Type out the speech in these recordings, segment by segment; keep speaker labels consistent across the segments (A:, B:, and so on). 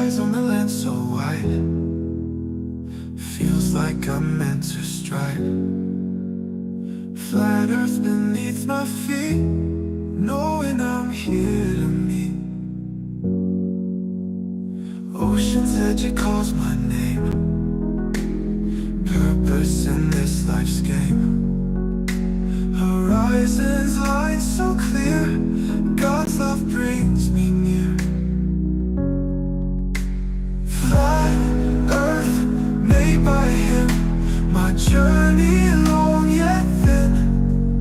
A: eyes on the land so wide, feels like I'm meant to strike. Flat earth beneath my feet, knowing I'm here to meet. Ocean's edge, it calls my name. Purpose in this life's game. Horizons line so clear, God's love brings me near. Flat earth made by him, my journey long yet thin.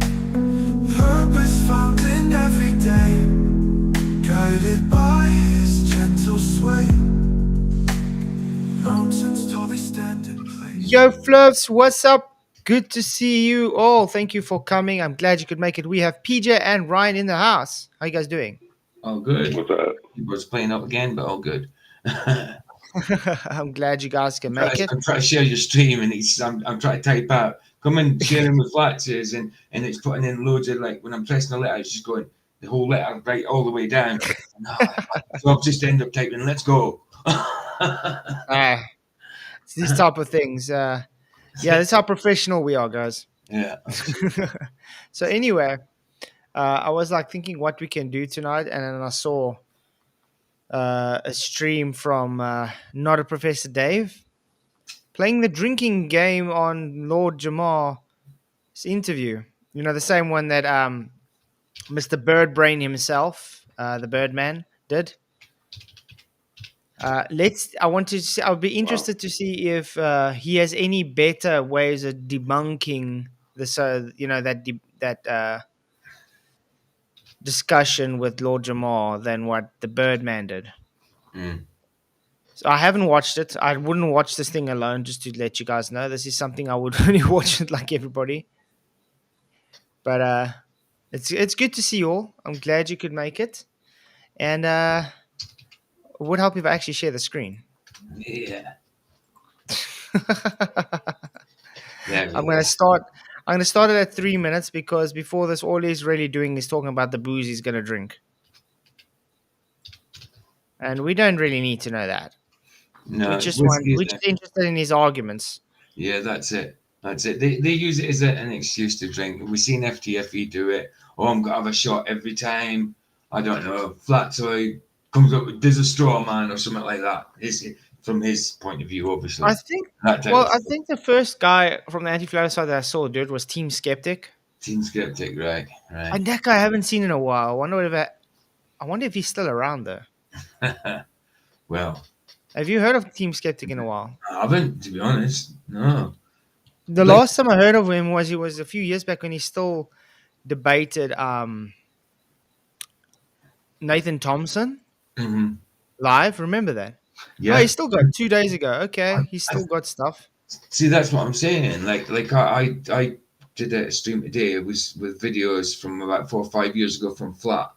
A: Purpose found in every day, guided by his gentle sway. Mountains tall, they stand in place.
B: Yo, Fluffs, what's up? Good to see you all. Thank you for coming. I'm glad you could make it. We have PJ and Ryan in the house. How you guys doing?
C: Oh, good.
D: What's up?
C: He was playing up again, but all good.
B: I'm glad you guys can make it.
C: I'm trying to share your stream, and I'm trying to type out, come and sharing with Flatzoid, and it's putting in loads of, like, when I'm pressing the letter, it's just going the whole letter right all the way down. So I'll just end up typing, let's go.
B: It's these type of things. Yeah, that's how professional we are, guys.
C: Yeah.
B: So anyway, I was like thinking what we can do tonight, and then I saw a stream from Not a Professor Dave playing the drinking game on Lord Jamar's interview. You know, the same one that Mr. Birdbrain himself, the Birdman, did. I would be interested to see if he has any better ways of debunking that discussion with Lord Jamar than what the Birdman did.
C: Mm.
B: So I haven't watched it. I wouldn't watch this thing alone, just to let you guys know. This is something I would only watch it like everybody. But it's good to see you all. I'm glad you could make it. And it would help if I actually share the screen.
C: Yeah.
B: I'm gonna start it at 3 minutes, because before this, all he's really doing is talking about the booze he's gonna drink, and we don't really need to know that.
C: No,
B: we're just interested in his arguments.
C: Yeah, that's it. They use it as an excuse to drink. We've seen FTFE do it. Oh, I'm gonna have a shot every time. I don't know. Flatzoid comes up with, there's a straw man or something like that. From his point of view, obviously.
B: I think the first guy from the anti-flat side that I saw do it was Team Skeptic.
C: Team Skeptic, right.
B: And that guy I haven't seen in a while. I wonder if he's still around though.
C: Well,
B: have you heard of Team Skeptic in a while?
C: I haven't, to be honest. No.
B: The last time I heard of him was a few years back when he still debated Nathan Thompson live. Remember that? Yeah, he still got 2 days ago. Okay, he's still got stuff.
C: See, that's what I'm saying. Like I did a stream today. It was with videos from about 4 or 5 years ago from Flat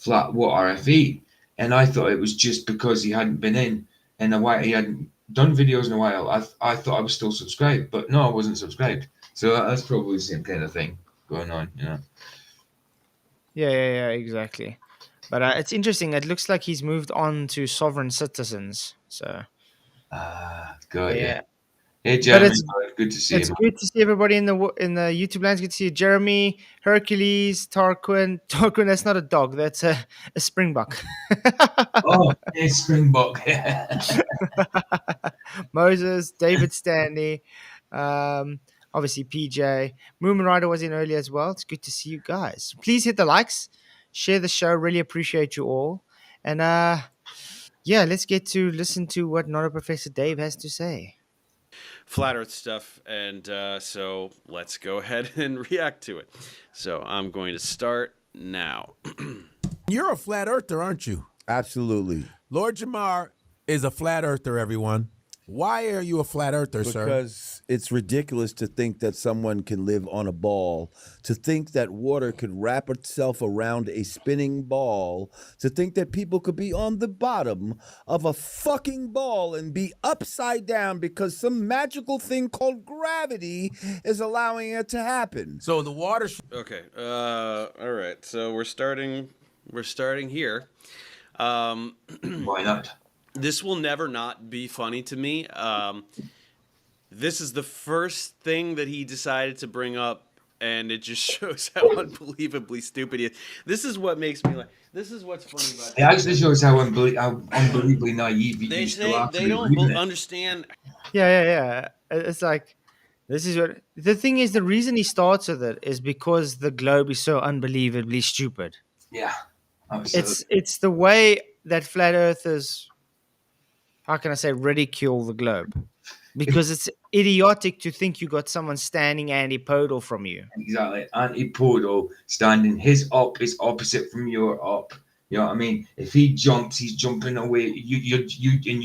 C: Water FE, and I thought it was just because he hadn't been in a while. He hadn't done videos in a while. I thought I was still subscribed, but no, I wasn't subscribed. So that's probably the same kind of thing going on, you know.
B: Yeah, exactly. But it's interesting. It looks like he's moved on to Sovereign Citizens. So.
C: Good.
B: Yeah.
C: Hey, Jeremy. Good to see you.
B: It's good to see everybody in the YouTube lands. Good to see you, Jeremy, Hercules, Tarquin. Tarquin, that's not a dog. That's a springbok.
C: Oh, a springbok.
B: Moses, David Stanley, obviously PJ. Moomin Rider was in earlier as well. It's good to see you guys. Please hit the likes, share the show. Really appreciate you all. And yeah, let's get to listen to what Not a Professor Dave has to say.
E: Flat Earth stuff, and so let's go ahead and react to it. So I'm going to start now.
F: You're a flat earther, aren't you?
G: Absolutely.
F: Lord Jamar is a flat earther, everyone. Why are you a flat earther, sir?
G: Because it's ridiculous to think that someone can live on a ball, to think that water could wrap itself around a spinning ball, to think that people could be on the bottom of a fucking ball and be upside down because some magical thing called gravity is allowing it to happen.
F: So the water...
E: Okay. All right. So we're starting here.
C: Why not?
E: This will never not be funny to me. This is the first thing that he decided to bring up, and it just shows how unbelievably stupid he is. This is what makes me like. This is what's funny about
C: It actually shows how unbelievably naive
E: they
C: you still
E: say
C: are to
E: they
C: be
E: don't
C: believing it.
E: understand.
B: Yeah. It's like this is what the thing is. The reason he starts with it is because the globe is so unbelievably stupid.
C: Yeah, absolutely.
B: It's the way that flat earthers, how can I say, ridicule the globe, because it's idiotic to think you got someone standing antipodal from you.
C: Exactly. Antipodal standing. His up is opposite from your up. You know what I mean? If he jumps, he's jumping away. You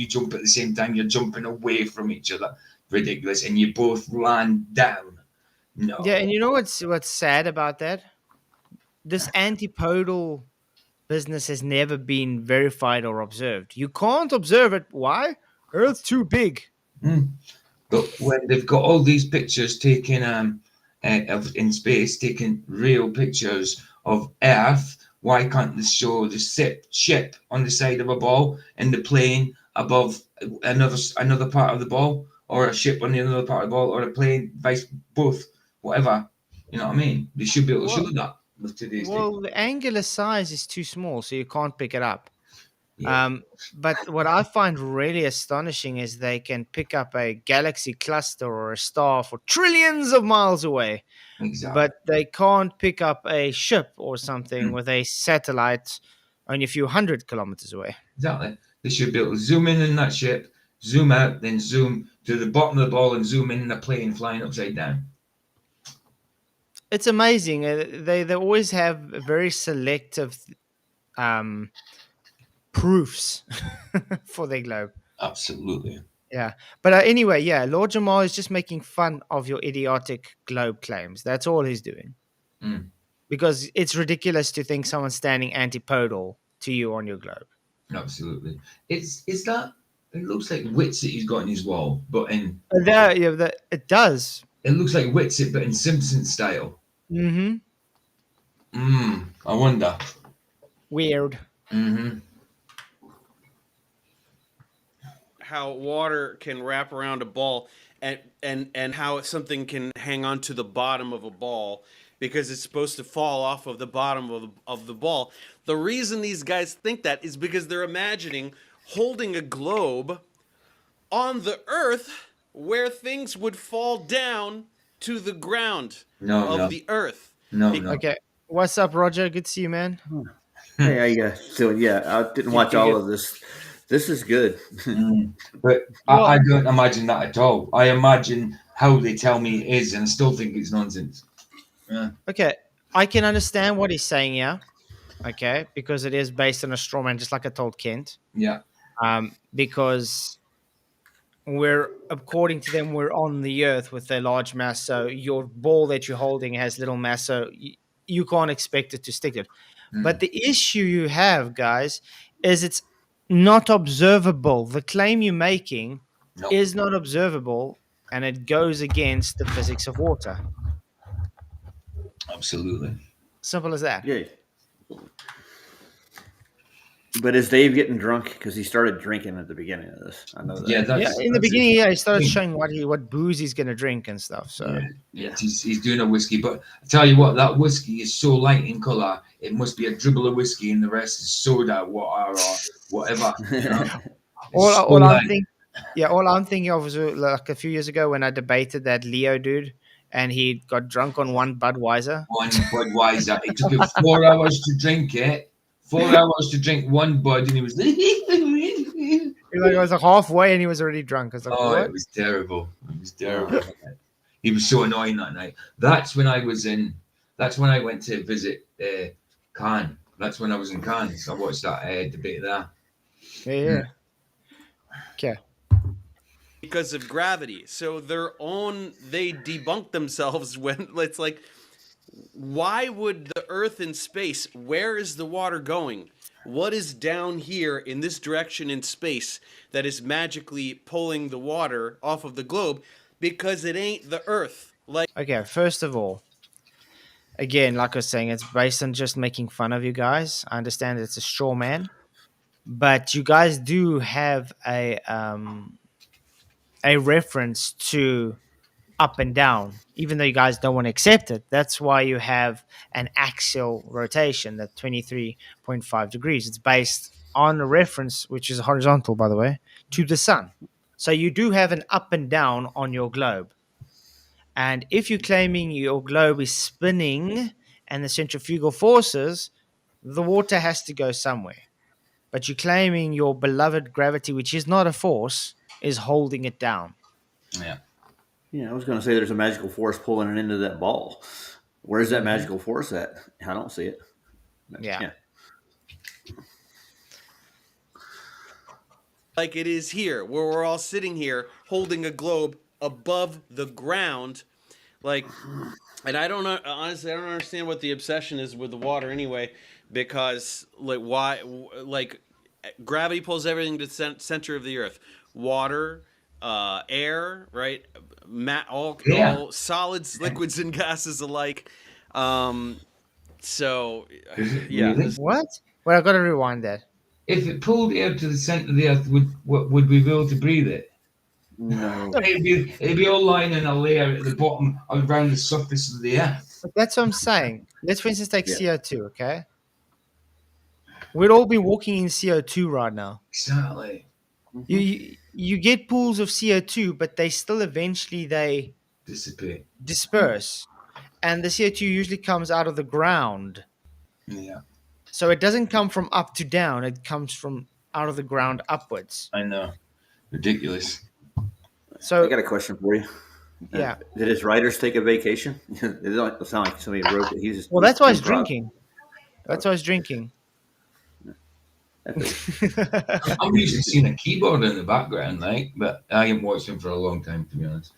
C: jump at the same time. You're jumping away from each other. Ridiculous. And you both land down.
B: Yeah,
C: No.
B: and you know what's sad about that? This antipodal business has never been verified or observed. You can't observe it. Why? Earth's too big.
C: Mm. But when they've got all these pictures taken of in space, taking real pictures of Earth, why can't they show the ship on the side of a ball and the plane above another part of the ball, or a ship on the other part of the ball, or a plane, vice both, whatever? You know what I mean? They should be able to show
B: Well,
C: that with today's day.
B: well, the angular size is too small, so you can't pick it up.
C: Yeah,
B: But what I find really astonishing is they can pick up a galaxy cluster or a star for trillions of miles away,
C: exactly.
B: but they can't pick up a ship or something with a satellite only a few hundred kilometers away.
C: Exactly. They should be able to zoom in that ship, zoom out, then zoom to the bottom of the ball and zoom in a plane flying upside down.
B: It's amazing. They always have very selective proofs for their globe.
C: Absolutely.
B: Yeah. But anyway, yeah, Lord Jamar is just making fun of your idiotic globe claims. That's all he's doing.
C: Mm.
B: Because it's ridiculous to think someone's standing antipodal to you on your globe.
C: Absolutely. Is that it looks like Witsit he's got in his wall, but in
B: It does.
C: it looks like Witsit but in Simpson style.
B: Mm-hmm.
C: I wonder.
B: Weird.
C: Mm-hmm.
E: How water can wrap around a ball, and how something can hang on to the bottom of a ball because it's supposed to fall off of the bottom of the ball. The reason these guys think that is because they're imagining holding a globe on the earth where things would fall down to the ground of the earth.
C: No.
B: Okay. What's up, Roger? Good to see you, man.
D: Hey, how you guys doing? Yeah, I didn't watch
B: Good.
D: all of this. This is good.
C: But I don't imagine that at all. I imagine how they tell me it is, and I still think it's nonsense. Yeah.
B: Okay. I can understand what he's saying here. Okay. Because it is based on a straw man, just like I told Kent.
C: Yeah.
B: Because according to them, we're on the earth with a large mass. So your ball that you're holding has little mass. So you can't expect it to stick to it. But the issue you have, guys, is it's not observable. The claim you're making is not observable, and it goes against the physics of water.
C: Absolutely.
B: Simple as that.
D: Yeah. But is Dave getting drunk? Because he started drinking at the beginning of this. I know that.
C: Yeah,
B: In the beginning, he started showing what booze he's going to drink and stuff. So
C: he's doing a whiskey. But I tell you what, that whiskey is so light in colour, it must be a dribble of whiskey, and the rest is soda, water, or whatever. You know?
B: all I'm thinking of was like a few years ago when I debated that Leo dude, and he got drunk on one Budweiser.
C: One Budweiser. It took him 4 hours to drink it. 4 hours to drink one Bud, and he was
B: It was like halfway, and he was already drunk. I was like, what?
C: It was terrible. It was terrible. He was so annoying that night. That's when I went to visit Cannes. That's when I was in Cannes. So I watched that debate there.
B: Yeah. Okay.
E: Because of gravity. So they debunk themselves when it's like, why would the earth in space, where is the water going? What is down here in this direction in space that is magically pulling the water off of the globe? Because it ain't the earth.
B: Okay, first of all, again, like I was saying, it's based on just making fun of you guys. I understand it's a straw man. but you guys do have a reference to up and down, even though you guys don't want to accept it. That's why you have an axial rotation at 23.5 degrees. It's based on a reference, which is horizontal, by the way, to the sun. So you do have an up and down on your globe. And if you're claiming your globe is spinning and the centrifugal forces, the water has to go somewhere. But you're claiming your beloved gravity, which is not a force, is holding it down.
C: Yeah.
D: Yeah, I was going to say there's a magical force pulling it into that ball. Where's that
B: Mhm.
D: magical force at? I don't see it.
B: Yeah.
E: Like it is here, where we're all sitting here holding a globe above the ground, like. And I don't know, honestly, I don't understand what the obsession is with the water anyway, because like why, like gravity pulls everything to the center of the earth. Water, air, right? All solids, liquids, and gases alike. So, yeah.
C: Really?
B: What? Well, I've got to rewind that.
C: If it pulled air to the center of the earth, would we be able to breathe it?
D: No.
C: It'd be all lying in a layer at the bottom around the surface of the earth.
B: But that's what I'm saying. Let's, for instance, take
D: Yeah.
B: CO2, okay? We'd all be walking in CO2 right now.
C: Exactly.
B: You get pools of CO2, but they still eventually they
C: Dissipate.
B: disperse. And the CO2 usually comes out of the ground.
C: Yeah.
B: So it doesn't come from up to down. It comes from out of the ground upwards.
C: I know. Ridiculous.
B: So
D: I got a question for you.
B: yeah.
D: Did his writers take a vacation? It doesn't sound like somebody wrote it. He's just,
B: Well, that's why he's
D: improv.
B: drinking. That's why he's drinking.
C: I'm usually seeing a keyboard in the background, like, but I haven't watched him for a long time, to be honest.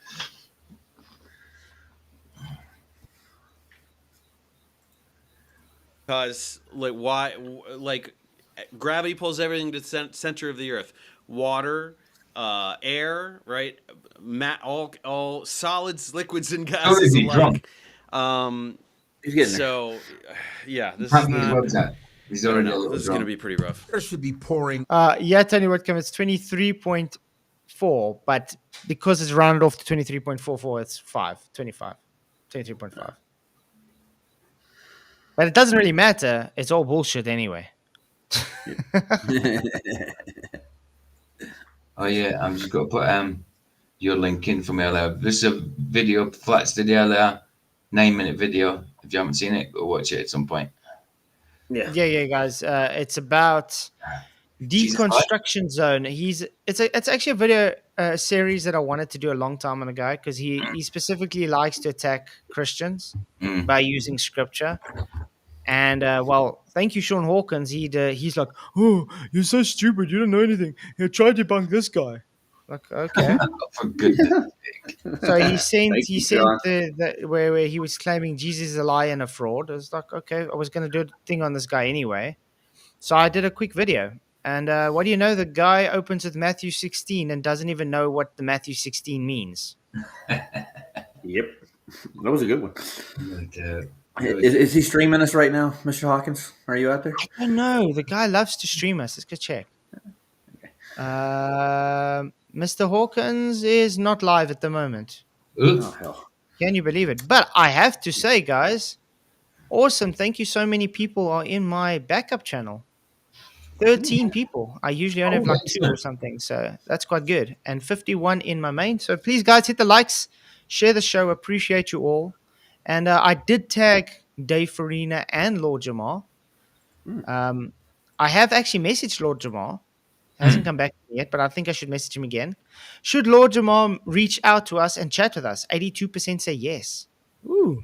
E: Because like why, like gravity pulls everything to the center of the earth. Water, air, right? All solids, liquids, and gases
C: be
E: alike.
C: drunk.
D: He's getting there.
E: So, yeah, this is
C: Can't be
E: not.
C: words out. He's
E: I don't
C: already a
E: know.
C: little
E: This is going to
C: drunk.
E: be pretty rough.
F: Water should be pouring.
B: Yeah, Tony Whitcomb, it's 23.4, but because it's rounded off to 23.44, it's 23.5. But it doesn't really matter. It's all bullshit anyway.
C: Oh yeah, I'm just gonna put your link in from earlier. This is a video Flats did earlier, 9-minute video. If you haven't seen it, go watch it at some point.
B: Yeah, guys. It's about Deconstruction Zone. It's actually a video series that I wanted to do a long time ago because he specifically likes to attack Christians by using scripture. And well, thank you, Sean Hawkins. He's like, oh, you're so stupid. You don't know anything. Here, try to debunk this guy. Like, okay.
C: For goodness sake.
B: So he sent
D: Sean.
B: the where he was claiming Jesus is a liar and a fraud. I was like, okay, I was going to do a thing on this guy anyway. So I did a quick video. And what do you know? The guy opens with Matthew 16 and doesn't even know what the Matthew 16 means.
D: Yep. That was a good one.
C: But,
D: Is he streaming us right now, Mr. Hawkins? Are you out there?
B: I don't know. The guy loves to stream us. Let's go check. Mr. Hawkins is not live at the moment.
C: oof.
D: Oh, hell.
B: Can you believe it? But I have to say, guys, awesome. Thank you. So many people are in my backup channel. 13 people. I usually only have like 2 or something. So that's quite good. And 51 in my main. So please, guys, hit the likes. Share the show. Appreciate you all. And I did tag Dave Farina and Lord Jamar. I have actually messaged Lord Jamar. Hasn't come back yet, but I think I should message him again. Should Lord Jamar reach out to us and chat with us? 82% say yes. Ooh.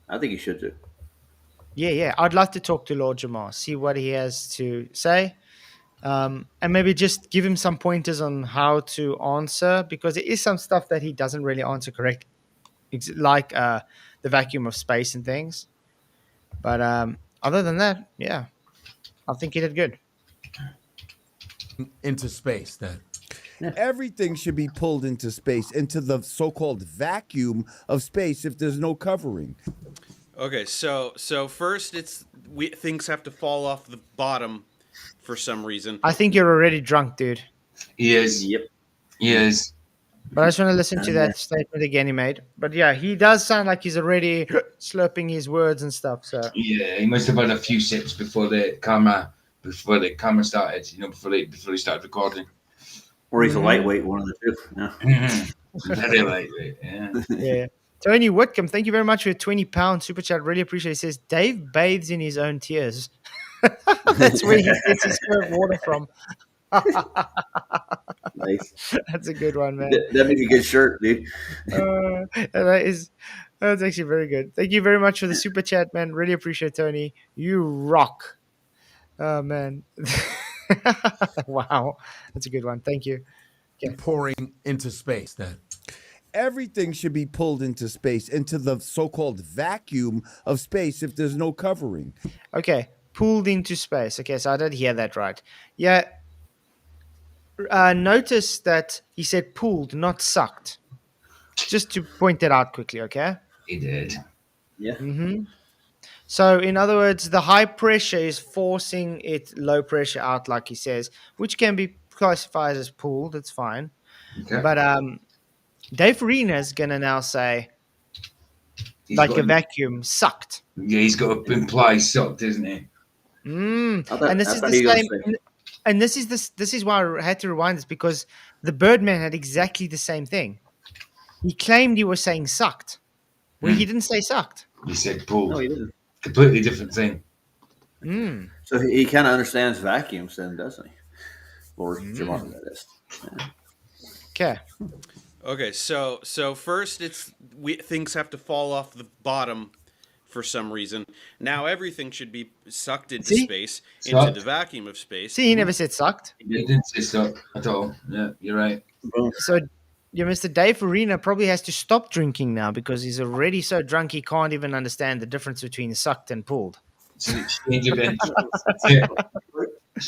D: I think you should too.
B: Yeah. I'd love to talk to Lord Jamar, see what he has to say, and maybe just give him some pointers on how to answer, because there is some stuff that he doesn't really answer correctly, like the vacuum of space and things. But other than that, yeah, I think he did good.
F: Into space then.
G: Everything should be pulled into space, into the so-called vacuum of space if there's no covering.
E: Okay, so first things have to fall off the bottom for some reason.
B: I think you're already drunk, dude.
C: He is.
D: Yep.
C: He is.
B: But I just want to listen to that statement again he made. But yeah, he does sound like he's already slurping his words and stuff. So
C: Yeah, he must have had a few sips before the camera started. Before he started recording.
D: Or he's a
B: Mhm.
D: lightweight, one of the two. Yeah.
C: Very lightweight. Yeah.
B: yeah. Tony Whitcomb, thank you very much for your £20 super chat. Really appreciate it. He says Dave bathes in his own tears. That's where he gets his curved water from.
D: Nice.
B: That's a good one, man.
D: That'd be a good shirt, dude.
B: That's actually very good. Thank you very much for the super chat, man. Really appreciate it, Tony. You rock. Oh man. Wow. That's a good one. Thank you.
F: Pouring into space then.
G: Everything should be pulled into space, into the so-called vacuum of space if there's no covering.
B: Okay. Pulled into space. Okay, so I did hear that right. Yeah. Notice that he said pulled, not sucked. Just to point that out quickly, okay?
C: He did.
D: Yeah.
B: Mm-hmm. So, in other words, the high pressure is forcing it low pressure out, like he says, which can be classified as pulled. It's fine.
C: Okay.
B: But Dave Farina is going to now say,
C: He's
B: like
C: got-
B: a vacuum, sucked.
C: Yeah, he's got to imply sucked, isn't he?
B: And this
D: I
B: is
D: thought
B: the
D: he was
B: same.
D: saying-
B: And this is why I had to rewind this, because the Birdman had exactly the same thing. He claimed he was saying sucked, where he didn't say sucked.
C: He said pulled.
D: No, he didn't.
C: Completely different thing.
D: So he kind of understands vacuums, then, doesn't he? Or Jamar, that is.
B: Okay.
E: Okay, so first things have to fall off the bottom for some reason. Now everything should be sucked into
B: See?
E: space,
C: Sucked.
E: into the vacuum of space.
B: See, he never said sucked.
C: He didn't say sucked at all. Yeah, you're right.
D: Boom.
B: So, yeah, Mr. Dave Farina probably has to stop drinking now because he's already so drunk he can't even understand the difference between sucked and pulled.
C: It's an exchange of interest. Yeah.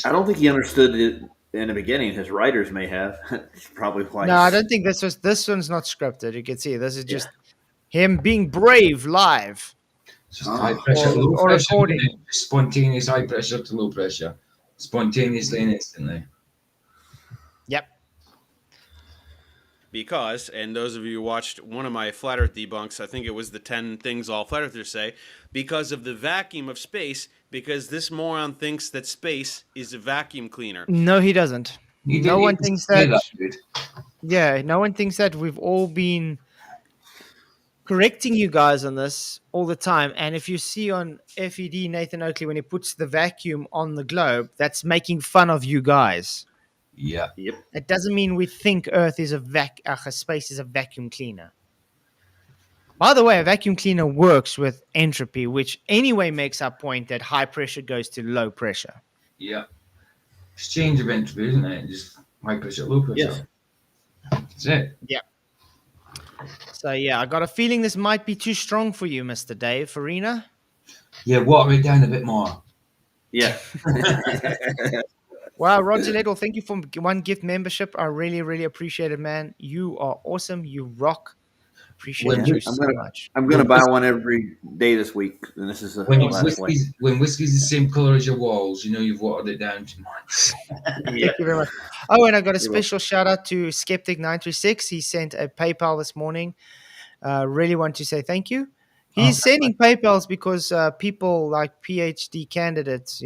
D: I don't think he understood it in the beginning. His writers may have. It's probably why.
B: No, I don't think this one's not scripted. You can see this is just him being brave live.
C: Just high pressure,
B: Or-
C: low
B: or
C: pressure.
B: recording.
C: isn't it? Spontaneous high pressure to low pressure. Spontaneously and instantly.
B: Yep.
E: Because, and those of you who watched one of my flat earth debunks, I think it was the 10 things all flat earthers say, because of the vacuum of space, because this moron thinks that space is a vacuum cleaner.
B: No, he doesn't.
C: He
B: No
C: did-
B: one
C: he
B: thinks
C: said
B: that.
C: dude.
B: Yeah, no one thinks that. We've all been correcting you guys on this all the time. And if you see on FED Nathan Oakley when he puts the vacuum on the globe, that's making fun of you guys.
C: Yeah.
D: Yep.
B: It doesn't mean we think Earth is space is a vacuum cleaner. By the way, a vacuum cleaner works with entropy, which anyway makes our point that high pressure goes to low pressure.
C: Yeah. Exchange of entropy, isn't it? Just high pressure, low pressure.
D: Yes.
C: That's it.
B: So yeah, I got a feeling this might be too strong for you, Mr. Dave Farina.
C: Yeah, water it down a bit more.
D: Yeah.
B: Wow, Roger Ledwell, thank you for one gift membership. I really, really appreciate it, man. You are awesome. You rock. Appreciate you so much.
D: I'm gonna buy one every day this week, and this is the
C: When
D: last one.
C: whiskey's the same colour as your walls, you know you've watered it down too much.
B: Thank you very much. Oh, and I got a special shout out to Skeptic936. He sent a PayPal this morning. Really want to say thank you. He's sending PayPals because people like PhD candidates,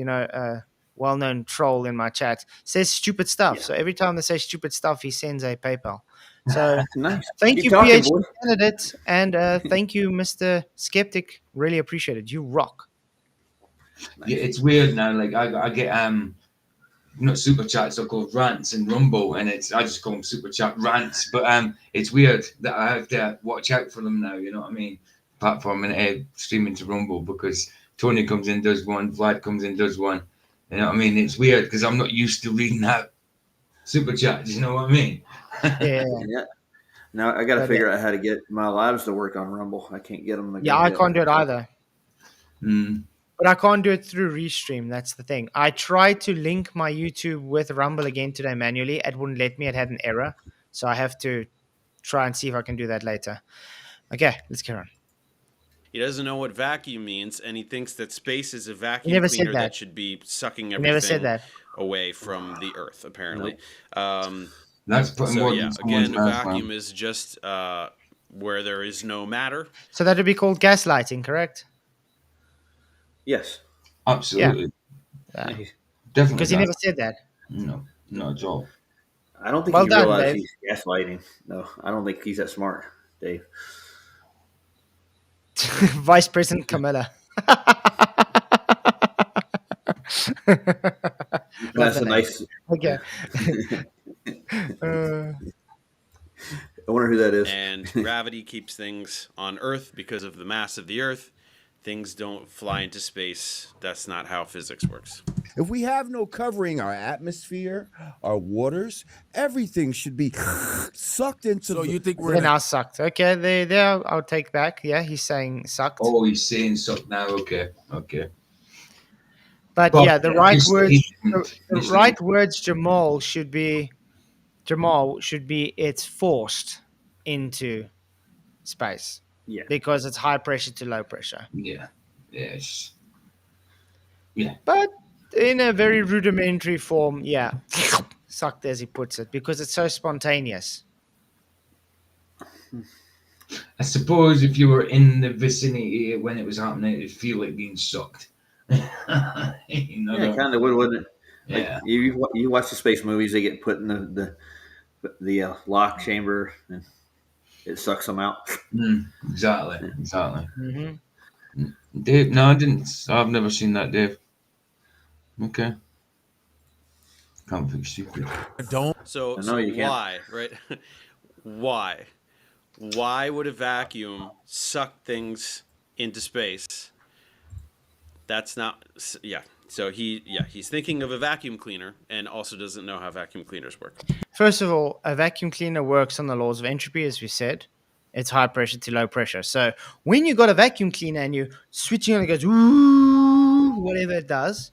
B: well-known troll in my chat, says stupid stuff.
D: Yeah.
B: So every time they say stupid stuff, he sends a PayPal. So
D: Nice.
B: thank
D: Keep
B: you,
D: talking,
B: PhD
D: boy.
B: candidate, and thank you, Mr. Skeptic. Really appreciate it. You rock.
C: Yeah, it's weird now. Like I get not super chats, they're called rants and rumble, and I just call them super chat rants. But it's weird that I have to watch out for them now. You know what I mean? Apart from streaming to rumble, because Tony comes in, does one, Vlad comes in, does one. You know what I mean? It's weird because I'm not used to reading out super chats. You know what I mean?
B: Yeah.
D: Yeah. Now I got to
B: But,
D: figure out how to get my lives to work on Rumble. I can't get them.
B: Yeah, I can't do it either.
C: Mm.
B: But I can't do it through Restream. That's the thing. I tried to link my YouTube with Rumble again today manually. It wouldn't let me. It had an error. So I have to try and see if I can do that later. Okay, let's carry on.
E: He doesn't know what vacuum means, and he thinks that space is a vacuum
B: never said
E: cleaner
B: that.
E: that should be sucking
B: He never said
E: everything
B: that.
E: away from the Earth. Apparently,
C: That's putting
E: so
C: more
E: yeah.
C: than someone's
E: Again, a
C: mouth,
E: vacuum
C: man.
E: is just where there is no matter.
B: So that would be called gaslighting, correct?
D: Yes.
C: Absolutely.
B: Yeah.
C: Definitely.
B: Because he never said that.
C: No, not at all.
D: I don't think
B: Well
D: he
B: done,
D: realized
B: Dave.
D: he's gaslighting. No, I don't think he's that smart, Dave.
B: Vice President Camilla. Love
D: That's
B: the
D: a
B: name.
D: nice.
B: Okay.
D: I wonder who that is.
E: And gravity keeps things on Earth because of the mass of the Earth. Things don't fly into space. That's not how physics works.
G: If we have no covering our atmosphere, our waters, everything should be sucked into.
F: So you think we're
B: Then
F: in a,
B: I sucked. Okay, there I'll take back. Yeah, he's saying sucked.
C: Oh, he's saying something now. Okay.
B: But
C: Well,
B: yeah, the right
C: he's-
B: words,
C: he's-
B: the
C: he's-
B: right words, Jamal should be it's forced into space
D: Yeah.
B: because it's high pressure to low pressure.
C: Yeah. Yes.
B: But in a very rudimentary form, yeah, sucked as he puts it, because it's so spontaneous.
C: I suppose if you were in the vicinity when it was happening, it'd feel like being sucked. You know?
D: Yeah, kind of would, wouldn't it? Like,
C: Yeah.
D: you watch the space movies, they get put in the lock chamber and it sucks them out.
C: Exactly.
B: Hmm.
C: Dave, no, I didn't. I've never seen that, Dave. Okay. Can't think stupid.
F: dome?
E: So,
D: I know
E: so
D: you can't.
E: why, right? Why would a vacuum suck things into space? That's not, yeah. So he's thinking of a vacuum cleaner and also doesn't know how vacuum cleaners work.
B: First of all, a vacuum cleaner works on the laws of entropy, as we said. It's high pressure to low pressure. So when you got a vacuum cleaner and you're switching on, it goes, ooh, whatever it does,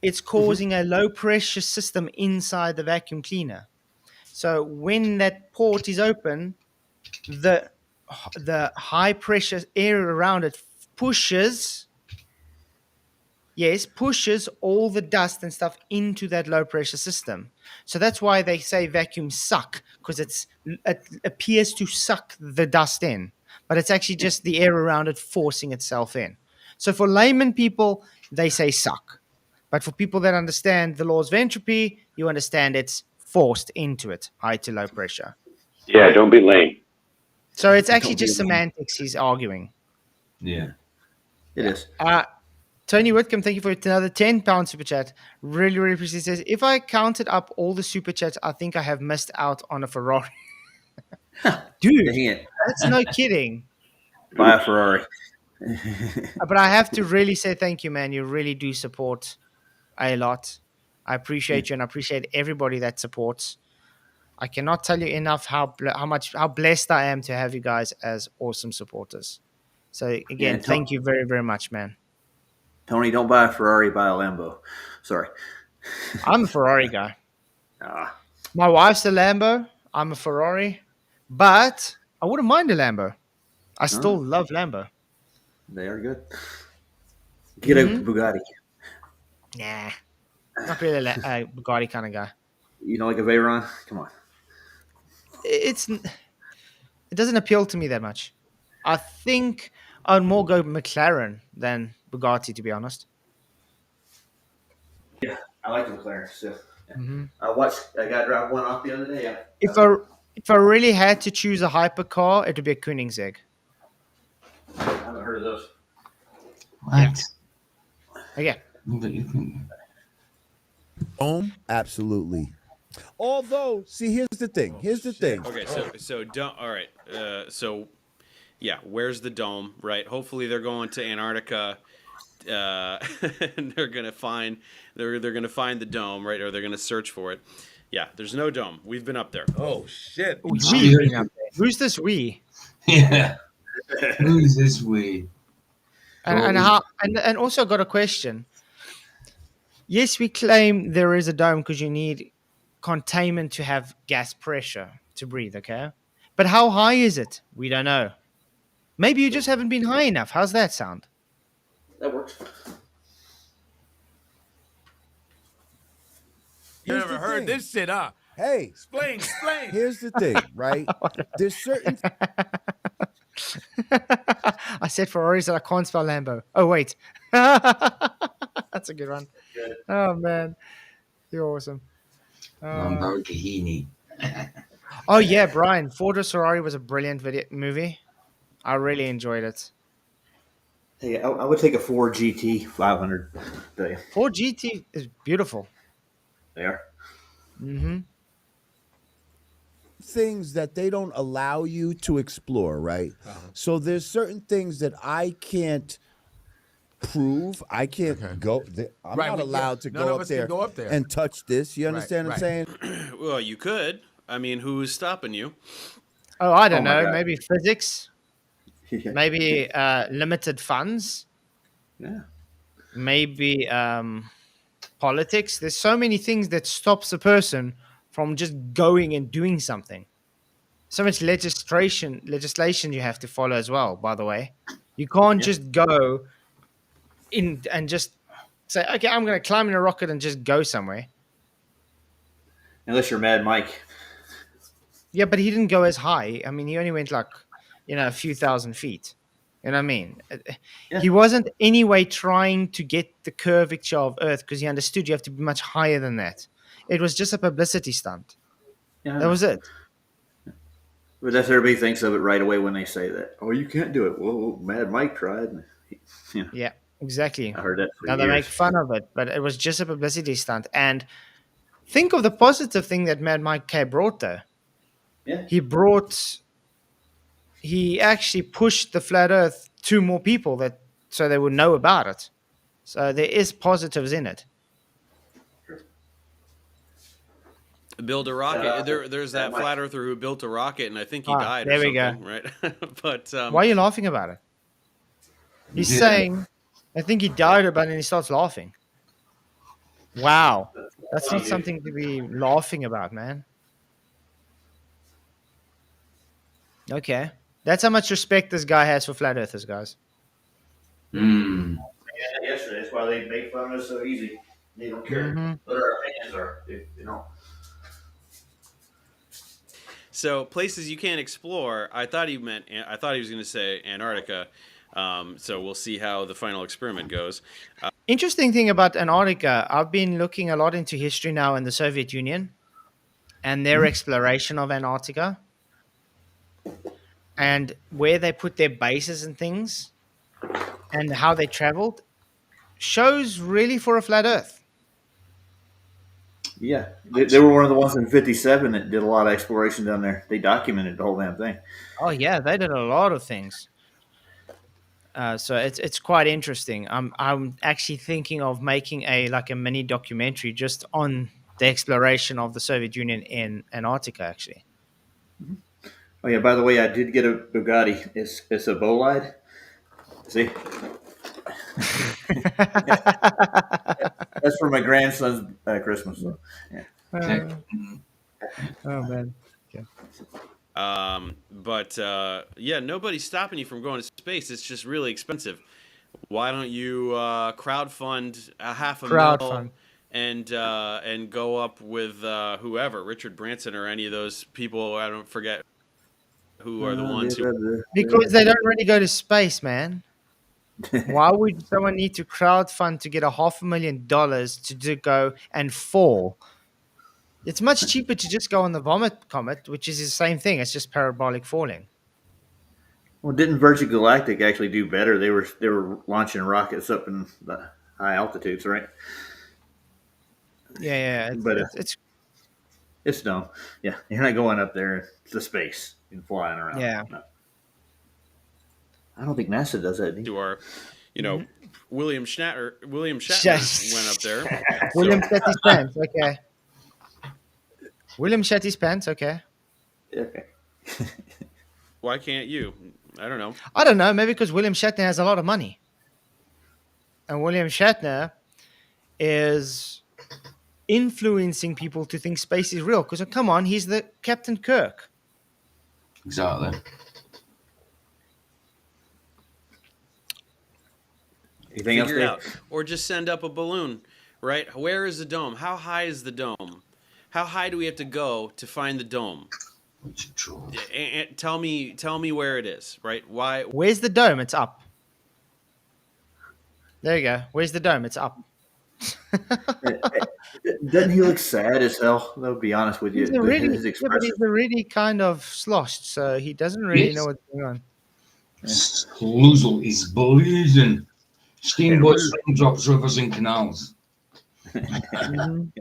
B: it's causing a low pressure system inside the vacuum cleaner. So when that port is open, the high pressure area around it pushes all the dust and stuff into that low pressure system. So that's why they say vacuums suck, because it appears to suck the dust in, but it's actually just the air around it forcing itself in. So for layman people, they say suck. But for people that understand the laws of entropy, you understand it's forced into it, high to low pressure.
H: Yeah, don't be lame.
B: So it's actually just semantics he's arguing.
C: Yeah.
D: It is.
B: Tony Whitcomb, thank you for another £10 super chat. Really, really appreciate it. Says, if I counted up all the super chats, I think I have missed out on a Ferrari. Dude,
D: Dang it.
B: that's no kidding.
D: Buy a Ferrari.
B: But I have to really say thank you, man. You really do support a lot. I appreciate you, and I appreciate everybody that supports. I cannot tell you enough how blessed I am to have you guys as awesome supporters. So again, thank you very, very much, man.
D: Tony, don't buy a Ferrari, buy a Lambo. Sorry.
B: I'm a Ferrari guy. My wife's a Lambo. I'm a Ferrari. But I wouldn't mind a Lambo. I still love Lambo.
D: They are good. Get a Bugatti.
B: Nah. Not really a Bugatti kind of guy.
D: You know, like a Veyron? Come on.
B: It doesn't appeal to me that much. I think I'd more go McLaren than Bugatti, to be honest.
D: Yeah, I like the McLaren. So, yeah. I got to drive one off the other day.
B: If I really had to choose a hypercar, it would be a Koenigsegg.
D: I haven't heard of those.
C: What?
B: Okay.
F: Dome?
G: Absolutely. Although, see, here's the thing.
E: Okay, so don't. All right. So, yeah, where's the dome? Right. Hopefully, they're going to Antarctica. And they're gonna find the dome, right? Or they're gonna search for it. Yeah, there's no dome. We've been up there.
F: Oh shit!
B: Who's this we?
C: Yeah. Who's this we?
B: And also got a question. Yes, we claim there is a dome because you need containment to have gas pressure to breathe, okay? But how high is it? We don't know. Maybe you just haven't been high enough. How's that sound?
D: That works.
F: You
G: Here's
F: never
G: the
F: heard
G: thing.
F: this shit, huh?
G: Hey,
F: Explain.
G: here's the thing, right? There's certain
B: I said Ferraris that I can't spell Lambo. Oh, wait. That's a good one.
D: Good.
B: Oh, man. You're awesome.
C: Lamborghini.
B: Oh, yeah, Brian. Ford or Ferrari was a brilliant movie. I really enjoyed it.
D: Hey, I would take a Ford GT 500. Tell you.
B: Ford GT is beautiful.
D: They are.
B: Mm-hmm.
G: things that they don't allow you to explore, right? So there's certain things that I can't prove. I can't
F: Okay.
G: go. I'm
F: Right,
G: not
F: yeah,
G: allowed to
F: none
G: go
F: of
G: up
F: us can
G: there
F: go up there.
G: and touch this. You understand what I'm
F: right.
G: saying?
E: Well, you could. I mean, who's stopping you?
B: Oh, I don't
D: Oh my
B: know.
D: God.
B: Maybe physics.
D: Yeah.
B: Maybe limited funds.
D: Yeah.
B: Maybe politics. There's so many things that stops a person from just going and doing something. So much legislation you have to follow as well, by the way. You can't
D: Yeah.
B: just go in and just say, okay, I'm going to climb in a rocket and just go somewhere.
D: Unless you're Mad Mike.
B: Yeah, but he didn't go as high. I mean, he only went like, a few thousand feet. You know what I mean?
D: Yeah.
B: He wasn't anyway trying to get the curvature of Earth because he understood you have to be much higher than that. It was just a publicity stunt.
D: Yeah.
B: That was it.
D: But that's everybody thinks of it right away when they say that. Oh, you can't do it. Well, Mad Mike tried. You know,
B: Yeah, exactly.
D: I heard that for
B: Now they
D: years.
B: make fun of it, but it was just a publicity stunt. And think of the positive thing that Mad Mike K brought, though.
D: Yeah.
B: He actually pushed the flat Earth to more people so they would know about it. So there is positives in it.
E: Build a rocket. There's that flat earther who built a rocket, and I think he died or
B: there we go.
E: something, right? But
B: Why are you laughing about it? He's
C: Yeah.
B: saying, I think he died about it, and he starts laughing. Wow. That's not something to be laughing about, man. Okay. That's how much respect this guy has for flat earthers, guys.
C: Mm.
D: Yeah, yesterday. That's why they make fun of us so easy. They don't care
B: Mhm.
D: what our opinions are. You know.
E: so places you can't explore. I thought he was going to say Antarctica. So we'll see how the final experiment goes.
B: Interesting thing about Antarctica, I've been looking a lot into history now in the Soviet Union and their exploration of Antarctica and where they put their bases and things and how they traveled shows really for a flat earth.
D: Yeah, they were one of the ones in '57 that did a lot of exploration down there. They documented the whole damn thing.
B: Oh yeah, they did a lot of things. So it's quite interesting. I'm actually thinking of making a mini documentary just on the exploration of the Soviet Union in Antarctica. Actually,
D: Oh yeah, by the way, I did get a Bugatti. It's a Bolide. See, that's for my grandson's Christmas. So, yeah.
B: Oh man.
E: But yeah, nobody's stopping you from going to space. It's just really expensive. Why don't you crowdfund a $500,000 and go up with whoever, Richard Branson or any of those people? I don't forget who are the ones who.
B: Because they don't really go to space, man. Why would someone need to crowdfund to get $500,000 to go and fall? It's much cheaper to just go on the Vomit Comet, which is the same thing. It's just parabolic falling.
D: Well, didn't Virgin Galactic actually do better? They were launching rockets up in the high altitudes, right?
B: Yeah.
D: But
B: It's
D: dumb. Yeah, you're not going up there to space and flying around.
B: Yeah.
D: No. I don't think NASA does that.
E: To our, William Shatner
B: Yes.
E: went up there.
B: William Shatty's pants. Okay. William Shatty's pants. Okay.
D: Okay.
E: Why can't you? I don't know.
B: I don't know. Maybe because William Shatner has a lot of money, and William Shatner is influencing people to think space is real. Because come on, he's the Captain Kirk.
C: Exactly.
D: Anything else,
E: Figure it
D: Dave?
E: out, or just send up a balloon. Right? Where is the dome? How high is the dome? How high do we have to go to find the dome?
C: Which is true.
E: And tell me where it is. Right? Why?
B: Where's the dome? It's up. There you go. Where's the dome? It's up.
D: Doesn't he look sad as hell? I'll be honest with you.
B: He's already,
D: His
B: yeah, but
D: expression.
B: he's already kind of sloshed, so he doesn't really
C: Yes.
B: know what's going on.
C: Sluzzle is blazing. Steamboats, raindrops, rivers, and canals.
B: Mhm.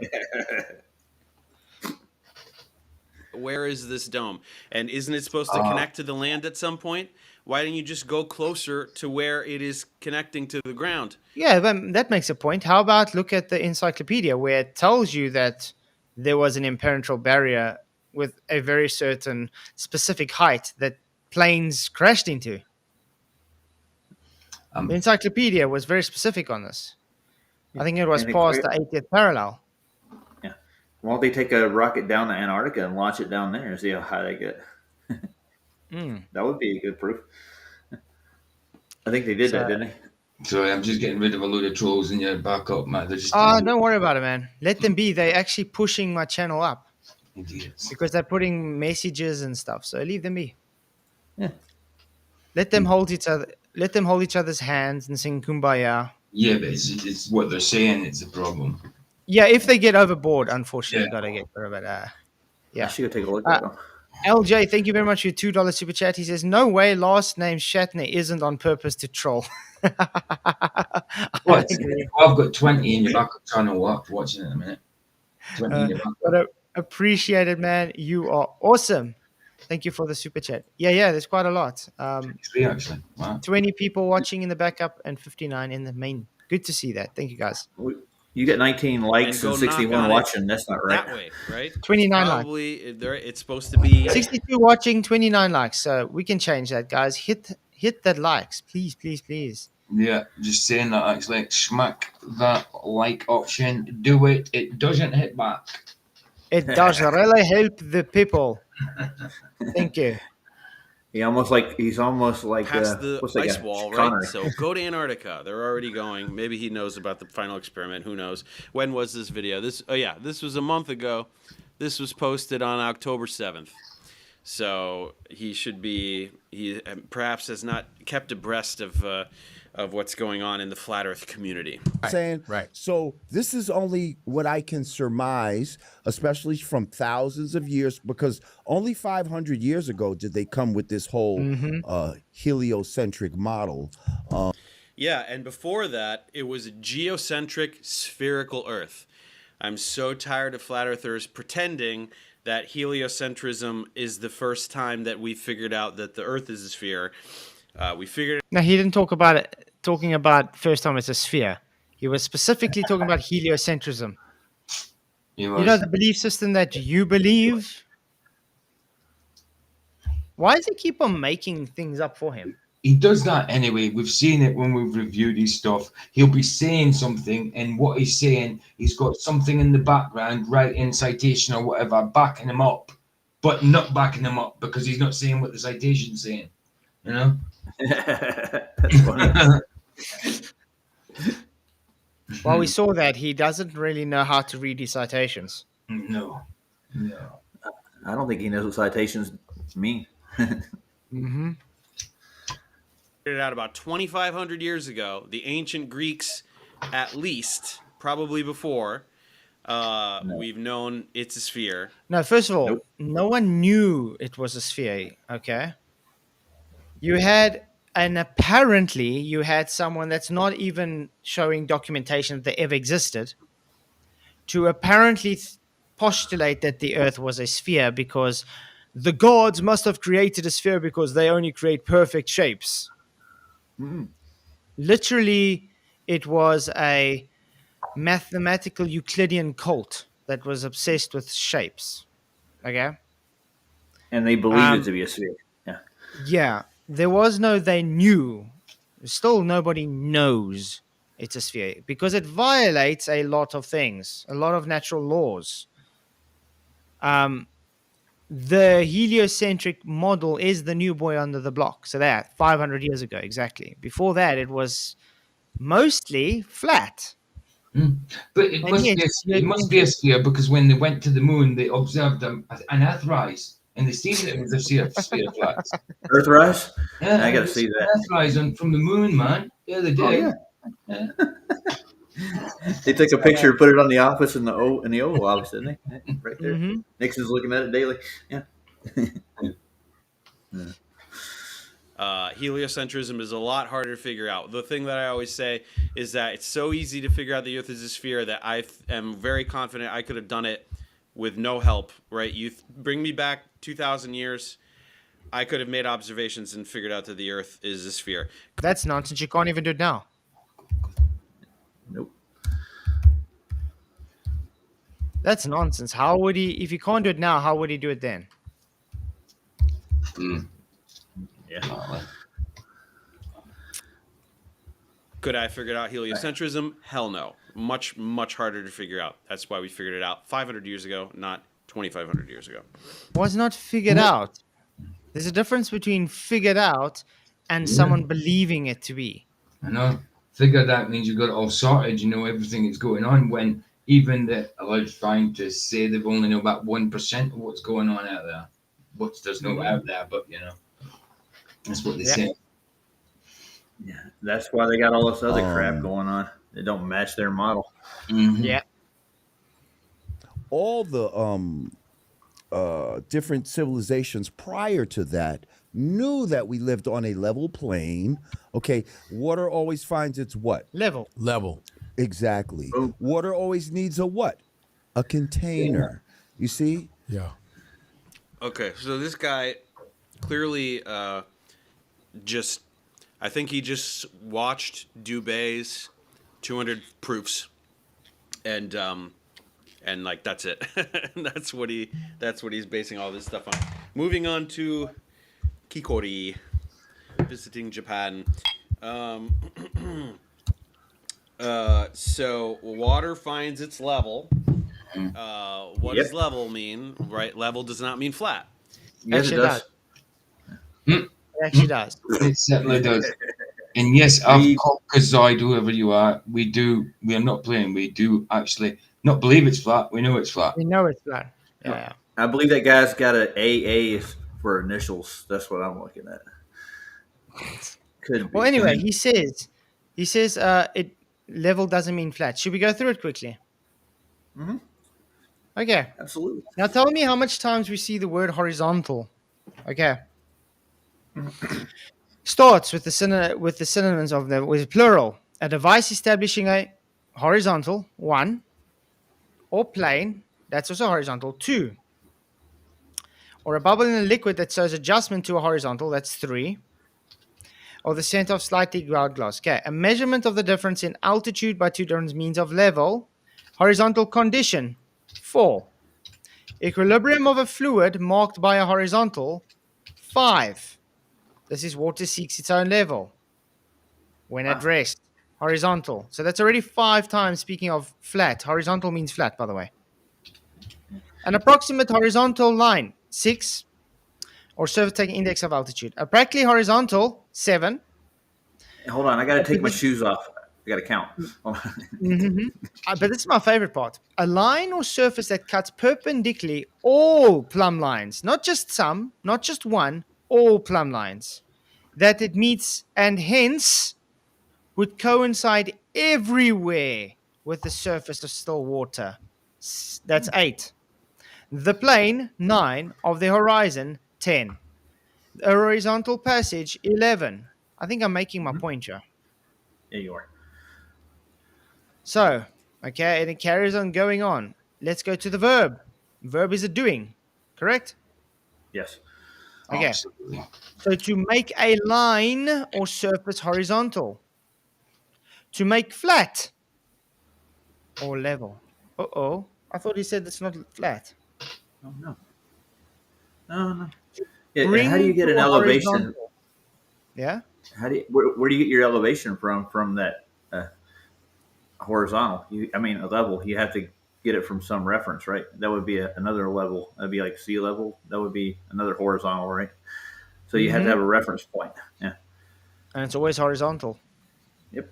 E: Where is this dome? And isn't it supposed to connect to the land at some point? Why don't you just go closer to where it is connecting to the ground?
B: Yeah, that makes a point. How about look at the encyclopedia where it tells you that there was an impenetrable barrier with a very certain specific height that planes crashed into? The encyclopedia was very specific on this. I think it was
D: And it
B: past
D: clear-
B: the 80th parallel.
D: Yeah. Why don't they take a rocket down to Antarctica and launch it down there and see how high they get?
B: Mm.
D: That would be a good proof. I think they did
B: So-
D: that, didn't they?
C: Sorry, I'm just getting rid of a load of trolls and you're back up, Matt. They're just
B: Don't worry about it, man. Let them be. They're actually pushing my channel up
C: idiots.
B: because they're putting messages and stuff. So leave them be.
D: Yeah.
B: Let them hold each other. Let them hold each other's hands and sing "Kumbaya."
C: Yeah, but it's what they're saying. It's a problem.
B: Yeah, if they get overboard, unfortunately,
C: Yeah.
B: gotta get rid of it.
D: I
B: Yeah.
D: should go take a look at them.
B: LJ, thank you very much for your $2 super chat. He says, "No way, last name Shatner isn't on purpose to troll."
C: What?
B: I agree.
C: I've got 20 in your back channel. Watching it in a minute. 20 in your back.
B: But appreciate it, man. You are awesome. Thank you for the super chat. Yeah, there's quite a lot.
C: 3 actually. Wow.
B: 20 people watching in the backup and 59 in the main. Good to see that. Thank you, guys.
D: You got 19 likes
E: go
D: and
E: knock
D: 61
E: on it
D: watching. That's not right.
E: That way, right?
B: 29 likes.
E: Probably it's supposed to be
B: 62 watching, 29 likes. So we can change that, guys. Hit that likes. Please, please, please.
C: Yeah, just saying that actually. Smack that like option. Do it. It doesn't hit back.
B: It does really help the people. Thank you.
D: He's almost like
E: past the
D: what's that
E: ice
D: guy?
E: wall, right?
D: Connery.
E: So go to Antarctica. They're already going. Maybe he knows about the final experiment. Who knows? When was this video? This was a month ago. This was posted on October 7th. So he perhaps has not kept abreast of what's going on in the flat Earth community.
G: Saying
F: right.
G: So this is only what I can surmise, especially from thousands of years, because only 500 years ago did they come with this whole heliocentric model.
E: Yeah, and before that, it was a geocentric spherical Earth. I'm so tired of flat earthers pretending that heliocentrism is the first time that we figured out that the Earth is a sphere. We figured
B: No, he didn't talk about it. Talking about first time it's a sphere. He was specifically talking about heliocentrism. You know the belief system that you believe. Why does he keep on making things up for him?
C: He does that anyway. We've seen it when we've reviewed his stuff. He'll be saying something, and what he's saying, he's got something in the background, writing citation or whatever, backing him up, but not backing him up because he's not saying what the citation's saying. You know?
D: That's funny.
B: Well, we saw that he doesn't really know how to read his citations.
C: No.
D: I don't think he knows what citations mean.
B: Mm-hmm.
E: it out about 2,500 years ago. The ancient Greeks, at least, probably before, we've known it's a sphere.
B: No, first of all,
D: Nope.
B: no one knew it was a sphere, okay? You had someone that's not even showing documentation that they ever existed to apparently postulate that the Earth was a sphere because the gods must have created a sphere because they only create perfect shapes. Literally, it was a mathematical Euclidean cult that was obsessed with shapes. Okay?
D: And they believe it to be a sphere. Yeah.
B: Yeah. There was no they knew. Still nobody knows it's a sphere because it violates a lot of things, a lot of natural laws. The heliocentric model is the new boy under the block. So that 500 years ago, exactly. Before that, it was mostly flat.
C: But it
B: And
C: must
B: yes,
C: be it must be a
B: geocentric.
C: sphere because when they went to the moon, they observed an Earthrise, and they seen that it was a sphere flat.
D: Earthrise.
C: Yeah,
D: I got to
C: they
D: see
C: seen
D: that.
C: an Earthrise from the moon, man. Yeah, they
D: Oh
C: did.
D: yeah.
C: Yeah.
D: They took a picture and put it on the office in the Oval Office, didn't they? Yeah, right there.
B: Mm-hmm.
D: Nixon's looking at it daily. Yeah.
E: Heliocentrism is a lot harder to figure out. The thing that I always say is that it's so easy to figure out the Earth is a sphere that I am very confident I could have done it with no help. Right? You bring me back 2,000 years, I could have made observations and figured out that the Earth is a sphere.
B: That's nonsense. You can't even do it now.
D: Nope.
B: That's nonsense. How would he, if he can't do it now, how would he do it then?
D: Yeah.
E: Could I have figured out heliocentrism? Hell no. Much, much harder to figure out. That's why we figured it out 500 years ago, not 2,500 years ago.
B: Was not figured out. There's a difference between figured out and someone believing it to be.
C: I know. Figured out means you've got it all sorted. You know everything that's going on. When even the alleged scientists say they've only know about 1% of what's going on out there. There's no out there, but you know, that's what they say.
D: Yeah. That's why they got all this other crap going on. They don't match their model.
C: Mm-hmm.
B: Yeah.
G: All the different civilizations prior to that knew that we lived on a level plane. Okay, water always finds its what?
B: Level.
F: Level.
G: Exactly.
D: Oh.
G: Water always needs a what? A container. You see?
F: Yeah.
E: Okay, so this guy clearly I think he just watched Dubé's 200 proofs, and like that's it. that's what he's basing all this stuff on. Moving on to Kikori, visiting Japan. So water finds its level. What does level mean? Right, level does not mean flat.
D: Yes, it
B: Actually
D: does.
B: It actually does.
C: It certainly does. And yes, I've Caucasoid, whoever you are, we are not playing. We do actually not believe it's flat. We know it's flat.
B: We know it's flat. Yeah.
D: I believe that guy's got an AA for initials. That's what I'm looking at. Could be.
B: Well, anyway, he says it level doesn't mean flat. Should we go through it quickly?
D: Mm-hmm.
B: Okay.
D: Absolutely.
B: Now tell me how much times we see the word horizontal. Okay. Starts with the synonyms of them with plural. A device establishing a horizontal, 1, or plane, that's also horizontal, 2. Or a bubble in a liquid that shows adjustment to a horizontal, that's 3. Or the center of slightly ground glass. Okay. A measurement of the difference in altitude by two different means of level, horizontal condition, 4. Equilibrium of a fluid marked by a horizontal, 5. This is water seeks its own level when at rest. Horizontal. So that's already 5 times speaking of flat. Horizontal means flat, by the way. An approximate horizontal line, 6. Or surface taking index of altitude. A practically horizontal, 7.
D: Hold on, I got to take my shoes off. I got to count.
B: Mm-hmm. But this is my favorite part. A line or surface that cuts perpendicularly all plumb lines, not just some, not just one, all plumb lines, that it meets and hence would coincide everywhere with the surface of still water. That's 8. The plane, 9. Of the horizon, 10. A horizontal passage, 11. I think I'm making my point here.
D: Yeah, you are.
B: So, okay, and it carries on going on. Let's go to the verb. Verb is a doing, correct?
D: Yes.
B: Okay.
C: Absolutely.
B: So to make a line or surface horizontal. To make flat or level. Uh-oh. I thought he said it's not flat.
D: Oh, no. No. Yeah,
B: Bring
D: how do you get
B: to
D: an
B: a
D: elevation?
B: horizontal. Yeah?
D: Where do you get your elevation from that horizontal? A level. You have to get it from some reference, right? That would be another level. That'd be like sea level. That would be another horizontal, right? So you have to have a reference point. Yeah.
B: And it's always horizontal.
D: Yep.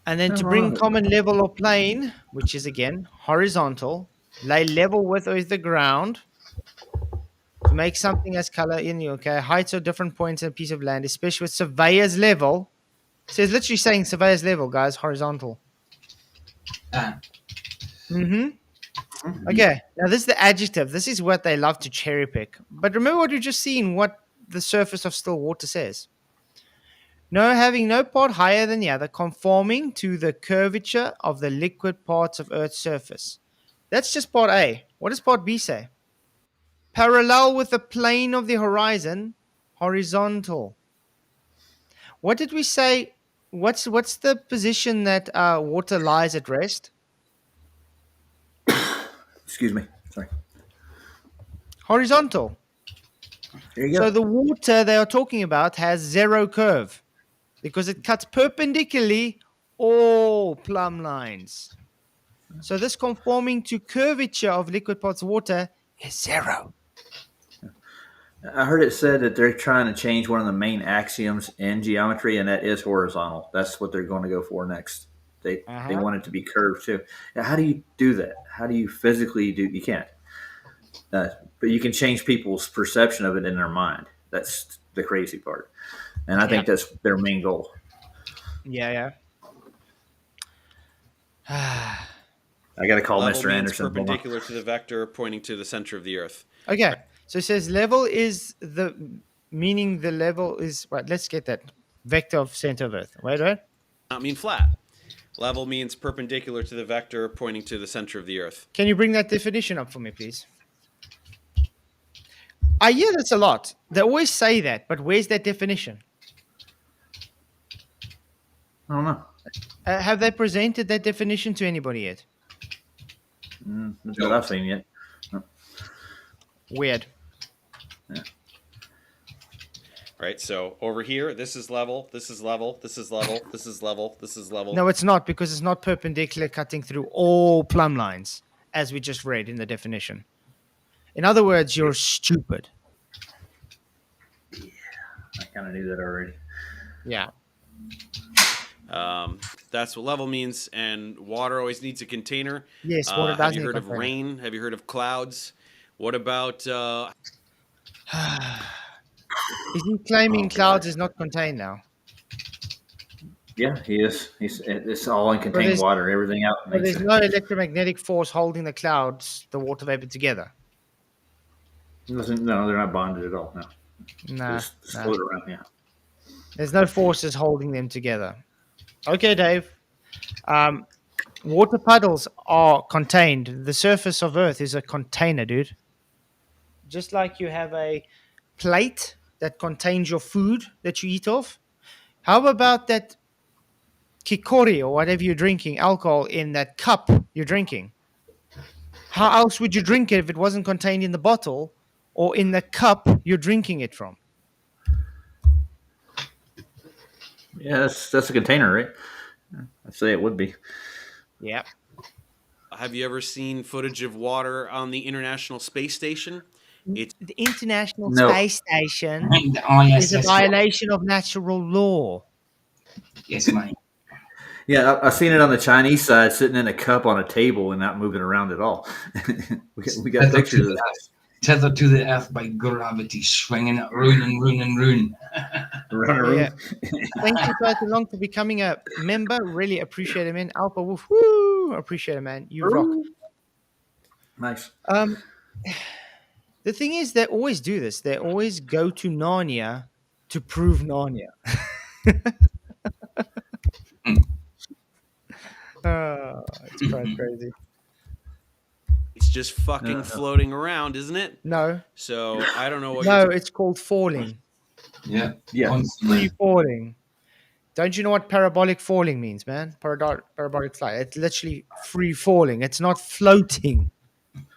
B: And then
D: No
B: to
D: wrong
B: bring
D: with it.
B: common level or plane, which is again horizontal, lay level with the ground to make something as color in you. Okay, heights or different points in a piece of land, especially with surveyor's level. So it's literally saying surveyor's level, guys, horizontal.
C: Ah.
B: Okay, now this is the adjective. This is what they love to cherry pick. But remember what we've just seen, what the surface of still water says. No, having no part higher than the other, conforming to the curvature of the liquid parts of Earth's surface. That's just part A. What does part B say? Parallel with the plane of the horizon, horizontal. What did we say? What's the position that water lies at rest?
D: Excuse me. Sorry.
B: Horizontal.
D: There you
B: So
D: go.
B: the water they are talking about has zero curve because it cuts perpendicularly all plumb lines. So this conforming to curvature of liquid parts of water is zero.
D: I heard it said that they're trying to change one of the main axioms in geometry, and that is horizontal. That's what they're going to go for next. They want it to be curved too. Now, how do you do that? How do you physically do? You can't. But you can change people's perception of it in their mind. That's the crazy part, and I think that's their main goal.
B: Yeah.
D: I got to call
E: Level
D: Mr.
E: means
D: Anderson.
E: perpendicular to the vector pointing to the center of the Earth.
B: Okay. So it says level is meaning the level is right. Let's get that vector of center of Earth. Wait.
E: Not mean flat. Level means perpendicular to the vector pointing to the center of the Earth.
B: Can you bring that definition up for me, please? I hear that's a lot. They always say that, but where's that definition?
D: I don't know.
B: Have they presented that definition to anybody yet?
D: That's what I've seen yet.
B: Weird.
D: Yeah.
E: Right, so over here, this is level, this is level, this is level, this is level, this is level.
B: No, it's not, because it's not perpendicular cutting through all plumb lines, as we just read in the definition. In other words, you're stupid.
D: I kind of knew that already.
B: Yeah.
E: That's what level means, and water always needs a container.
B: Yes, water does
E: Have you
B: need a
E: heard of
B: container.
E: rain? Have you heard of clouds? What about...
B: Is he claiming clouds is not contained now?
D: Yeah, he is. It's all in contained water. Everything out.
B: But there's no electromagnetic force holding the clouds, the water vapor together.
D: No, they're not bonded at all. No.
B: Nah.
D: Just float around. Yeah.
B: There's no forces holding them together. Okay, Dave. Water puddles are contained. The surface of Earth is a container, dude. Just like you have a plate that contains your food that you eat off. How about that kikori or whatever you're drinking, alcohol in that cup you're drinking? How else would you drink it if it wasn't contained in the bottle or in the cup you're drinking it from?
D: Yeah, that's a container, right? I'd say it would be.
B: Yeah.
E: Have you ever seen footage of water on the International Space Station?
B: The International
D: No.
B: Space Station
C: Yes,
B: is a violation of natural law.
C: Yes, mate.
D: Yeah, I've seen it on the Chinese side, sitting in a cup on a table and not moving around at all. we got pictures of that.
C: Tethered to the earth by gravity, swinging it round and round and round.
D: Run around.
B: Yeah. Thank you guys along for becoming a member. Really appreciate it, man. Alpha Wolf, woo! Appreciate it, man. You rock.
D: Nice.
B: The thing is, they always do this. They always go to Narnia to prove Narnia. It's quite crazy.
E: It's just fucking floating around, isn't it?
B: No.
E: So I don't know what.
B: No, it's called falling.
C: Yeah.
B: Free falling. Don't you know what parabolic falling means, man? Parabolic flight. It's literally free falling. It's not floating.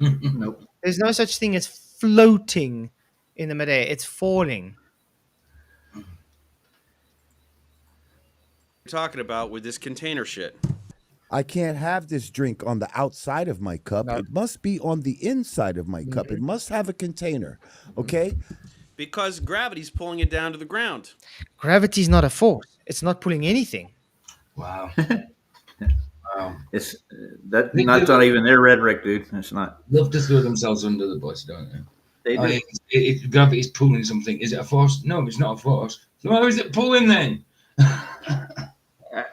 D: Nope.
B: There's no such thing as floating in the midair. It's falling.
E: We're talking about with this container shit.
G: I can't have this drink on the outside of my cup.
B: No.
G: It must be on the inside of my cup. It must have a container. Okay?
E: Because gravity's pulling it down to the ground.
B: Gravity's not a force. It's not pulling anything.
C: Wow.
D: It's that's not even their rhetoric, dude. It's not.
C: Love to throw themselves under the bus, don't they?
D: They do.
C: Gravity's pulling something. Is it a force? No, it's not a force. So how is it pulling then?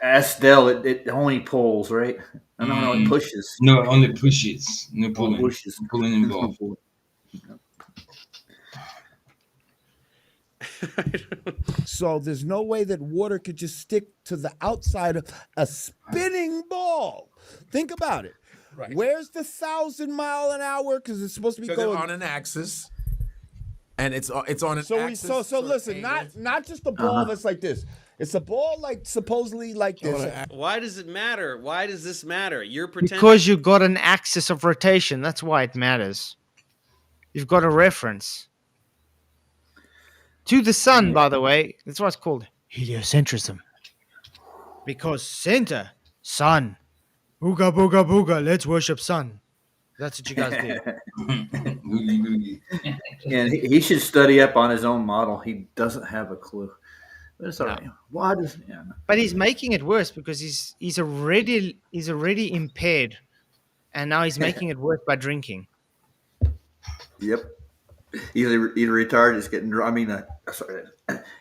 D: Ask Dell. It only pulls, right? No, it pushes.
C: No, it only pushes. No pulling.
D: Pushes.
C: Pulling involved.
G: So there's no way that water could just stick to the outside of a spinning ball. Think about it.
F: Right.
G: Where's the 1,000 mile an hour? Because it's supposed to be
F: Because
G: going
F: they're on an axis, and it's on an
G: So
F: axis.
G: listen, not just a ball that's like this. It's a ball like supposedly like this.
E: Why does it matter? Why does this matter? You're pretending.
B: Because you've got an axis of rotation. That's why it matters. You've got a reference. To the sun, by the way. That's why it's called heliocentrism. Because center, sun. Booga, booga, booga. Let's worship sun. That's what you guys do.
C: Boogie, boogie.
D: And he should study up on his own model. He doesn't have a clue. But it's all right. Why does? Yeah.
B: But he's making it worse because he's already impaired, and now he's making it worse by drinking.
D: Yep. He's either retarded. He's getting drunk. I mean, sorry.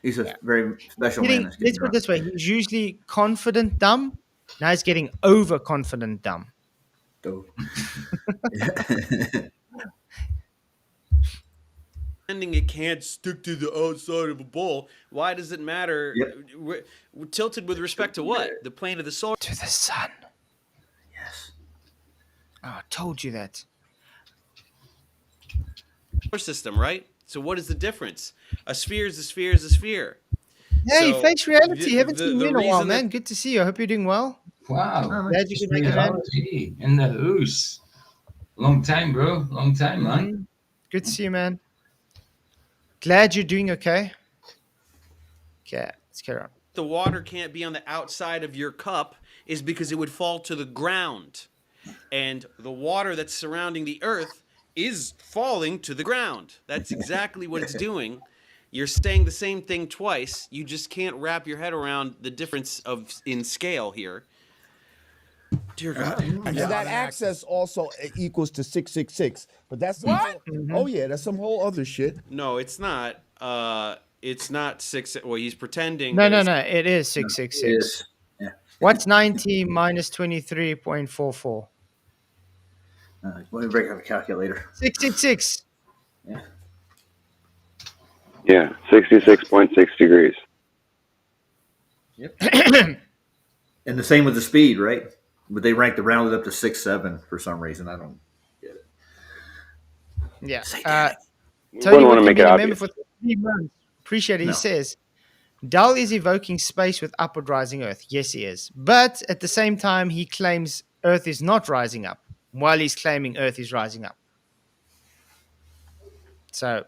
D: He's a very special man. That's getting
B: Let's put it this way: he's usually confident dumb. Now he's getting overconfident dumb.
D: drunk.
E: Pretending it can't stick to the outside of a ball. Why does it matter?
D: Yep.
E: We're tilted with respect to what? The plane of the solar
B: To the sun.
D: Yes.
B: Oh, I told you that.
E: system, right? So what is the difference? A sphere is a sphere is a sphere.
B: Hey,
E: So
B: face reality. Haven't
E: the
B: seen you in a while,
E: reason
B: man. Good to see you. I hope you're doing well.
C: Wow.
B: Glad you could make it, man.
C: In the hoose. Long time, bro. Long time, man.
B: Mhm. Good to see you, man. Glad you're doing okay. Okay, let's carry on.
E: the water can't be on the outside of your cup is because it would fall to the ground. And the water that's surrounding the earth is falling to the ground. That's exactly what it's doing. You're saying the same thing twice. You just can't wrap your head around the difference in scale here. Dear God.
G: And that access also equals to 666. But that's what? Oh yeah, that's some whole other shit.
E: No, it's not. It's not six. Well, he's pretending.
B: No.
E: that
B: It is 666.
D: It is. Yeah.
B: What's 90 minus 23.44?
D: Let me break out a calculator.
B: 666.
H: Yeah, 66.6 degrees.
D: Yep. And the same with the speed, right? But they ranked the rounded up to 6.7 for some reason. I don't get it.
B: Yeah.
H: You
B: Tony
H: wouldn't want to
B: Wood
H: make it
B: can be a member
H: obvious.
B: for 3 months. Appreciate it.
D: No.
B: He says, Dull is evoking space with upward rising Earth. Yes, he is. But at the same time, he claims Earth is not rising up while he's claiming Earth is rising up. So,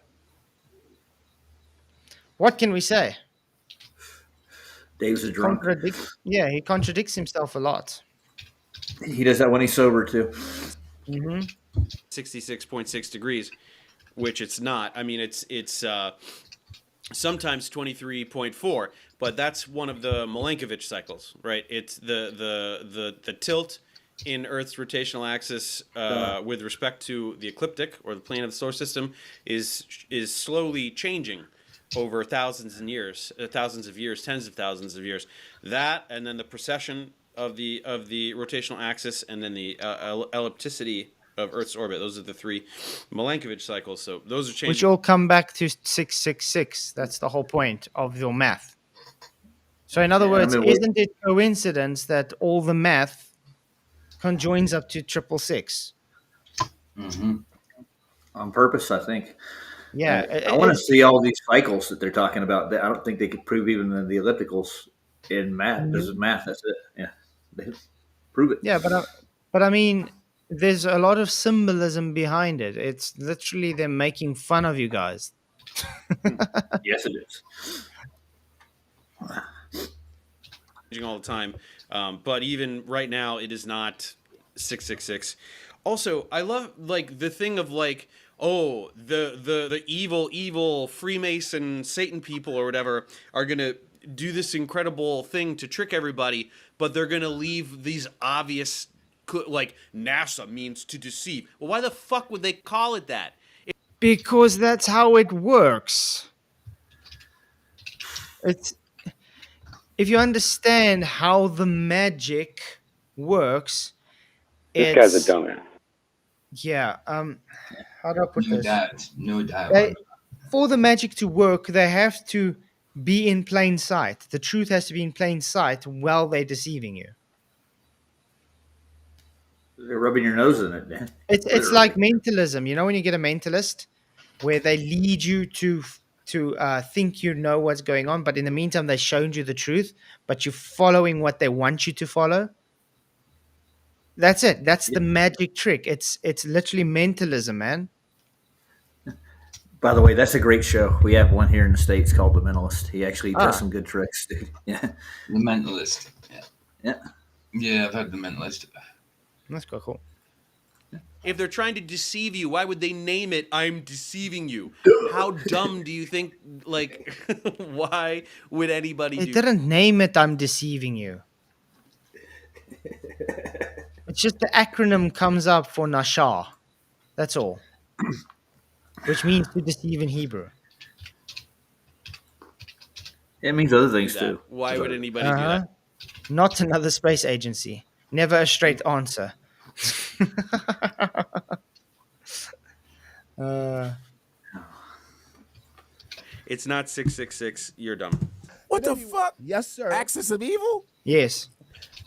B: what can we say?
D: Dave's a drunk.
B: He contradicts himself a lot.
D: He does that when he's sober, too.
E: 66.6 degrees, which it's not. I mean, it's sometimes 23.4, but that's one of the Milankovitch cycles, right? It's the tilt in Earth's rotational axis with respect to the ecliptic or the plane of the solar system is slowly changing over thousands of years, tens of thousands of years. That and then the precession of the rotational axis and then the ellipticity of Earth's orbit. Those are the three Milankovitch cycles. So those are changing.
B: Which all come back to 666. That's the whole point of your math. So in other words, isn't it coincidence that all the math conjoins up to 666?
D: On purpose, I think.
B: Yeah.
D: I want to see all these cycles that they're talking about. I don't think they could prove even the ellipticals in math. This is math. That's it. Yeah. They prove it.
B: Yeah, but I mean, there's a lot of symbolism behind it. It's literally them making fun of you guys.
D: Yes, it is.
E: All the time, but even right now, it is not 666. Also, I love like the thing of like, oh, the evil Freemason Satan people or whatever are gonna do this incredible thing to trick everybody, but they're going to leave these obvious, like NASA means to deceive. Well, why the fuck would they call it that?
B: Because that's how it works. It's if you understand how the magic works,
H: This guy's a
B: it's
H: dumbass.
B: yeah. How do I put
C: No
B: this?
C: doubt. No doubt.
B: For the magic to work, they have to be in plain sight. The truth has to be in plain sight while they're deceiving you.
D: They're rubbing your nose in it, man.
B: It's like mentalism. You know when you get a mentalist, where they lead you to think you know what's going on, but in the meantime they've shown you the truth, but you're following what they want you to follow. That's it. That's the magic trick. It's literally mentalism, man.
D: By the way, that's a great show. We have one here in the States called The Mentalist. He actually does some good tricks, dude. Yeah.
C: The Mentalist. Yeah.
D: Yeah.
C: Yeah, I've heard The Mentalist.
B: That's quite cool.
E: If they're trying to deceive you, why would they name it "I'm deceiving you"? How dumb do you think? Like, why would anybody?
B: It didn't name it "I'm deceiving you." It's just the acronym comes up for Nashar. That's all. Which means to deceive in Hebrew.
D: It means other things
E: that?
D: too.
E: Why would anybody do that?
B: Not another space agency. Never a straight answer.
E: It's not 666. You're dumb.
F: What the fuck?
G: Yes, sir.
F: Axis of evil?
B: Yes.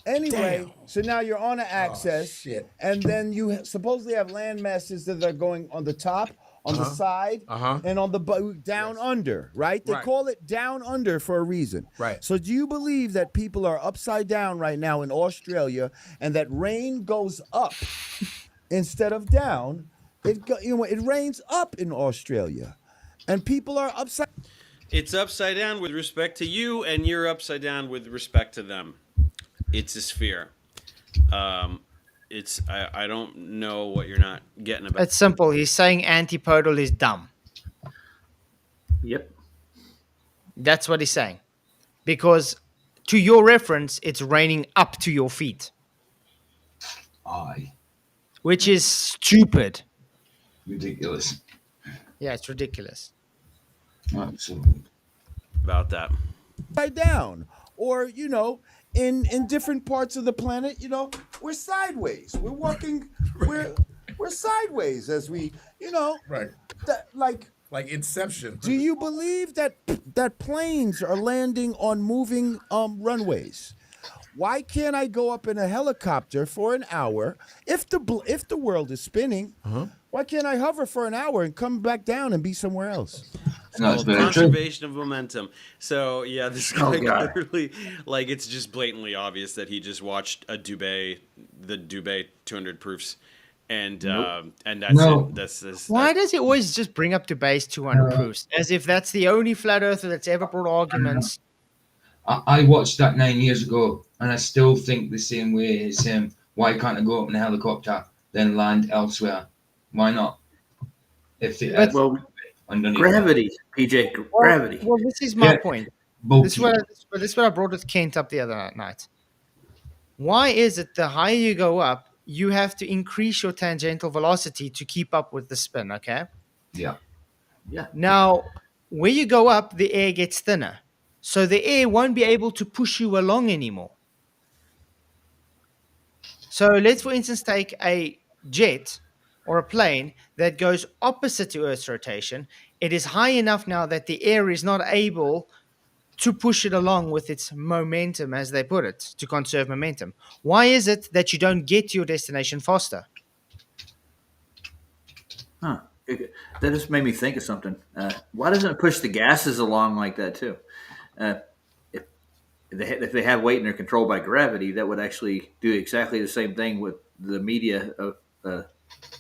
G: Anyway,
F: Damn.
G: so now you're on an axis,
F: shit.
G: and then you supposedly have land masses that are going on the top, on the side, and on the down under, right? They
F: Right.
G: call it down under for a reason.
F: Right.
G: So do you believe that people are upside down right now in Australia, and that rain goes up instead of down? It rains up in Australia, and people are upside.
E: It's upside down with respect to you, and you're upside down with respect to them. It's a sphere. I don't know what you're not getting about.
B: It's simple. He's saying antipodal is dumb.
D: Yep.
B: That's what he's saying. Because to your reference, it's raining up to your feet,
C: Aye.
B: which is stupid.
C: Ridiculous.
B: Yeah, it's ridiculous.
C: Absolutely.
E: About that.
G: upside down, or in different parts of the planet, we're sideways. We're walking. We're sideways as we,
F: Right.
G: like
F: Inception.
G: Do you believe that planes are landing on moving runways? Why can't I go up in a helicopter for an hour if the world is spinning? Why can't I hover for an hour and come back down and be somewhere else?
C: No, it's very true.
E: Conservation of momentum. So yeah, this guy
D: God.
E: clearly, like, it's just blatantly obvious that he just watched the Dubé 200 proofs, and that's
C: No.
E: it. That's
B: Why does he always just bring up Dubé's 200 proofs as if that's the only flat earther that's ever brought arguments?
C: I watched that 9 years ago, and I still think the same way as him. Why can't I go up in a helicopter, then land elsewhere? Why not? If the Earth
D: Well,
C: underneath
D: gravity, PJ, gravity.
B: Well, this is my
C: Yeah.
B: point.
C: bulky.
B: This is what I brought with Kent up the other night. Why is it the higher you go up, you have to increase your tangential velocity to keep up with the spin, okay?
C: Yeah.
D: Yeah.
B: Now, where you go up, the air gets thinner. So the air won't be able to push you along anymore. So let's, for instance, take a jet or a plane that goes opposite to Earth's rotation. It is high enough now that the air is not able to push it along with its momentum, as they put it, to conserve momentum. Why is it that you don't get to your destination faster?
D: Huh. That just made me think of something. Why doesn't it push the gases along like that too? If they have weight and they're controlled by gravity, that would actually do exactly the same thing with the media of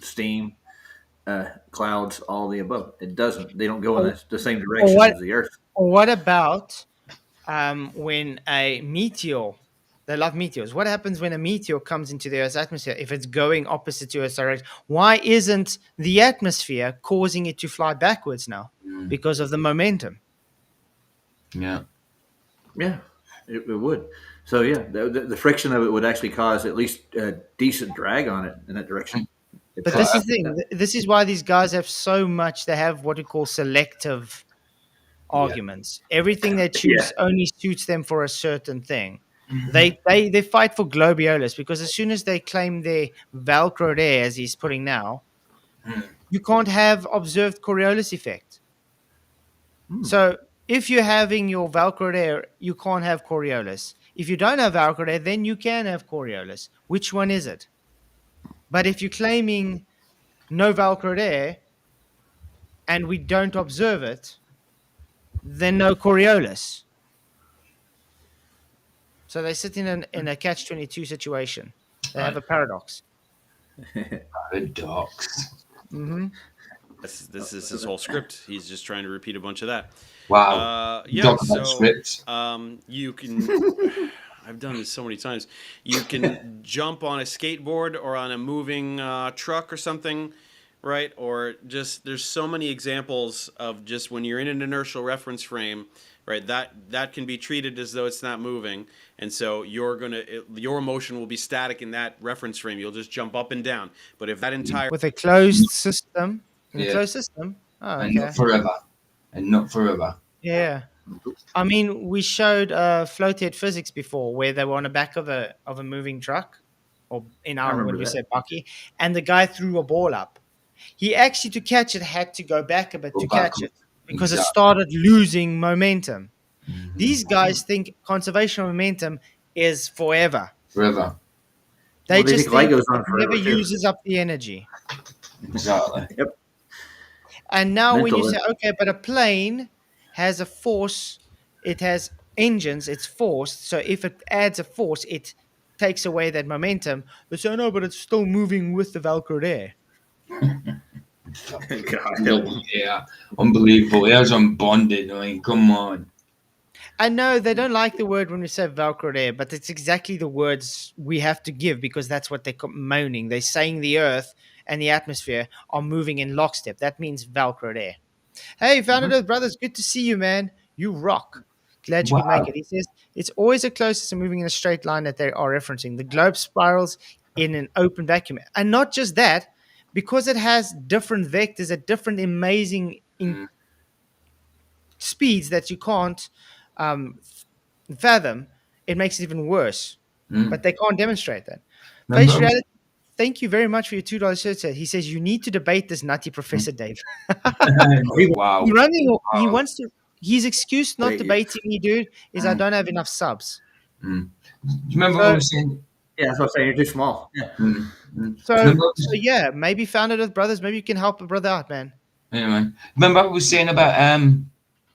D: steam, clouds, all the above. It doesn't. They don't go in the same direction as the Earth.
B: What about when a meteor, they love meteors. What happens when a meteor comes into the Earth's atmosphere if it's going opposite to Earth's direction? Why isn't the atmosphere causing it to fly backwards now? Because of the momentum.
C: Yeah.
D: Yeah, it would. So yeah, the friction of it would actually cause at least a decent drag on it in that direction.
B: But this is the thing. This is why these guys have so much. They have what we call selective arguments. Everything they choose only suits them for a certain thing. They fight for globiolis because as soon as they claim their Velcro there, as he's putting now, you can't have observed Coriolis effect. So if you're having your Velcro there, you can't have Coriolis. If you don't have Velcro there, then you can have Coriolis. Which one is it? But if you're claiming no Velcro there and we don't observe it, then no Coriolis. So they sit in a catch-22 situation. They have a paradox.
C: Paradox.
B: Mm-hmm.
E: This is his whole script. He's just trying to repeat a bunch of that.
C: Wow.
E: Yeah. So
C: scripts.
E: you can. I've done this so many times. You can jump on a skateboard or on a moving truck or something, right? Or just there's so many examples of just when you're in an inertial reference frame, right? That can be treated as though it's not moving, and so your motion will be static in that reference frame. You'll just jump up and down. But if that entire
B: With a closed system, oh,
C: And
B: okay,
C: not forever.
B: yeah. I mean, we showed floathead physics before, where they were on the back of a moving truck, or in our when we say bucky, and the guy threw a ball up. He actually, to catch it, had to go back a bit to catch it because it started losing momentum. These guys think conservation of momentum is forever.
C: Forever.
B: They just think
D: goes
B: it
D: on forever,
B: never uses up the energy.
C: Exactly.
D: Yep.
B: And now when you
D: Mental.
B: say, okay, but a plane has a force, it has engines, it's forced. So if it adds a force, it takes away that momentum. They say, no, but it's still moving with the Velcro there.
C: Yeah, unbelievable. There's unbonded. I mean, come on.
B: I know they don't like the word when we say Velcro there, but it's exactly the words we have to give because that's what they're moaning. They're saying the Earth and the atmosphere are moving in lockstep. That means Velcro there. Hey, Founded Earth Brothers, good to see you, man. You rock. Glad you could make it. He says, it's always the closest to moving in a straight line that they are referencing. The globe spirals in an open vacuum. And not just that, because it has different vectors at different amazing speeds that you can't fathom, it makes it even worse. But they can't demonstrate that. Face reality. Thank you very much for your $2 shirt. He says you need to debate this nutty Professor Dave.
C: Wow.
B: He wants to. His excuse not debating me, dude, is I don't have enough subs.
C: Do you remember what I was saying?
D: Yeah, that's what I'm saying. You're too small. Yeah.
B: So yeah, maybe Founded Earth Brothers. Maybe you can help a brother out, man.
C: Yeah, man. Remember what I was saying about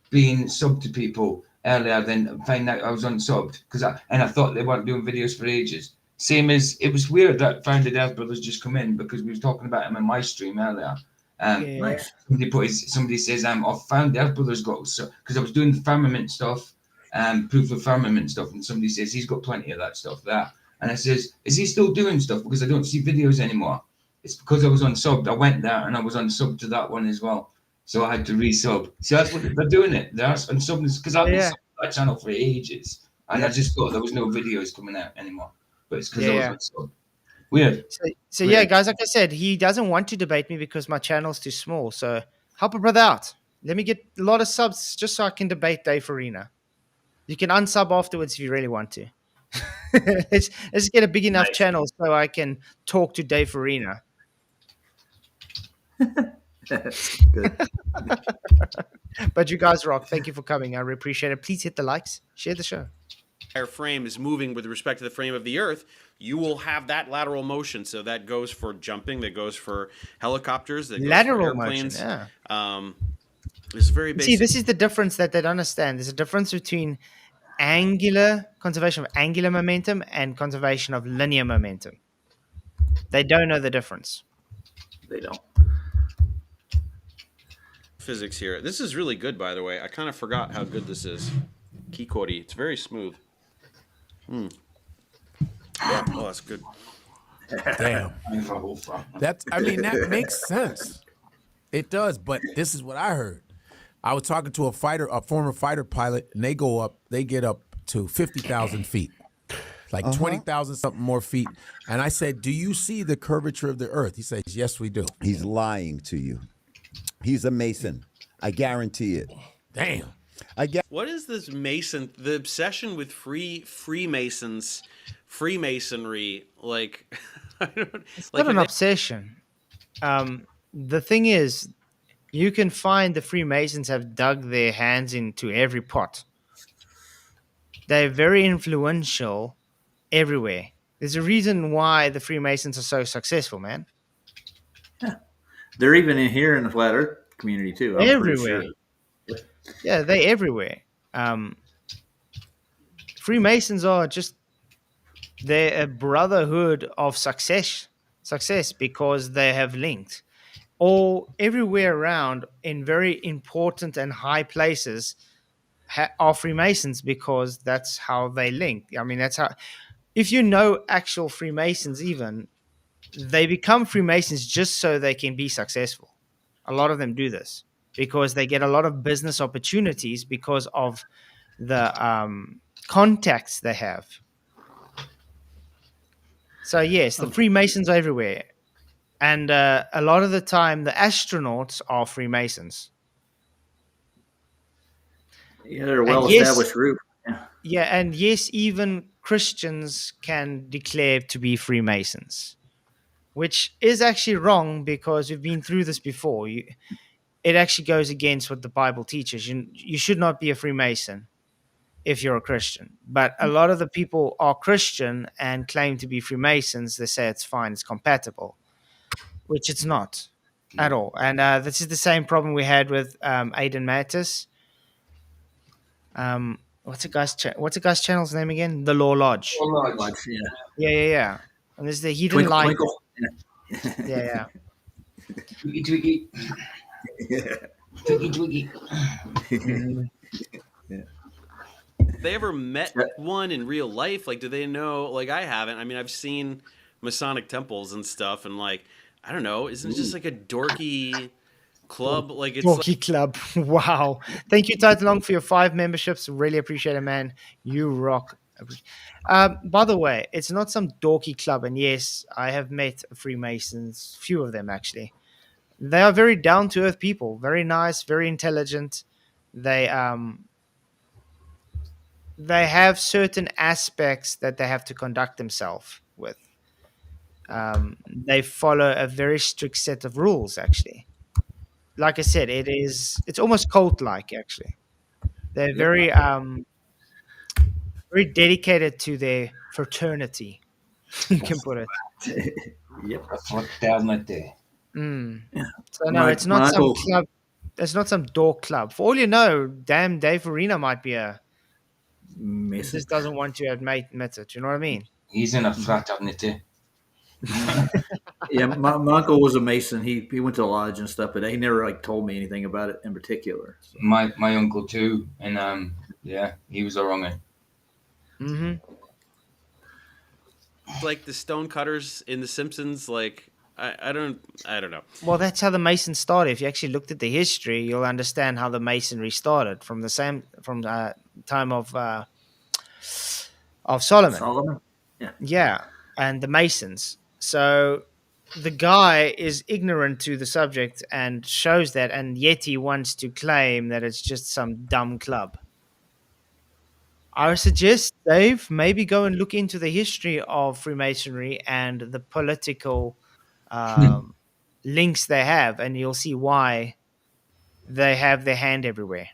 C: being subbed to people earlier, then find out I was unsubbed and I thought they weren't doing videos for ages. Same as it was weird that Founded Earth Brothers just come in because we were talking about him in my stream earlier.
D: Nice.
C: Somebody says Founded Earth Brothers got because I was doing the firmament stuff, proof of firmament stuff, and somebody says he's got plenty of that stuff there. And I says, is he still doing stuff? Because I don't see videos anymore. It's because I was unsubbed. I went there and I was unsubbed to that one as well. So I had to resub. So that's what they're doing it. They're unsubbed because I've been subbed to that channel for ages. And I just thought there was no videos coming out anymore. But it's because I was unsubbed. Weird.
B: So yeah, guys, like I said, he doesn't want to debate me because my channel's too small. So help a brother out. Let me get a lot of subs just so I can debate Dave Arena. You can unsub afterwards if you really want to. let's get a big enough channel so I can talk to Dave Arena.
D: Good.
B: But you guys rock. Thank you for coming. I really appreciate it. Please hit the likes. Share the show.
E: Our frame is moving with respect to the frame of the Earth, you will have that lateral motion. So that goes for jumping, that goes for helicopters, that goes
B: lateral
E: for airplanes.
B: motion. Yeah.
E: It's very basic.
B: See, this is the difference that they don't understand. There's a difference between conservation of angular momentum and conservation of linear momentum. They don't know the difference.
D: They don't.
E: Physics here. This is really good, by the way. I kind of forgot how good this is. Keycody. It's very smooth. Yeah. Oh, that's good.
F: Damn. That makes sense. It does, but this is what I heard. I was talking to a former fighter pilot, and they get up to 50,000 feet, like 20,000 something more feet. And I said, do you see the curvature of the earth? He says, yes, we do.
G: He's lying to you. He's a Mason. I guarantee it.
F: Damn.
E: What is this the obsession with Freemasonry? Like, I don't,
B: It's
E: like
B: not an obsession. The thing is, you can find the Freemasons have dug their hands into every pot. They're very influential everywhere. There's a reason why the Freemasons are so successful, man.
D: They're even in here in the flat Earth community too. I'm
B: Everywhere.
D: pretty sure.
B: Yeah, they're everywhere. Freemasons are they're a brotherhood of success because they have linked all everywhere around in very important and high places are Freemasons because that's how they link. I mean, that's how, if you know actual Freemasons, even they become Freemasons just so they can be successful. A lot of them do this because they get a lot of business opportunities because of the contacts they have. So yes, the Freemasons are everywhere, and a lot of the time the astronauts are Freemasons.
D: Yeah, they're a well-established group.
B: Yeah, and yes, even Christians can declare to be Freemasons, which is actually wrong because we've been through this before. It actually goes against what the Bible teaches. You should not be a Freemason if you're a Christian. But a lot of the people are Christian and claim to be Freemasons. They say it's fine, it's compatible, which it's not at all. And this is the same problem we had with Aidan Mattis. What's the guy's channel's name again? The Law Lodge. Yeah. And this he didn't like it. Yeah.
C: Twiggy. Twiggy.
E: They ever met one in real life? Like, do they know? Like, I haven't. I mean, I've seen Masonic temples and stuff, and like, I don't know. Isn't it just like a dorky club? Like, it's
B: dorky club. Wow. Thank you, Titlong, for your 5 memberships. Really appreciate it, man. You rock. By the way, it's not some dorky club, and yes, I have met Freemasons, few of them actually. They are very down to earth people, very nice, very intelligent. They have certain aspects that they have to conduct themselves with. They follow a very strict set of rules, actually. Like I said, it's almost cult-like, actually. They're very very dedicated to their fraternity. You can put it.
C: Fraternity.
B: So no, it's not some club. It's not some dork club. For all you know, damn Dave Arena might be a. He just doesn't want to admit it. You know what I mean?
C: He's in a fraternity.
D: Yeah, my uncle was a Mason. He went to the lodge and stuff, but he never like told me anything about it in particular. So.
C: My uncle too, and yeah, he was a wrong'un.
E: like the stonecutters in The Simpsons. Like, I don't know.
B: Well, that's how the Masons started. If you actually looked at the history, you'll understand how the Masonry started from the time of Solomon. Yeah, and the Masons. So the guy is ignorant to the subject and shows that, and yet he wants to claim that it's just some dumb club. I would suggest, Dave, maybe go and look into the history of Freemasonry and the political links they have, and you'll see why they have their hand everywhere.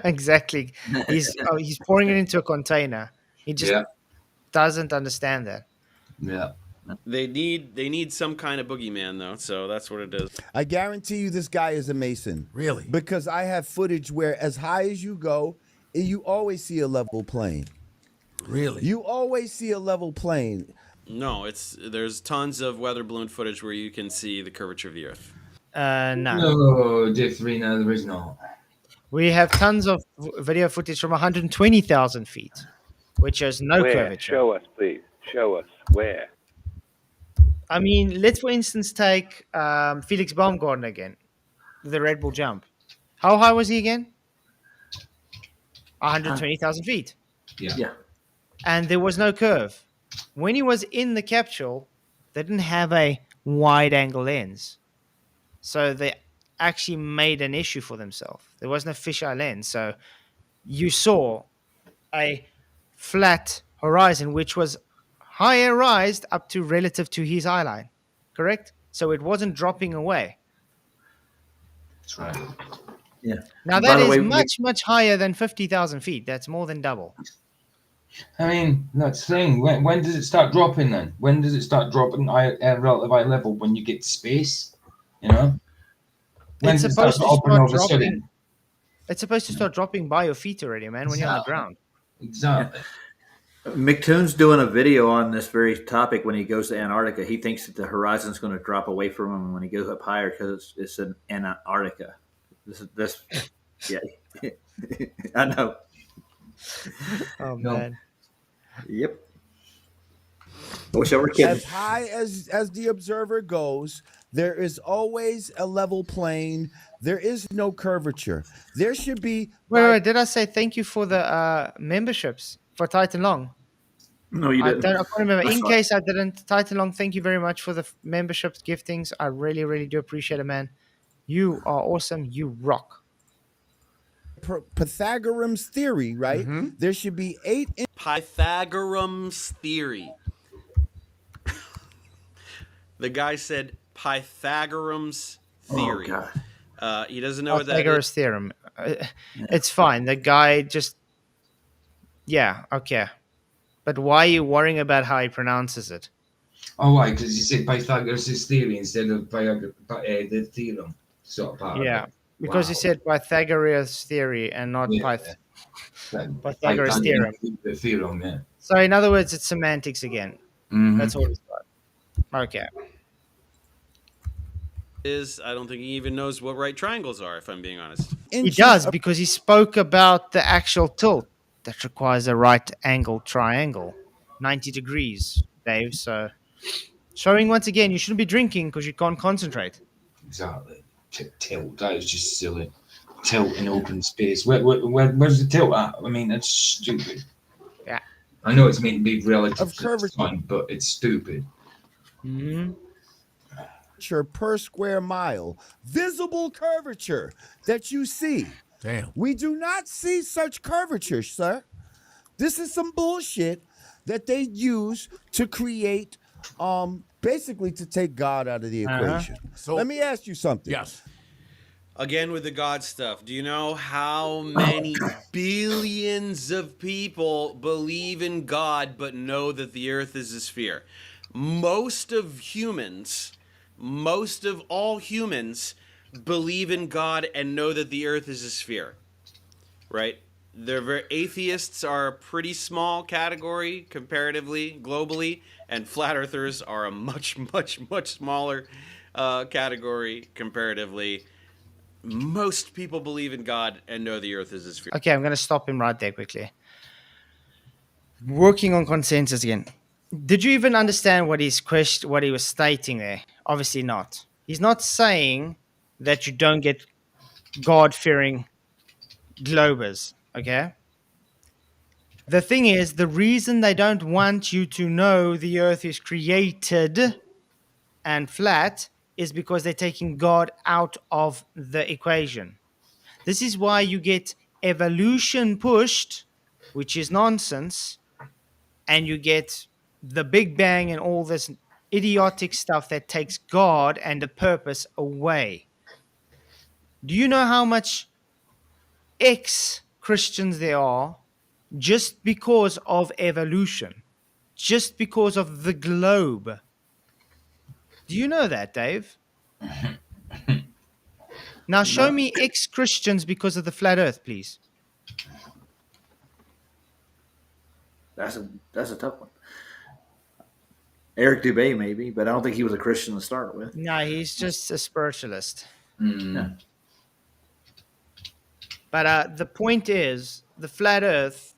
B: Exactly. He's pouring it into a container. He just doesn't understand that.
C: Yeah.
E: They need some kind of boogeyman, though, so that's what it is.
G: I guarantee you this guy is a Mason.
F: Really?
G: Because I have footage where as high as you go, you always see a level plane.
F: Really?
G: You always see a level plane.
E: No, there's tons of weather balloon footage where you can see the curvature of the Earth.
B: No.
C: No, definitely no, there is not.
B: We have tons of video footage from 120,000 feet, which has no curvature.
H: Show us, please. Show us. Where?
B: I mean, let's for instance take Felix Baumgartner again, the Red Bull jump. How high was he again? 120,000 feet.
D: Yeah.
B: And there was no curve. When he was in the capsule, they didn't have a wide angle lens. So they actually made an issue for themselves. There was no fisheye lens. So you saw a flat horizon, which was higher rised up to relative to his eye line. Correct? So it wasn't dropping away.
C: That's right.
D: Yeah.
B: Now
D: By
B: that
D: the
B: is
D: way,
B: much higher than 50,000 feet. That's more than double.
C: I mean, that's the thing. When does it start dropping then? When does it start dropping at relative eye level? When you get to space? You know? When
B: It's
C: does it start
B: supposed to
C: dropping
B: start
C: all of a
B: dropping.
C: sudden?
B: It's supposed to start dropping by your feet already, man, when you're on the ground.
C: Exactly.
D: McToon's doing a video on this very topic when he goes to Antarctica. He thinks that the horizon's going to drop away from him when he goes up higher because it's in Antarctica. This, yeah. I know.
B: Oh,
C: No.
B: man.
D: Yep. I wish I were kidding.
G: As high as the observer goes, there is always a level plane. There is no curvature. There should be.
B: Wait, did I say thank you for the memberships for Titan Long?
D: No, you didn't.
B: I can't remember.
D: That's
B: In
D: fine.
B: case I didn't, Titan Long, thank you very much for the memberships, giftings. I really, really do appreciate it, man. You are awesome. You rock.
G: Pythagorean's theory, right? There should be 8
E: Pythagorean's theory. The guy said Pythagorean's theory.
D: Oh, God.
E: He doesn't know what that
B: Pythagoras
E: is.
B: theorem. It's fine. The guy just, yeah, okay. But why are you worrying about how he pronounces it?
C: Oh, why? Because you said Pythagoras' theory instead of the theorem. Sort of part
B: Yeah,
C: of it.
B: because he
C: Wow.
B: said Pythagoras theory and not
C: Yeah.
B: Pythagoras theorem.
C: The theorem, yeah.
B: So in other words, it's semantics again.
C: Mhm.
B: That's all it's got. Okay.
E: I don't think he even knows what right triangles are, if I'm being honest.
B: He
G: inches
B: does
G: of
B: because he spoke about the actual tilt that requires a right angle triangle, 90 degrees, Dave. So showing once again, you shouldn't be drinking because you can't concentrate.
C: Exactly. Tilt. That is just silly. Tilt in open space. Where's the tilt at? I mean, that's stupid.
B: Yeah.
C: I know it's meant to be relative
G: Of
C: to
G: curvature.
C: time, but it's stupid.
B: Mm-hmm.
G: per square mile. Visible curvature that you see.
F: Damn.
G: We do not see such curvature, sir. This is some bullshit that they use to create, basically to take God out of the equation.
F: So-
G: let me ask you something.
F: Yes.
E: Again with the God stuff. Do you know how many billions of people believe in God but know that the earth is a sphere? Most of all humans believe in God and know that the earth is a sphere. Right? Atheists are a pretty small category comparatively, globally, and flat earthers are a much, much, much smaller category comparatively. Most people believe in God and know the earth is a sphere.
B: Okay, I'm going to stop him right there quickly. Working on consensus again. Did you even understand what what he was stating there? Obviously not. He's not saying that you don't get God-fearing globers, okay? The thing is, the reason they don't want you to know the earth is created and flat is because they're taking God out of the equation. This is why you get evolution pushed, which is nonsense, and you get the Big Bang and all this idiotic stuff that takes God and the purpose away. Do you know how much ex-Christians there are just because of evolution, just because of the globe? Do you know that, Dave? Now show me ex-Christians because of the flat earth, please.
D: That's a tough one. Eric Dubay maybe, but I don't think he was a Christian to start with.
B: No, he's just a spiritualist.
D: Yeah.
B: But the point is, the flat earth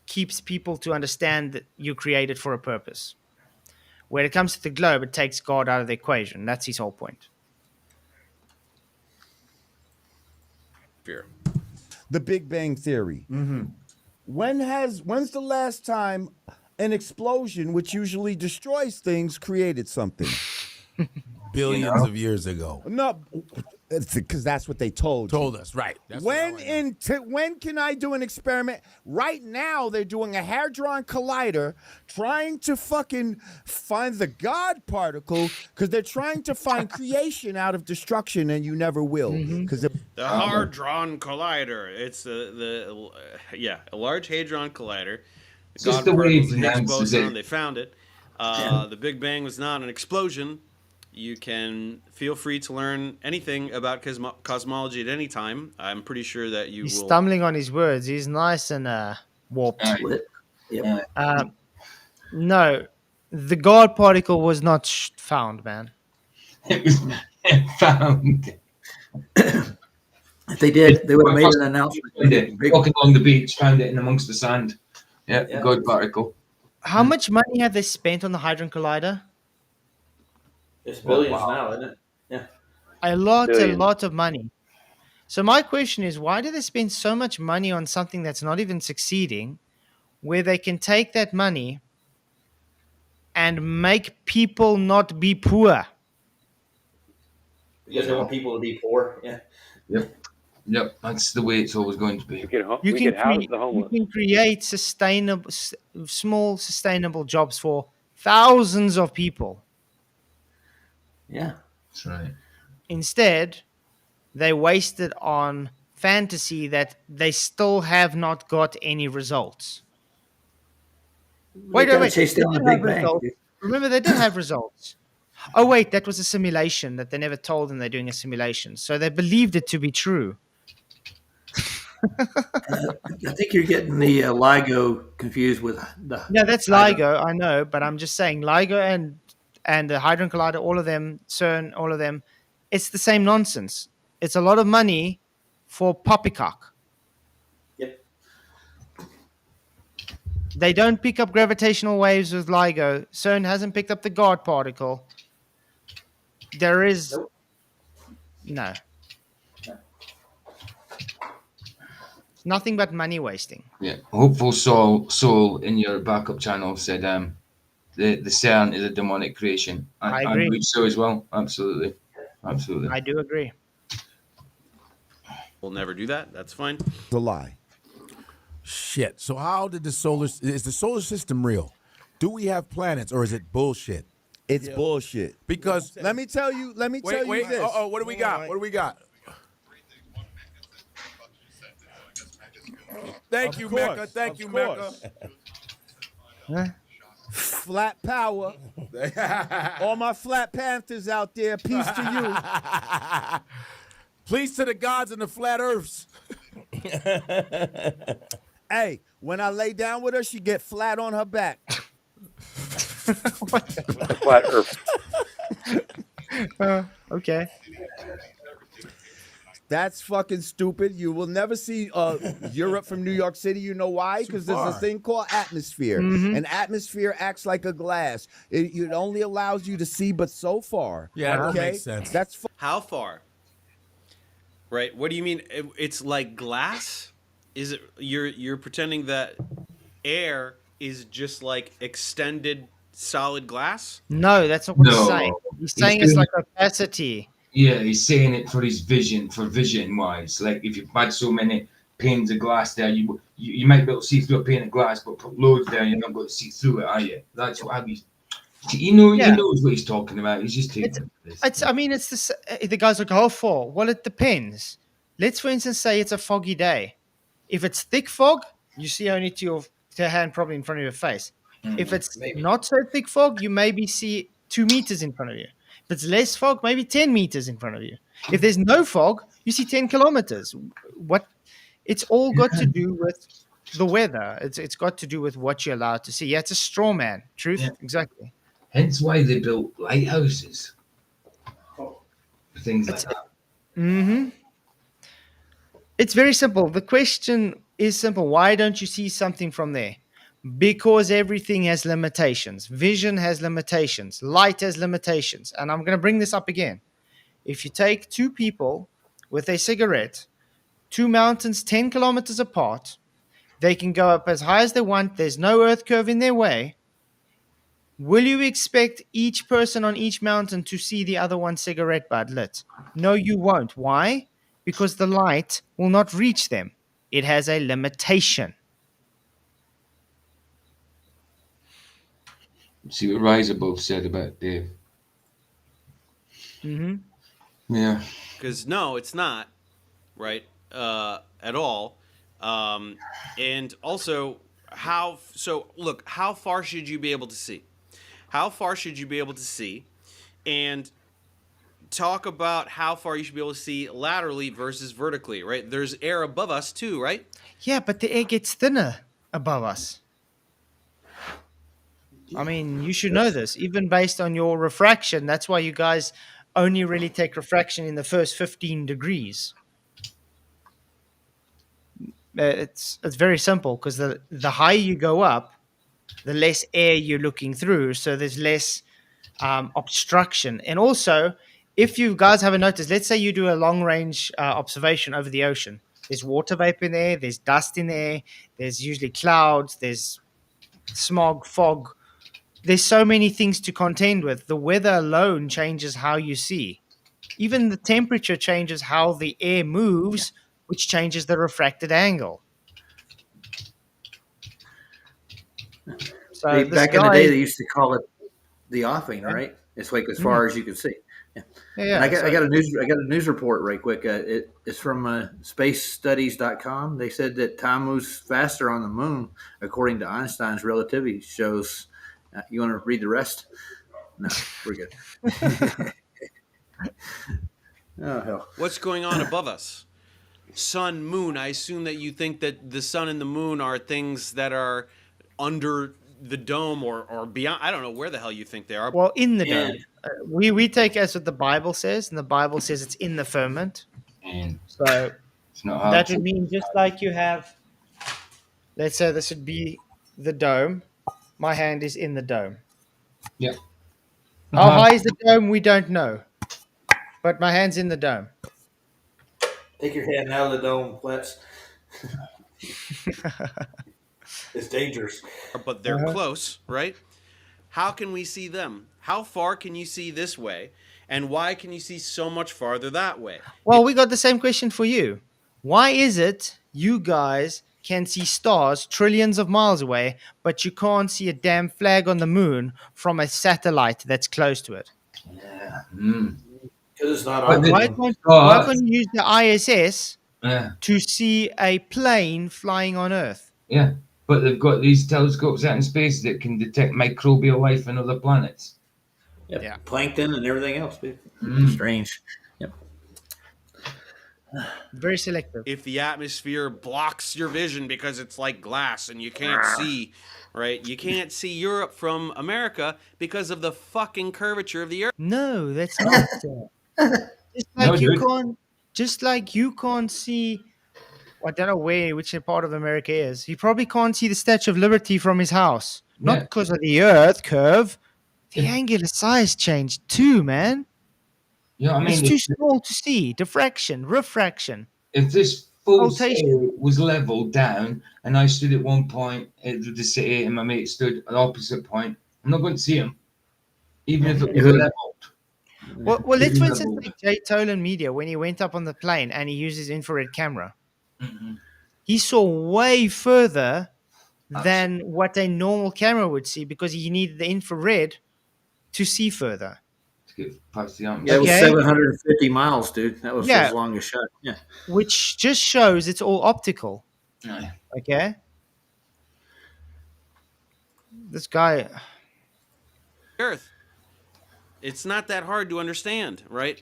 B: keeps people to understand that you created for a purpose. When it comes to the globe, it takes God out of the equation. That's his whole point.
E: Fear.
G: The Big Bang Theory. When's the last time an explosion, which usually destroys things, created something?
F: Billions of years ago.
G: No, because that's what they told
F: us, right? That's
G: when can I do an experiment? Right now, they're doing a hadron collider, trying to fucking find the God particle, because they're trying to find creation out of destruction, and you never will. Because
E: The Hadron Collider. It's a large Hadron Collider.
C: It's just the way
E: particles,
C: he
E: the Higgs
C: pronounces
E: boson,
C: it.
E: they found it. The Big Bang was not an explosion. You can feel free to learn anything about cosmology at any time. I'm pretty sure that you
B: He's
E: will.
B: stumbling on his words. He's nice and warped.
D: Yep.
B: No, the God particle was not found, man.
C: It was found.
D: If they did, they would have made an announcement.
C: Walking along the beach, found it in amongst the sand. Yeah, God particle.
B: How much money have they spent on the Hadron Collider?
D: It's billions now, isn't it? Yeah.
B: A lot
H: Billions.
B: of money. So my question is, why do they spend so much money on something that's not even succeeding, where they can take that money and make people not be poor?
D: Because they want people to be poor. Yeah.
C: Yep, that's the way it's always going to be.
H: We could house the
B: You
H: homeless.
B: can create small sustainable jobs for thousands of people.
D: Yeah.
C: That's right.
B: Instead, they waste it on fantasy that they still have not got any results. Wait.
D: Chase
B: They
D: down the
B: did
D: Big
B: have
D: Bang.
B: results. Remember, they did have results. Oh, wait, that was a simulation that they never told them they're doing a simulation. So they believed it to be true.
D: I think you're getting the LIGO confused with the.
B: Yeah, that's LIGO, I know, but I'm just saying LIGO and the Hadron Collider, all of them, CERN, all of them, it's the same nonsense. It's a lot of money for poppycock.
D: Yep.
B: They don't pick up gravitational waves with LIGO. CERN hasn't picked up the God particle. There is no. It's nothing but money wasting.
C: Yeah. Hopeful soul in your backup channel said the CERN is a demonic creation.
B: I agree.
C: I believe so as well. Absolutely.
B: I do agree.
E: We'll never do that. That's fine.
G: It's a lie.
F: Shit. So how did is the solar system real? Do we have planets or is it bullshit?
G: It's bullshit.
F: Because
G: Let me tell you this.
F: what do we got? What do we got? Thank you, Mecca. Thank you, Mecca.
G: Flat power. All my flat panthers out there, peace to you.
F: Please to the gods and the flat earths.
G: Hey, when I lay down with her, she get flat on her back.
H: Flat Earth.
B: Okay.
G: That's fucking stupid. You will never see Europe from New York City. You know why? Because there's a thing called atmosphere. An atmosphere acts like a glass. It only allows you to see but so far.
F: Yeah, that makes sense.
G: That's
E: How far? Right. What do you mean? It's like glass? Is it you're pretending that air is just like extended solid glass?
B: No, that's not what he's
C: No.
B: saying. He's saying it's like opacity.
C: Yeah, he's saying it for his vision, wise. Like if you've had so many panes of glass there, you might be able to see through a pane of glass, but put loads there, you're not going to see through it, are you? That's what he's. He knows what he's talking about. He's just taking this.
B: The guy's like, how far? Well, it depends. Let's, for instance, say it's a foggy day. If it's thick fog, you see only to your hand, probably in front of your face. If it's not so thick fog, you maybe see 2 meters in front of you. If it's less fog, maybe 10 meters in front of you. If there's no fog, you see 10 kilometers. It's all got to do with the weather. It's got to do with what you're allowed to see. Yeah, it's a straw man. Truth, exactly.
C: Hence why they built lighthouses. Things like that.
B: Mm-hmm. It's very simple. The question is simple. Why don't you see something from there? Because everything has limitations. Vision has limitations. Light has limitations. And I'm going to bring this up again. If you take 2 people with a cigarette two mountains 10 kilometers apart. They can go up as high as they want. There's no earth curve in their way. Will you expect each person on each mountain to see the other one's cigarette butt lit? No, you won't. Why? Because the light will not reach them. It has a limitation.
C: See what Rise Above said about Dave.
B: Mm-hmm.
C: Yeah.
E: Because no, it's not, right? At all. And also, look, how far should you be able to see? How far should you be able to see? And talk about how far you should be able to see laterally versus vertically, right? There's air above us too, right?
B: Yeah, but the air gets thinner above us. I mean, you should know this, even based on your refraction. That's why you guys only really take refraction in the first 15 degrees. It's very simple because the higher you go up, the less air you're looking through. So there's less obstruction. And also, if you guys haven't noticed, let's say you do a long range observation over the ocean. There's water vapor in there. There's dust in there. There's usually clouds. There's smog, fog. There's so many things to contend with. The weather alone changes how you see. Even the temperature changes how the air moves, which changes the refracted angle. So
D: Back in the day, they used to call it the offing, right? It's like as far as you can see. Yeah.
B: Yeah,
D: And I got a news report right quick. It's from spacestudies.com. They said that time moves faster on the moon, according to Einstein's relativity shows. You want to read the rest? No, we're good. Oh, hell.
E: What's going on above us? Sun, moon. I assume that you think that the sun and the moon are things that are under the dome or beyond. I don't know where the hell you think they are.
B: Well, in the dome. We take as what the Bible says, and the Bible says it's in the firmament.
C: And
B: So
C: it's not hard.
B: that would mean just like you have, let's say this would be the dome. My hand is in the dome.
C: Yeah.
B: How high is the dome? We don't know. But my hand's in the dome.
D: Take your hand out of the dome, Fletz. It's dangerous.
E: But they're close, right? How can we see them? How far can you see this way? And why can you see so much farther that way?
B: Well, we got the same question for you. Why is it you guys can see stars trillions of miles away, but you can't see a damn flag on the moon from a satellite that's close to it?
C: Yeah.
D: Because it's not
C: But
D: on.
C: the-
B: Why can't you use the ISS
C: Yeah.
B: to see a plane flying on Earth?
C: Yeah. But they've got these telescopes out in space that can detect microbial life on other planets.
D: Yep.
B: Yeah.
D: Plankton and everything else, dude. Strange. Yep.
B: Very selective.
E: If the atmosphere blocks your vision because it's like glass and you can't see, right? You can't see Europe from America because of the fucking curvature of the Earth.
B: No, that's not. Just like you can't see. I don't know which part of America is. He probably can't see the Statue of Liberty from his house. Not because of the Earth curve. The angular size changed too, man.
C: You know what I mean?
B: It's too small to see. Diffraction, refraction.
C: If this full
B: Rotation.
C: city was leveled down and I stood at one point at the city and my mate stood at the opposite point, I'm not going to see him. Even if it was leveled.
B: Well, let's for instance take Jay Tolan Media when he went up on the plane and he used his infrared camera.
C: Mm-hmm.
B: He saw way further than what a normal camera would see because he needed the infrared to see further.
C: To get past the arms.
D: Yeah, it was 750 miles, dude. That was his longest shot. Yeah.
B: Which just shows it's all optical.
C: Yeah.
B: Okay? This guy...
E: Earth. It's not that hard to understand, right?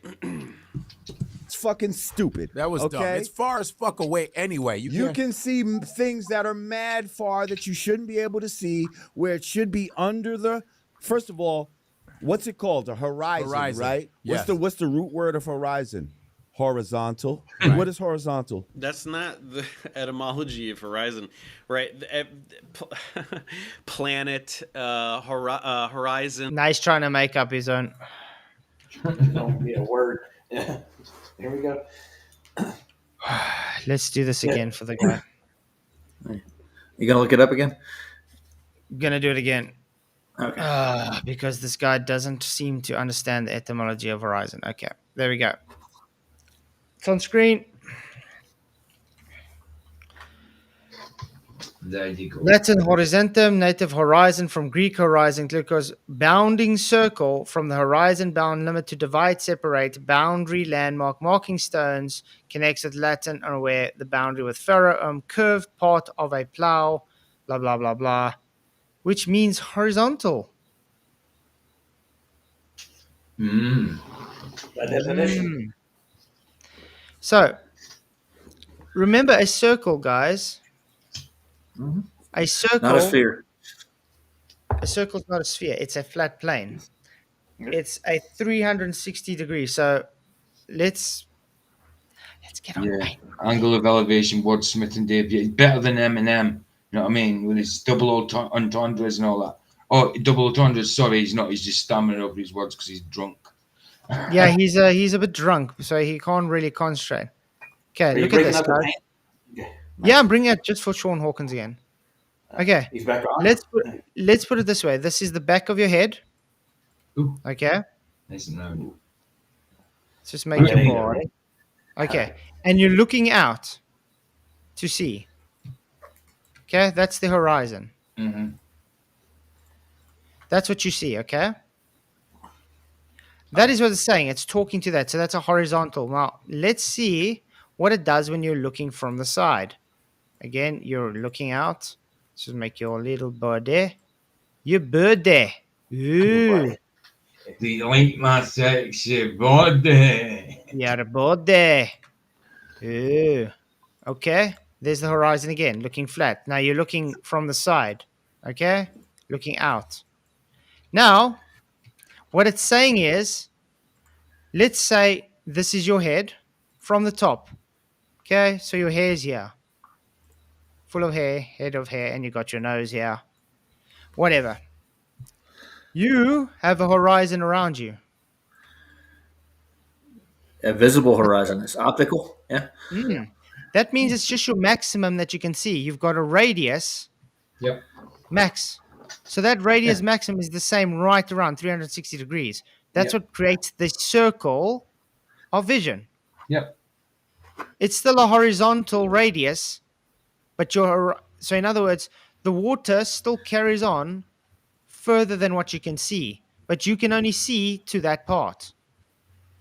G: It's fucking stupid.
F: That was dumb. It's far as fuck away anyway.
G: You can see things that are mad far that you shouldn't be able to see, where it should be under the. First of all, what's it called? A horizon, right?
F: Yes.
G: What's the root word of horizon? Horizontal. Right. What is horizontal?
E: That's not the etymology of horizon, right? Planet, horizon.
B: Now he's trying to make up his own.
D: Don't be a word. Yeah. Here we go.
B: Let's do this again for the guy.
D: You gonna look it up again?
B: I'm gonna do it again.
D: Okay.
B: Because this guy doesn't seem to understand the etymology of horizon. Okay, there we go. It's on screen.
C: There you go.
B: Latin horizontum, native horizon from Greek horizon, because bounding circle from the horizon bound limit to divide, separate, boundary, landmark, marking stones, connects with Latin or where the boundary with furrow, curved part of a plow, blah, blah, blah, blah, which means horizontal.
D: That definition.
B: So, remember a circle, guys. A circle.
D: Not a sphere.
B: A circle is not a sphere. It's a flat plane. It's a 360 degrees. So, let's get on.
C: Yeah. Angle of elevation, Wordsmith and Dave. It's better than Eminem. You know what I mean? With his double entendres and all that. Oh, double entendres. Sorry, he's not. He's just stammering over his words because he's drunk.
B: Yeah, he's a bit drunk, so he can't really concentrate. Okay, look at this, guys. Yeah, I'm bringing it just for Sean Hawkins again. Okay,
D: He's back on.
B: Let's put it this way. This is the back of your head.
C: Ooh.
B: Okay.
C: Nice and round.
B: Let's just make it more. Okay, and you're looking out to sea. Okay, that's the horizon.
C: Mm-hmm.
B: That's what you see. Okay. That is what it's saying. It's talking to that. So that's a horizontal. Now, let's see what it does when you're looking from the side. Again, you're looking out. Just make your little birdie. Your birdie. Ooh.
C: Do you like my sexy body?
B: Your birdie. Ooh. Okay. There's the horizon again, looking flat. Now you're looking from the side. Okay? Looking out. Now, what it's saying is, let's say this is your head from the top. Okay, so your hair's here. Full of hair, head of hair, and you got your nose here. Whatever. You have a horizon around you.
D: A visible horizon. It's optical. Yeah.
B: That means it's just your maximum that you can see. You've got a radius.
C: Yep.
B: Max. So that radius maximum is the same right around 360 degrees. That's what creates the circle of vision.
C: Yep.
B: It's still a horizontal radius, but so in other words, the water still carries on further than what you can see, but you can only see to that part.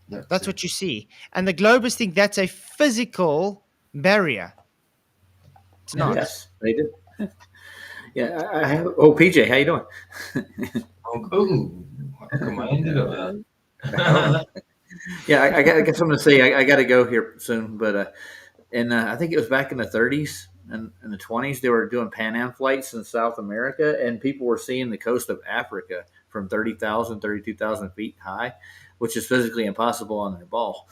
B: That's what you see. And the globers think that's a physical barrier. It's not.
D: Yes, they do. Yeah. PJ, how you doing?
C: How come I ended up there?
D: Yeah, I got something to say. I got to go here soon, but I think it was back in the 30s and in the 20s, they were doing Pan Am flights in South America, and people were seeing the coast of Africa from 30,000, 32,000 feet high, which is physically impossible on their ball.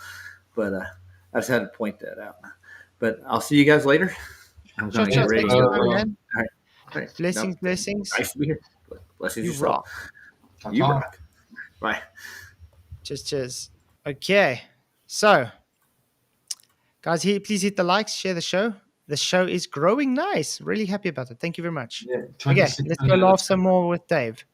D: But I just had to point that out. But I'll see you guys later. I'm going to get ready.
B: All
D: right.
B: Blessings, blessings.
D: Nice to be here. Blessings.
B: You rock.
D: You rock. Bye.
B: Cheers. Okay. So, guys, please hit the likes, share the show. The show is growing nice. Really happy about it. Thank you very much. Yeah, okay, let's go laugh some more with Dave.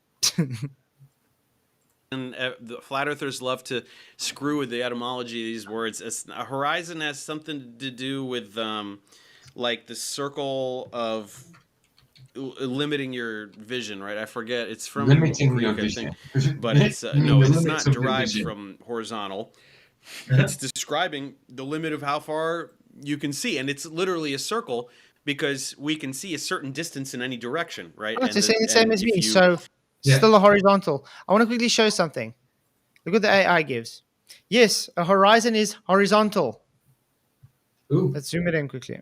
E: And the flat earthers love to screw with the etymology of these words. A horizon has something to do with like the circle of limiting your vision, right? I forget. It's from
C: limiting
E: Greek,
C: your vision,
E: but it's no, it's not derived from horizontal. It's describing the limit of how far you can see, and it's literally a circle because we can see a certain distance in any direction, right?
B: Oh, it's the same as me. So still a horizontal. I want to quickly show something. Look what the AI gives. Yes, a horizon is horizontal.
C: Ooh.
B: Let's zoom it in quickly.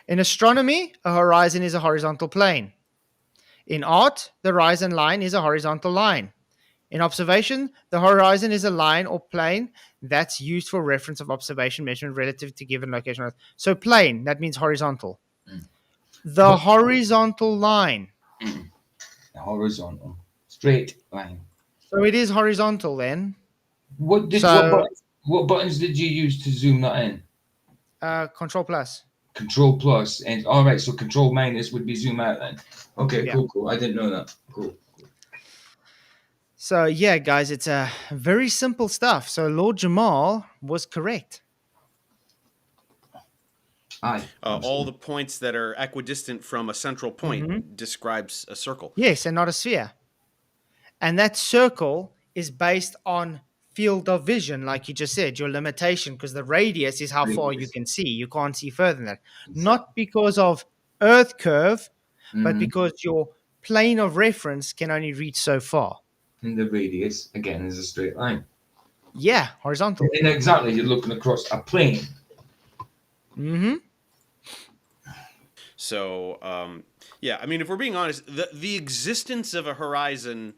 B: In astronomy, a horizon is a horizontal plane. In art, the horizon line is a horizontal line. In observation, the horizon is a line or plane that's used for reference of observation measurement relative to given location. So plane, that means horizontal. The horizontal line.
C: The horizontal. Straight line.
B: So it is horizontal then.
C: What buttons did you use to zoom that in?
B: Control plus.
C: Control plus, and all right, so control minus would be zoom out then. Okay,
B: Yeah.
C: cool. I didn't know that. Cool.
B: So yeah, guys, it's very simple stuff. So Lord Jamar was correct.
C: Aye.
E: All the points that are equidistant from a central point describes a circle.
B: Yes, and not a sphere. And that circle is based on field of vision, like you just said, your limitation, because the radius is how far you can see. You can't see further than that. Not because of Earth curve, but because your plane of reference can only reach so far.
C: And the radius, again, is a straight line.
B: Yeah, horizontal.
C: And exactly, you're looking across a plane.
B: Mm-hmm.
E: So, yeah, I mean, if we're being honest, the existence of a horizon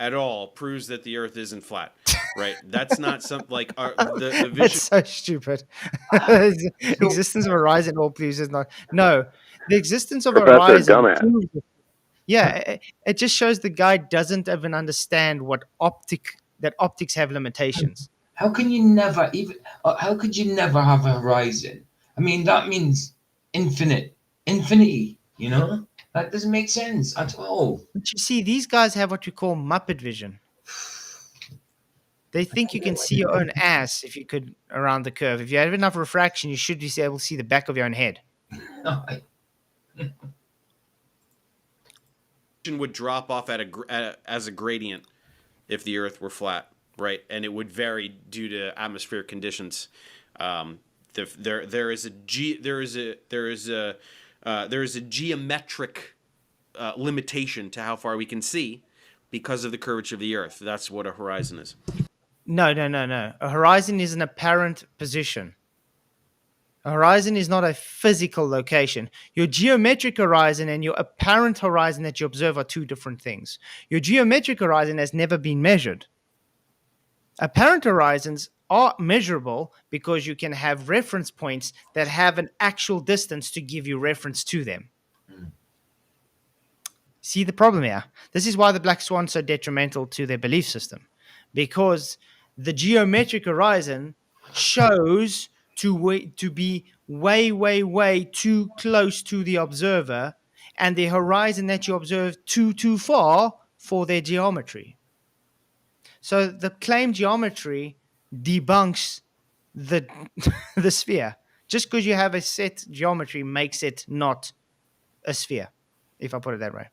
E: at all proves that the Earth isn't flat, right? That's not something like the vision.
B: That's so stupid. Existence of a horizon all proves is not. No, the existence of a
H: Professor
B: horizon.
H: Dumbass.
B: Yeah, it just shows the guy doesn't even understand that optics have limitations.
C: How can you never even? How could you never have a horizon? I mean, that means infinity. You know, that doesn't make sense at all.
B: But you see, these guys have what we call Muppet vision. They think you can see your own ass if you could around the curve. If you have enough refraction, you should be able to see the back of your own head.
E: Would drop off as a gradient if the Earth were flat, right? And it would vary due to atmospheric conditions. There is a geometric limitation to how far we can see because of the curvature of the Earth. That's what a horizon is.
B: No. A horizon is an apparent position. A horizon is not a physical location. Your geometric horizon and your apparent horizon that you observe are two different things. Your geometric horizon has never been measured. Apparent horizons are measurable because you can have reference points that have an actual distance to give you reference to them. See the problem here? This is why the black swan is so detrimental to their belief system, because the geometric horizon shows to be way too close to the observer, and the horizon that you observe too far for their geometry. So the claimed geometry debunks the the sphere. Just because you have a set geometry makes it not a sphere, if I put it that way.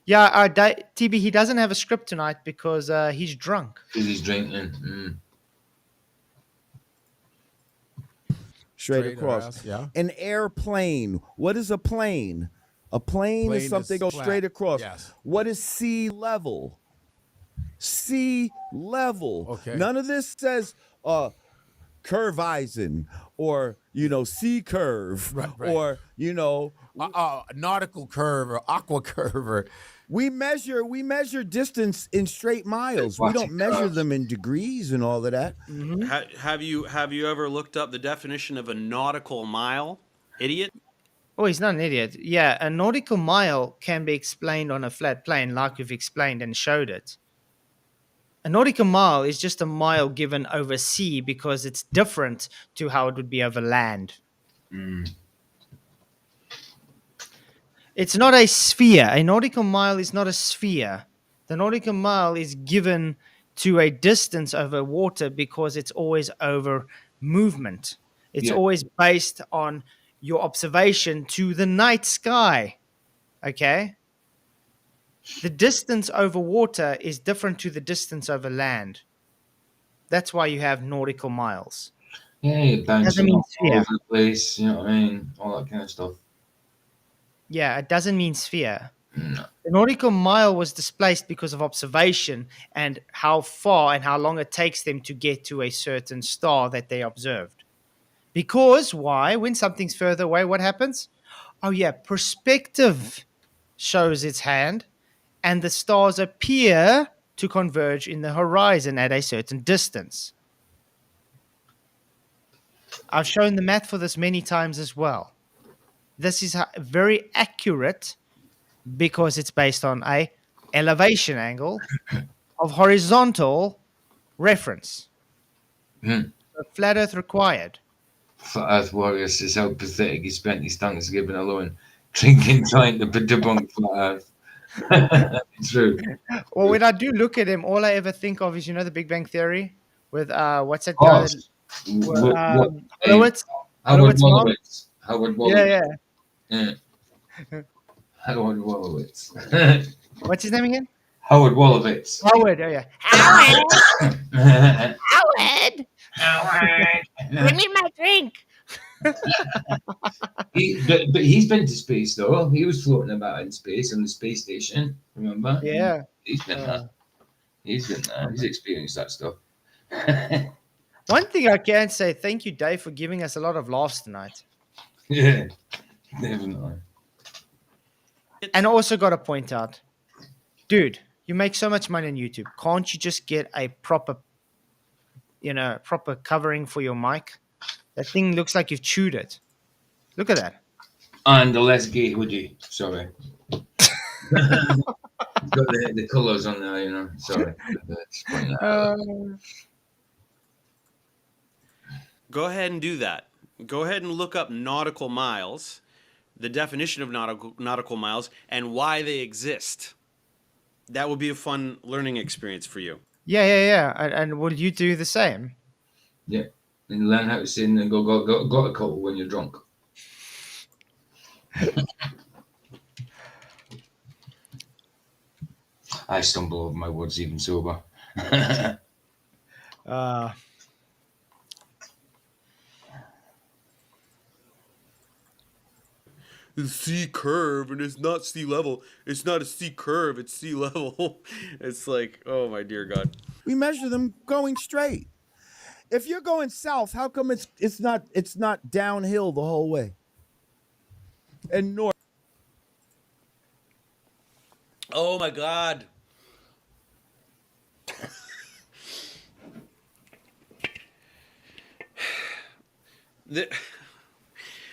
B: Yeah, TB, he doesn't have a script tonight because he's drunk.
C: Because he's drinking.
G: Straight across.
F: Yeah.
G: An airplane. What is a plane? A plane is something goes
F: flat.
G: straight across.
F: Yes.
G: What is sea level? Sea level.
F: Okay.
G: None of this says curveizing or sea curve
F: Right.
G: or
F: nautical curve or aqua curve or
G: we measure distance in straight miles. We don't measure them in degrees and all of that.
B: Mm-hmm.
E: Have you ever looked up the definition of a nautical mile, idiot?
B: Oh, he's not an idiot. Yeah, a nautical mile can be explained on a flat plane like we've explained and showed it. A nautical mile is just a mile given over sea because it's different to how it would be over land. It's not a sphere. A nautical mile is not a sphere. The nautical mile is given to a distance over water because it's always over movement. It's always based on your observation to the night sky. Okay? The distance over water is different to the distance over land. That's why you have nautical miles.
C: Yeah, you're bouncing
B: mean
C: all
B: sphere.
C: over the place, you know what I mean? All that kind of stuff.
B: Yeah, it doesn't mean sphere.
C: No.
B: The nautical mile was displaced because of observation and how far and how long it takes them to get to a certain star that they observed. Because why? When something's further away, what happens? Oh yeah, perspective shows its hand, and the stars appear to converge in the horizon at a certain distance. I've shown the math for this many times as well. This is very accurate because it's based on a elevation angle of horizontal reference. So flat Earth required.
C: Flat Earth Warrior says how pathetic he spent his Thanksgiving alone, drinking, trying to debunk Flat Earth. True.
B: Well, when I do look at him, all I ever think of is, the Big Bang Theory with what's that
C: Of
B: guy that
C: course. What,
B: Wolowitz?
C: Howard
B: Wolowitz mom?
C: Wolowitz. Howard
B: Yeah,
C: Wolowitz.
B: yeah.
C: Yeah. Howard Wolowitz.
B: What's his name again?
C: Howard Wolowitz.
B: Howard. Oh yeah. Howard.
C: Howard.
B: Give me my drink.
C: But he's been to space though. He was floating about in space on the space station. Remember?
B: Yeah.
C: He's been there. He's been there. He's experienced that stuff.
B: One thing I can say, thank you, Dave, for giving us a lot of laughs tonight.
C: Yeah, definitely.
B: And I also got to point out, dude, you make so much money on YouTube. Can't you just get a proper covering for your mic? That thing looks like you've chewed it. Look at that.
C: And the less gay hoodie. Sorry. Got the colours on there, Sorry. Just pointing that out.
E: Go ahead and do that. Go ahead and look up nautical miles, the definition of nautical miles, and why they exist. That would be a fun learning experience for you.
B: Yeah. And will you do the same?
C: Yeah. And learn how to sing and go a couple when you're drunk. I stumble over my words even sober.
E: The sea curve, and it's not sea level. It's not a sea curve, it's sea level. It's like, oh my dear God.
G: We measure them going straight. If you're going south, how come it's not downhill the whole way? And north.
E: Oh my God.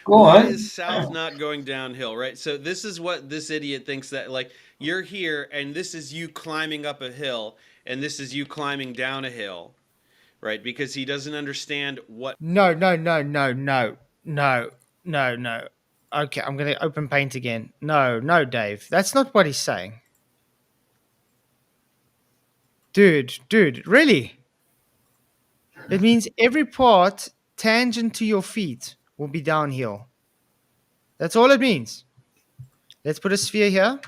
E: Why is south not going downhill, right? So this is what this idiot thinks, that like you're here and this is you climbing up a hill and this is you climbing down a hill, right? Because he doesn't understand what.
B: No. Okay, I'm going to open paint again. No, Dave. That's not what he's saying. Dude, really? It means every part tangent to your feet will be downhill. That's all it means. Let's put a sphere here.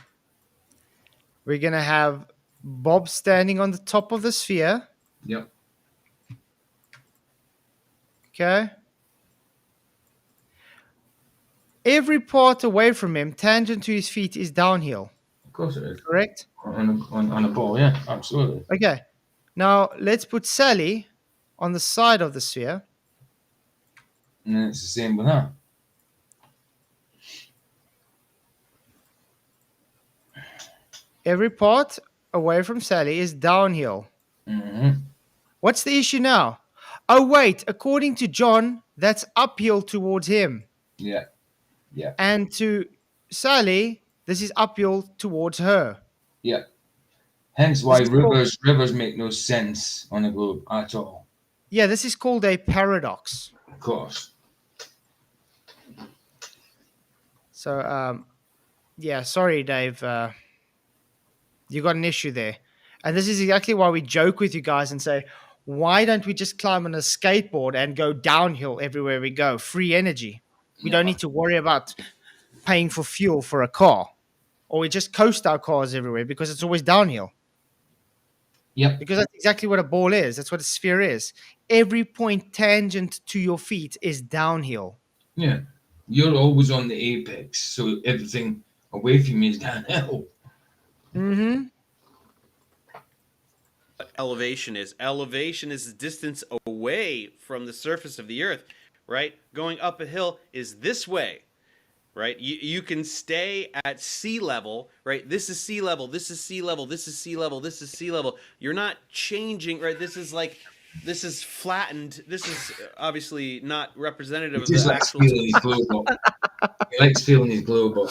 B: We're going to have Bob standing on the top of the sphere.
C: Yep.
B: Okay. Every part away from him, tangent to his feet, is downhill.
C: Of course it is.
B: Correct?
C: On a ball, yeah, absolutely.
B: Okay. Now, let's put Sally on the side of the sphere.
C: And then it's the same with that.
B: Every part away from Sally is downhill.
C: Mm-hmm.
B: What's the issue now? Oh, wait. According to John, that's uphill towards him.
C: Yeah.
B: And to Sally, this is uphill towards her.
C: Yeah. Hence why rivers make no sense on a globe at all.
B: Yeah, this is called a paradox.
C: Of course.
B: So, sorry, Dave. You got an issue there. And this is exactly why we joke with you guys and say, why don't we just climb on a skateboard and go downhill everywhere we go? Free energy. We don't need to worry about paying for fuel for a car. Or we just coast our cars everywhere because it's always downhill.
C: Yep.
B: Because that's exactly what a ball is. That's what a sphere is. Every point tangent to your feet is downhill.
C: Yeah. You're always on the apex, so everything away from you is downhill.
B: Mm-hmm.
E: Elevation is the distance away from the surface of the earth, right? Going up a hill is this way, right? You can stay at sea level, right? This is sea level, this is sea level, this is sea level, this is sea level. You're not changing, right? This is flattened. This is obviously not representative of the actual.
C: He likes feeling his global.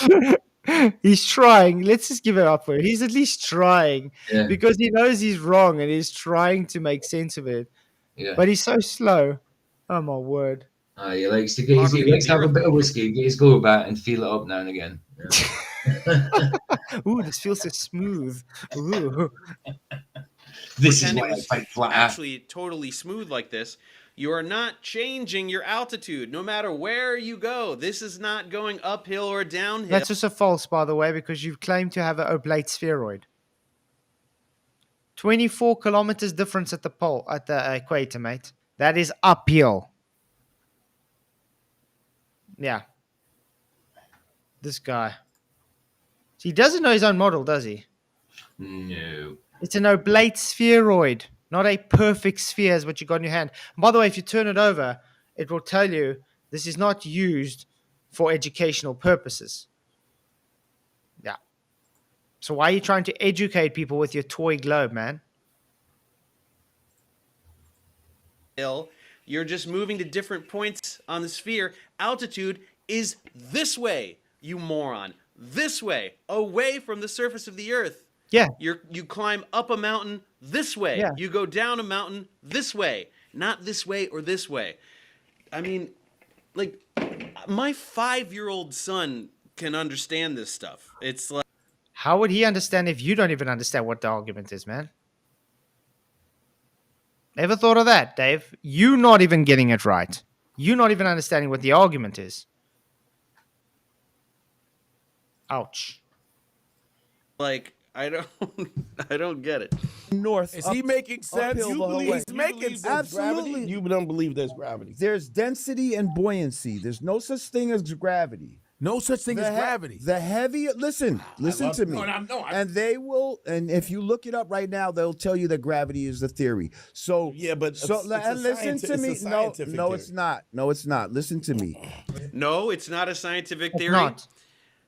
B: He's trying. Let's just give it up for him. He's at least trying because he knows he's wrong and he's trying to make sense of it.
C: Yeah.
B: But he's so slow. Oh, my word.
C: He likes to get he likes to have a bit of whiskey, get his globe out, and feel it up now and again.
B: Ooh, this feels so smooth. Ooh.
C: This is
E: Pretend
C: why
E: it was
C: I fight flat.
E: actually totally smooth like this. You are not changing your altitude no matter where you go. This is not going uphill or downhill.
B: That's also false, by the way, because you've claimed to have an oblate spheroid. 24 kilometers difference at the pole, at the equator, mate. That is uphill. Yeah. This guy. So he doesn't know his own model, does he?
C: No.
B: It's an oblate spheroid, not a perfect sphere as what you got in your hand. And by the way, if you turn it over, it will tell you this is not used for educational purposes. Yeah. So why are you trying to educate people with your toy globe, man?
E: You're just moving to different points on the sphere. Altitude is this way, you moron. This way, away from the surface of the earth.
B: Yeah.
E: You climb up a mountain this way.
B: Yeah.
E: You go down a mountain this way, not this way or this way. I mean, like, my 5-year-old son can understand this stuff. It's like,
B: how would he understand if you don't even understand what the argument is, man? Ever thought of that, Dave? You not even getting it right. You not even understanding what the argument is. Ouch.
E: like I don't get it.
G: North.
F: Is he making sense?
G: uphill the whole way.
F: He's making sense.
G: Absolutely.
F: Gravity? You don't believe there's gravity.
G: There's density and buoyancy. There's no such thing as gravity.
F: No such thing as gravity.
G: The heavier, listen to me. And they will, and if you look it up right now, they'll tell you that gravity is the theory. So
F: yeah, but
G: listen to me. No, it's not. No, it's not. Listen to me.
E: No, it's not a scientific theory.
B: Not.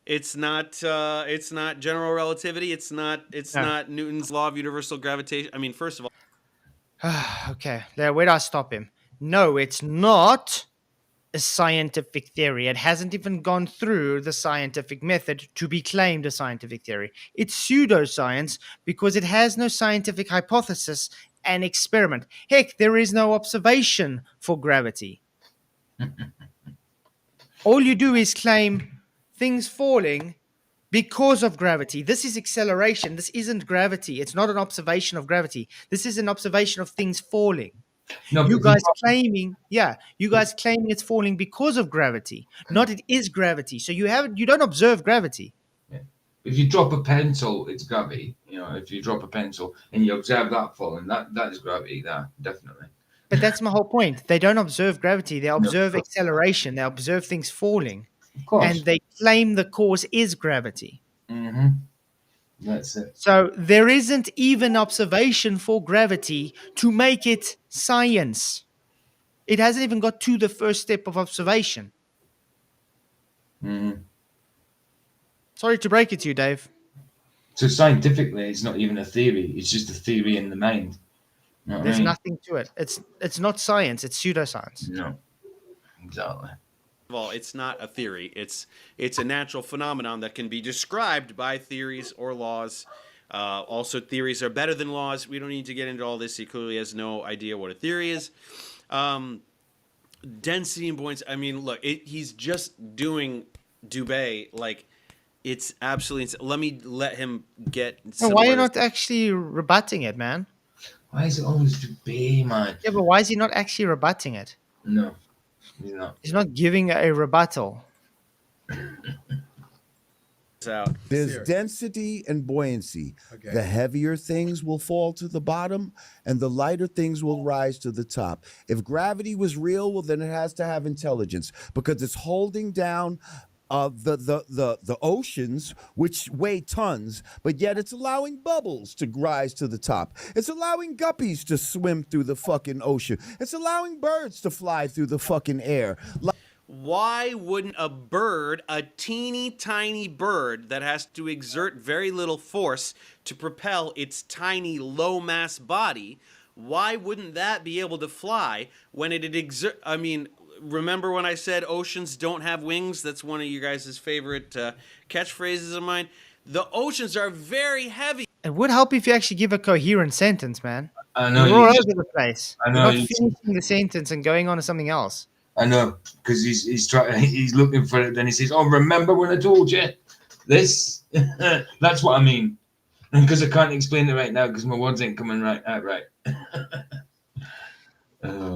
E: It's not general relativity. It's not Newton's law of universal gravitation. I mean, first of all,
B: Okay, there. Where do I stop him? No, it's not a scientific theory. It hasn't even gone through the scientific method to be claimed a scientific theory. It's pseudoscience because it has no scientific hypothesis and experiment. Heck, there is no observation for gravity. All you do is claim things falling because of gravity. This is acceleration. This isn't gravity. It's not an observation of gravity. This is an observation of things falling.
C: No,
B: You guys claiming it's falling because of gravity, not it is gravity. So you don't observe gravity.
C: if you drop a pencil, it's gravity. You know, if you drop a pencil and you observe that falling, that is gravity there, definitely.
B: But that's my whole point. They don't observe gravity. They observe acceleration. They observe things falling.
C: Of course.
B: And they claim the cause is gravity.
C: Mm-hmm. That's it.
B: So there isn't even observation for gravity to make it science. It hasn't even got to the first step of observation.
C: Mm-hmm.
B: Sorry to break it to you, Dave.
C: So scientifically, it's not even a theory. It's just a theory in the mind. You know what
B: There's
C: I mean?
B: nothing to it. It's not science. It's pseudoscience.
C: No, exactly.
E: Well, it's not a theory. It's a natural phenomenon that can be described by theories or laws. Also, theories are better than laws. We don't need to get into all this. He clearly has no idea what a theory is. Density and buoyancy. I mean, look, he's just doing Dubé like it's absolutely insane. Let him get.
B: Why are you not actually rebutting it, man?
C: Why is it always Dubé, man?
B: Yeah, but why is he not actually rebutting it?
C: No, he's not.
B: He's not giving a rebuttal.
E: Out.
G: There's density and buoyancy. Okay. The heavier things will fall to the bottom and the lighter things will rise to the top. If gravity was real, well, then it has to have intelligence because it's holding down the oceans, which weigh tons, but yet it's allowing bubbles to rise to the top. It's allowing guppies to swim through the fucking ocean. It's allowing birds to fly through the fucking air.
E: Why wouldn't a bird, a teeny tiny bird that has to exert very little force to propel its tiny low mass body, why wouldn't that be able to fly when I mean, remember when I said oceans don't have wings? That's one of you guys' favorite catchphrases of mine. The oceans are very heavy.
B: It would help if you actually give a coherent sentence, man.
C: I know.
B: You're all over the place.
C: I know.
B: You're not finishing the sentence and going on to something else.
C: I know, because he's trying. He's looking for it. Then he says, "Oh, remember when I told you this?" That's what I mean. Because I can't explain it right now because my words ain't coming right out right.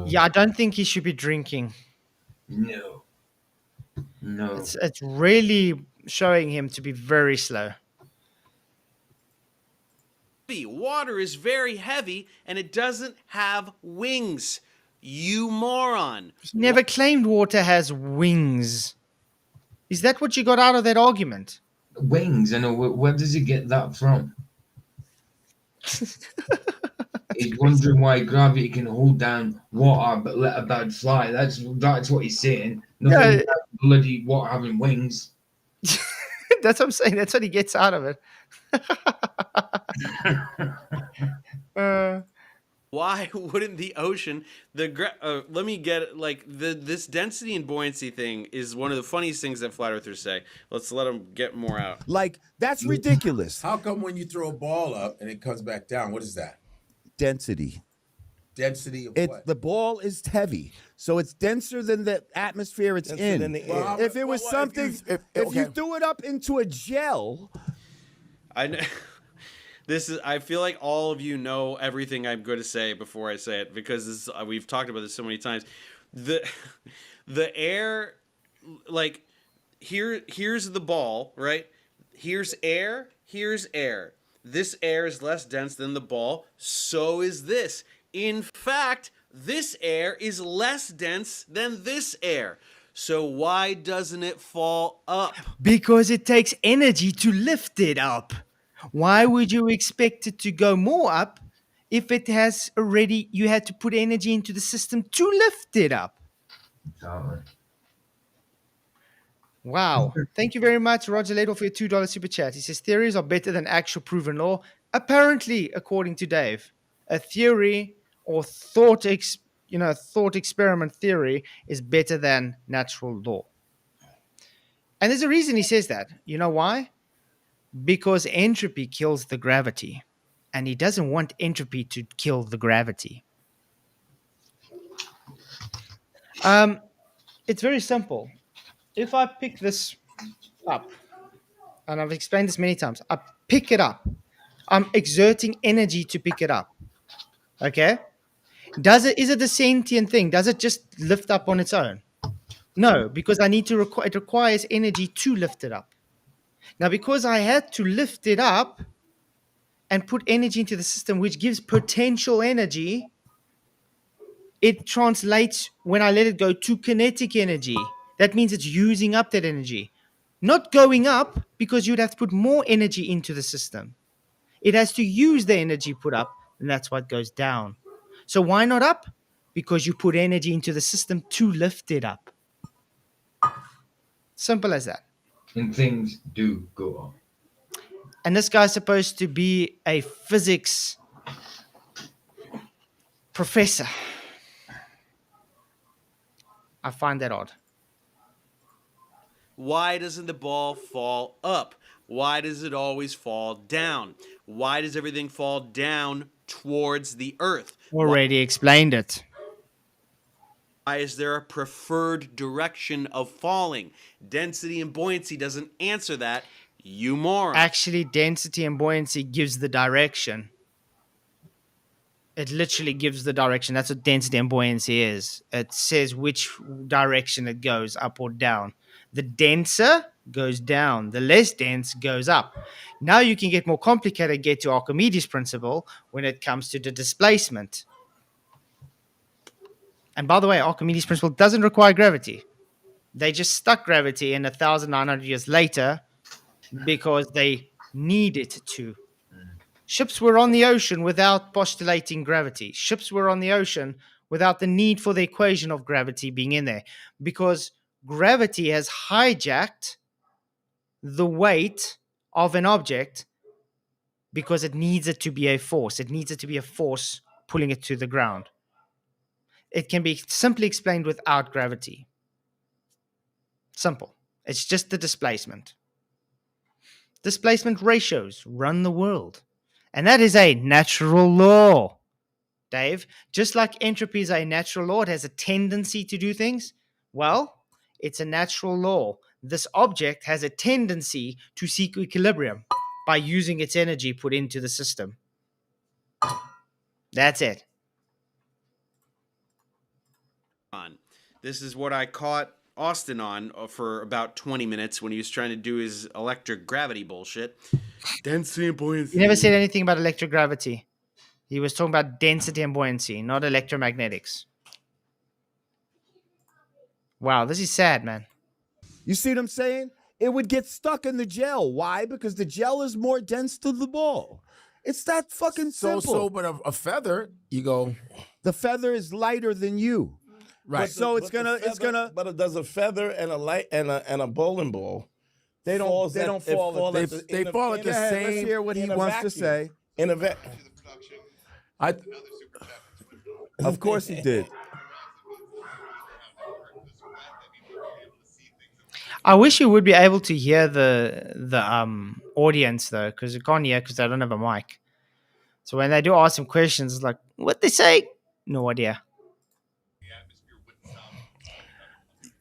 B: Yeah, I don't think he should be drinking.
C: No.
B: It's really showing him to be very slow.
E: Water is very heavy and it doesn't have wings. You moron.
B: He never claimed water has wings. Is that what you got out of that argument?
C: Wings, I know. Where does he get that from? He's wondering why gravity can hold down water but let a bird fly. That's what he's saying. Nothing about bloody water having wings.
B: That's what I'm saying. That's what he gets out of it.
E: Why wouldn't the ocean let me get it, like this density and buoyancy thing is one of the funniest things that flat earthers say. Let's let them get more out.
G: Like, that's ridiculous.
F: How come when you throw a ball up and it comes back down, what is that?
G: Density.
F: Density of what?
G: The ball is heavy, so it's denser than the atmosphere it's in.
I: Than the air.
F: Well,
G: If it was something, if you threw it up into a gel,
E: I know. I feel like all of you know everything I'm going to say before I say it because we've talked about this so many times. The air, like here's the ball, right? Here's air. This air is less dense than the ball. So is this. In fact, this air is less dense than this air. So why doesn't it fall up?
B: Because it takes energy to lift it up. Why would you expect it to go more up if it has already, you had to put energy into the system to lift it up?
C: Exactly.
B: Wow. Thank you very much, Roger Ladle, for your $2 super chat. He says theories are better than actual proven law. Apparently, according to Dave, a theory or thought experiment theory is better than natural law. And there's a reason he says that. You know why? Because entropy kills the gravity, and he doesn't want entropy to kill the gravity. It's very simple. If I pick this up, and I've explained this many times, I pick it up. I'm exerting energy to pick it up. Okay? Is it a sentient thing? Does it just lift up on its own? No, because it requires energy to lift it up. Now, because I had to lift it up and put energy into the system, which gives potential energy, it translates, when I let it go, to kinetic energy. That means it's using up that energy. Not going up, because you'd have to put more energy into the system. It has to use the energy put up, and that's why it goes down. So why not up? Because you put energy into the system to lift it up. Simple as that.
C: And things do go up.
B: And this guy's supposed to be a physics professor. I find that odd.
E: Why doesn't the ball fall up? Why does it always fall down? Why does everything fall down towards the earth?
B: Already explained it.
E: Why is there a preferred direction of falling? Density and buoyancy doesn't answer that. You moron.
B: Actually, density and buoyancy gives the direction. It literally gives the direction. That's what density and buoyancy is. It says which direction it goes, up or down. The denser goes down. The less dense goes up. Now you can get more complicated, get to Archimedes' principle when it comes to the displacement. And by the way, Archimedes' principle doesn't require gravity. They just stuck gravity in 1,900 years later because they needed to. Ships were on the ocean without postulating gravity. Ships were on the ocean without the need for the equation of gravity being in there, because gravity has hijacked the weight of an object because it needs it to be a force. It needs it to be a force pulling it to the ground. It can be simply explained without gravity. Simple. It's just the displacement. Displacement ratios run the world. And that is a natural law, Dave. Just like entropy is a natural law, it has a tendency to do things. Well, it's a natural law. This object has a tendency to seek equilibrium by using its energy put into the system. That's it.
E: This is what I caught Austin on for about 20 minutes when he was trying to do his electric gravity bullshit. Density and buoyancy.
B: He never said anything about electrogravity. He was talking about density and buoyancy, not electromagnetics. Wow, this is sad, man.
G: You see what I'm saying? It would get stuck in the gel. Why? Because the gel is more dense to the ball. It's that fucking simple.
F: But a feather, you go.
G: The feather is lighter than you.
F: Right.
G: So it's gonna.
I: But does a feather and a light and a bowling ball?
G: They don't fall. They fall
F: at the same.
G: Let's hear what he wants to say.
I: In a
G: Of course he did.
B: I wish you would be able to hear the audience though, because you can't hear because I don't have a mic. So when they do ask some questions, it's like, what they say? No idea.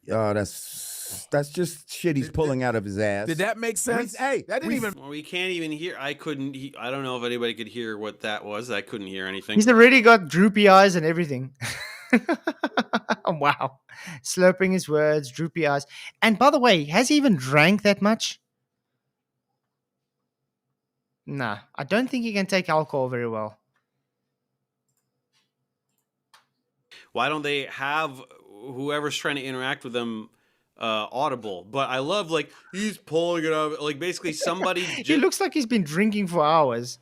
G: Oh, that's just shit he's pulling out of his ass.
F: Did that make sense?
G: Hey,
F: that didn't even.
E: Well, we can't even hear. I couldn't. I don't know if anybody could hear what that was. I couldn't hear anything.
B: He's already got droopy eyes and everything. Wow. Slurping his words, droopy eyes. And by the way, has he even drank that much? Nah, I don't think he can take alcohol very well.
E: Why don't they have whoever's trying to interact with them audible? But I love, like, he's pulling it up. Like, basically somebody...
B: He looks like he's been drinking for hours.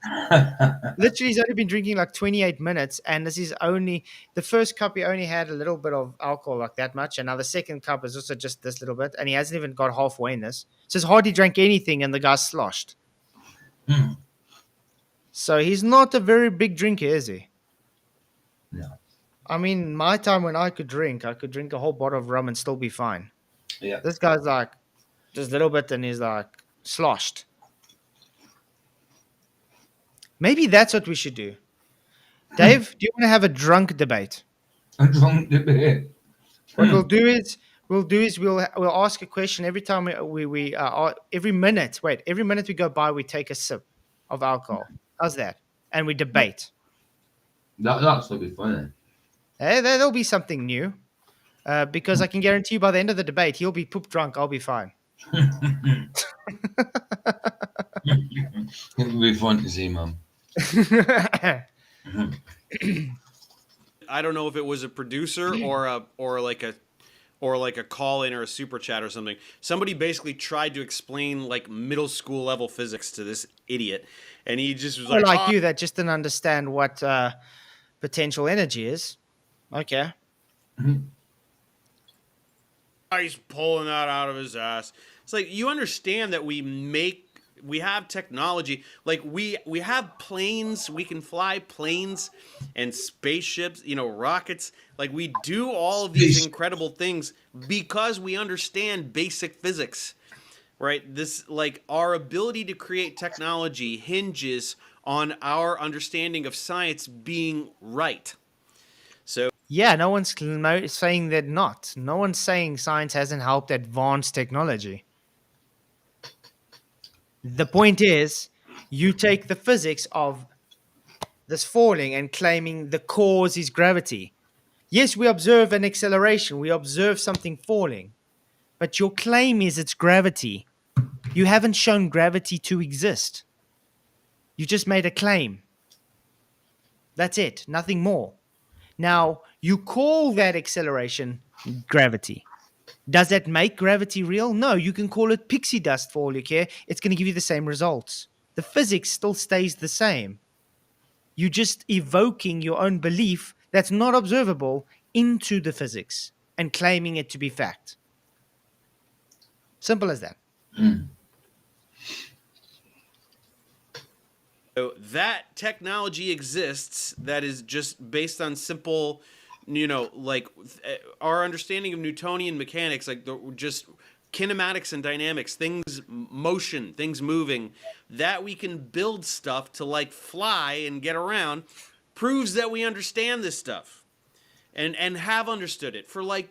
B: Literally, he's only been drinking like 28 minutes. And this is only... The first cup, he only had a little bit of alcohol, like that much. And now the second cup is also just this little bit. And he hasn't even got halfway in this. So it's hardly drank anything and the guy's sloshed. So he's not a very big drinker, is he?
C: No.
B: I mean, my time when I could drink a whole bottle of rum and still be fine.
C: Yeah.
B: This guy's like, just a little bit and he's like, sloshed. Maybe that's what we should do. Dave, do you want to have a drunk debate?
C: A drunk debate.
B: What we'll do is we'll ask a question every time every minute we go by, we take a sip of alcohol. How's that? And we debate.
C: That's will be funny.
B: Hey, there'll be something new. Because I can guarantee you by the end of the debate, he'll be poop drunk. I'll be fine.
C: It will be fun to see, Mum.
E: I don't know if it was a producer or like a call in or a super chat or something. Somebody basically tried to explain like middle school level physics to this idiot, and he just was like,
B: you that just didn't understand what potential energy is. Okay.
E: He's pulling that out of his ass. It's like, you understand that we have technology, like we have planes, we can fly planes and spaceships, rockets. Like, we do all of these incredible things because we understand basic physics, right? This, like, our ability to create technology hinges on our understanding of science being right. So
B: yeah, no one's saying that not. No one's saying science hasn't helped advance technology. The point is, you take the physics of this falling and claiming the cause is gravity. Yes, we observe an acceleration. We observe something falling. But your claim is it's gravity. You haven't shown gravity to exist. You just made a claim. That's it. Nothing more. Now, you call that acceleration gravity. Does that make gravity real? No, you can call it pixie dust for all you care. It's going to give you the same results. The physics still stays the same. You're just evoking your own belief that's not observable into the physics and claiming it to be fact. Simple as that.
E: So that technology exists that is just based on simple, like our understanding of Newtonian mechanics, like just kinematics and dynamics, things motion, things moving, that we can build stuff to like fly and get around, proves that we understand this stuff and have understood it for like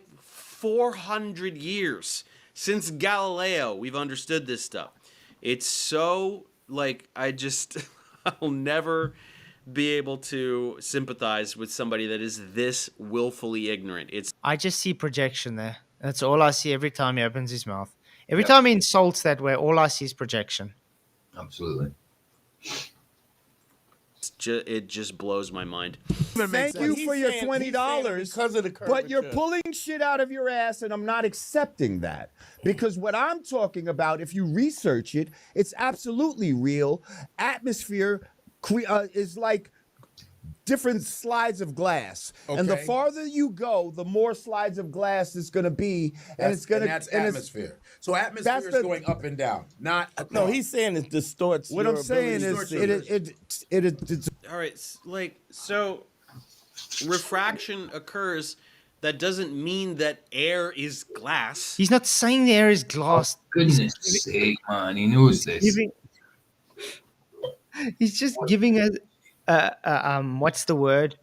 E: 400 years since Galileo we've understood this stuff. It's so like I'll never be able to sympathize with somebody that is this willfully ignorant.
B: I just see projection there. That's all I see every time he opens his mouth. Every time he insults that way, all I see is projection.
C: Absolutely.
E: It just blows my mind.
G: Thank you for your $20
I: because of the curvature.
G: But you're pulling shit out of your ass, and I'm not accepting that. Because what I'm talking about, if you research it, it's absolutely real. Atmosphere is like different slides of glass. Okay. And the farther you go, the more slides of glass it's going to be. That's
F: atmosphere. So atmosphere is going up and down, not
I: no. He's saying it distorts.
G: What I'm saying is it.
E: All right, so refraction occurs. That doesn't mean that air is glass.
B: He's not saying the air is glass.
C: Oh, goodness sake, man, he knows this.
B: He's just giving what's the word?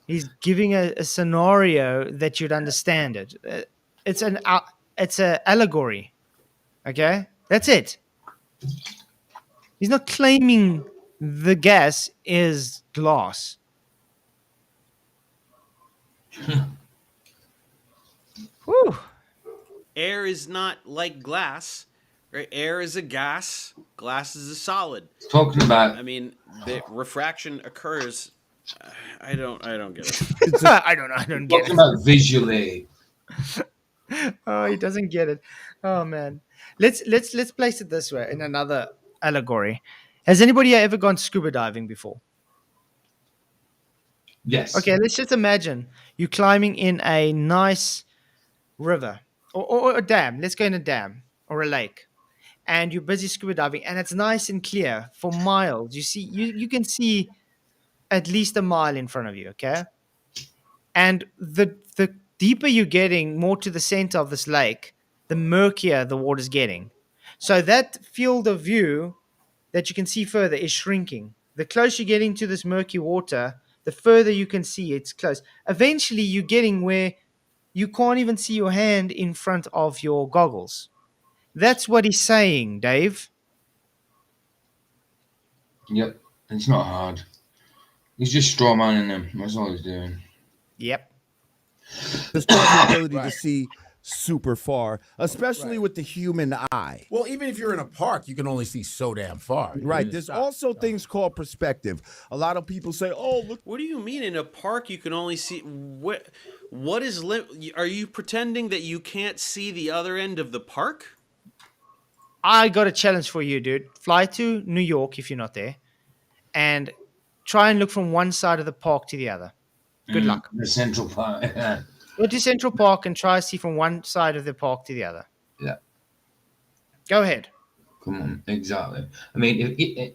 B: He's giving a scenario that you'd understand it. It's an allegory. Okay, that's it. He's not claiming the gas is glass. Whew.
E: Air is not like glass. Right? Air is a gas. Glass is a solid.
C: Talking about.
E: I mean, the refraction occurs. I don't get it.
B: I don't get it.
C: Talking about visually.
B: Oh, he doesn't get it. Oh man. Let's place it this way in another allegory. Has anybody ever gone scuba diving before?
C: Yes.
B: Okay, let's just imagine you climbing in a nice river or a dam. Let's go in a dam or a lake. And you're busy scuba diving, and it's nice and clear for miles. You can see at least a mile in front of you, okay? And the deeper you're getting, more to the center of this lake, the murkier the water's getting. So that field of view that you can see further is shrinking. The closer you're getting to this murky water, the further you can see it's close. Eventually, you're getting where you can't even see your hand in front of your goggles. That's what he's saying, Dave.
C: Yep, it's not hard. He's just straw manning them. That's all he's doing.
B: Yep.
G: There's the ability to see super far, especially with the human eye.
F: Well, even if you're in a park, you can only see so damn far.
G: Right. There's also things called perspective. A lot of people say, "Oh, look."
E: What do you mean in a park you can only see what is are you pretending that you can't see the other end of the park?
B: I got a challenge for you, dude. Fly to New York if you're not there, and try and look from one side of the park to the other. Good luck.
C: The Central Park.
B: Go to Central Park and try to see from one side of the park to the other.
C: Yeah.
B: Go ahead.
C: Come on, exactly. I mean,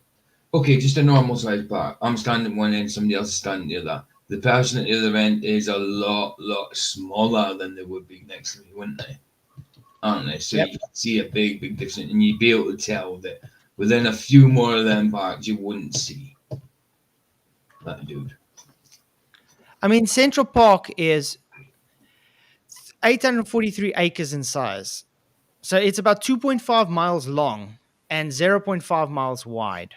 C: okay, just a normal sized park. I'm standing one end, somebody else is standing the other. The person at the other end is a lot smaller than they would be next to me, wouldn't they? Aren't they? So you can see a big difference, and you'd be able to tell that within a few more of them parks, you wouldn't see that dude.
B: I mean, Central Park is 843 acres in size. So it's about 2.5 miles long and 0.5 miles wide.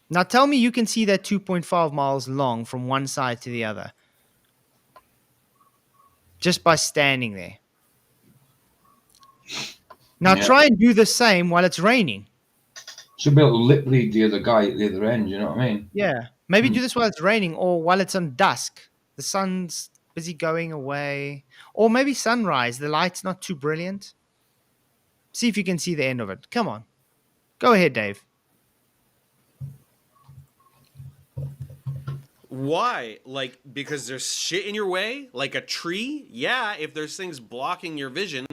B: Now tell me you can see that 2.5 miles long from one side to the other just by standing there. Now try and do the same while it's raining.
C: Should be able to lip read the other guy at the other end, you know what I mean?
B: Yeah. Maybe do this while it's raining or while it's on dusk. The sun's busy going away. Or maybe sunrise. The light's not too brilliant. See if you can see the end of it. Come on. Go ahead, Dave.
E: Why? Like, because there's shit in your way? Like a tree? Yeah, if there's things blocking your vision.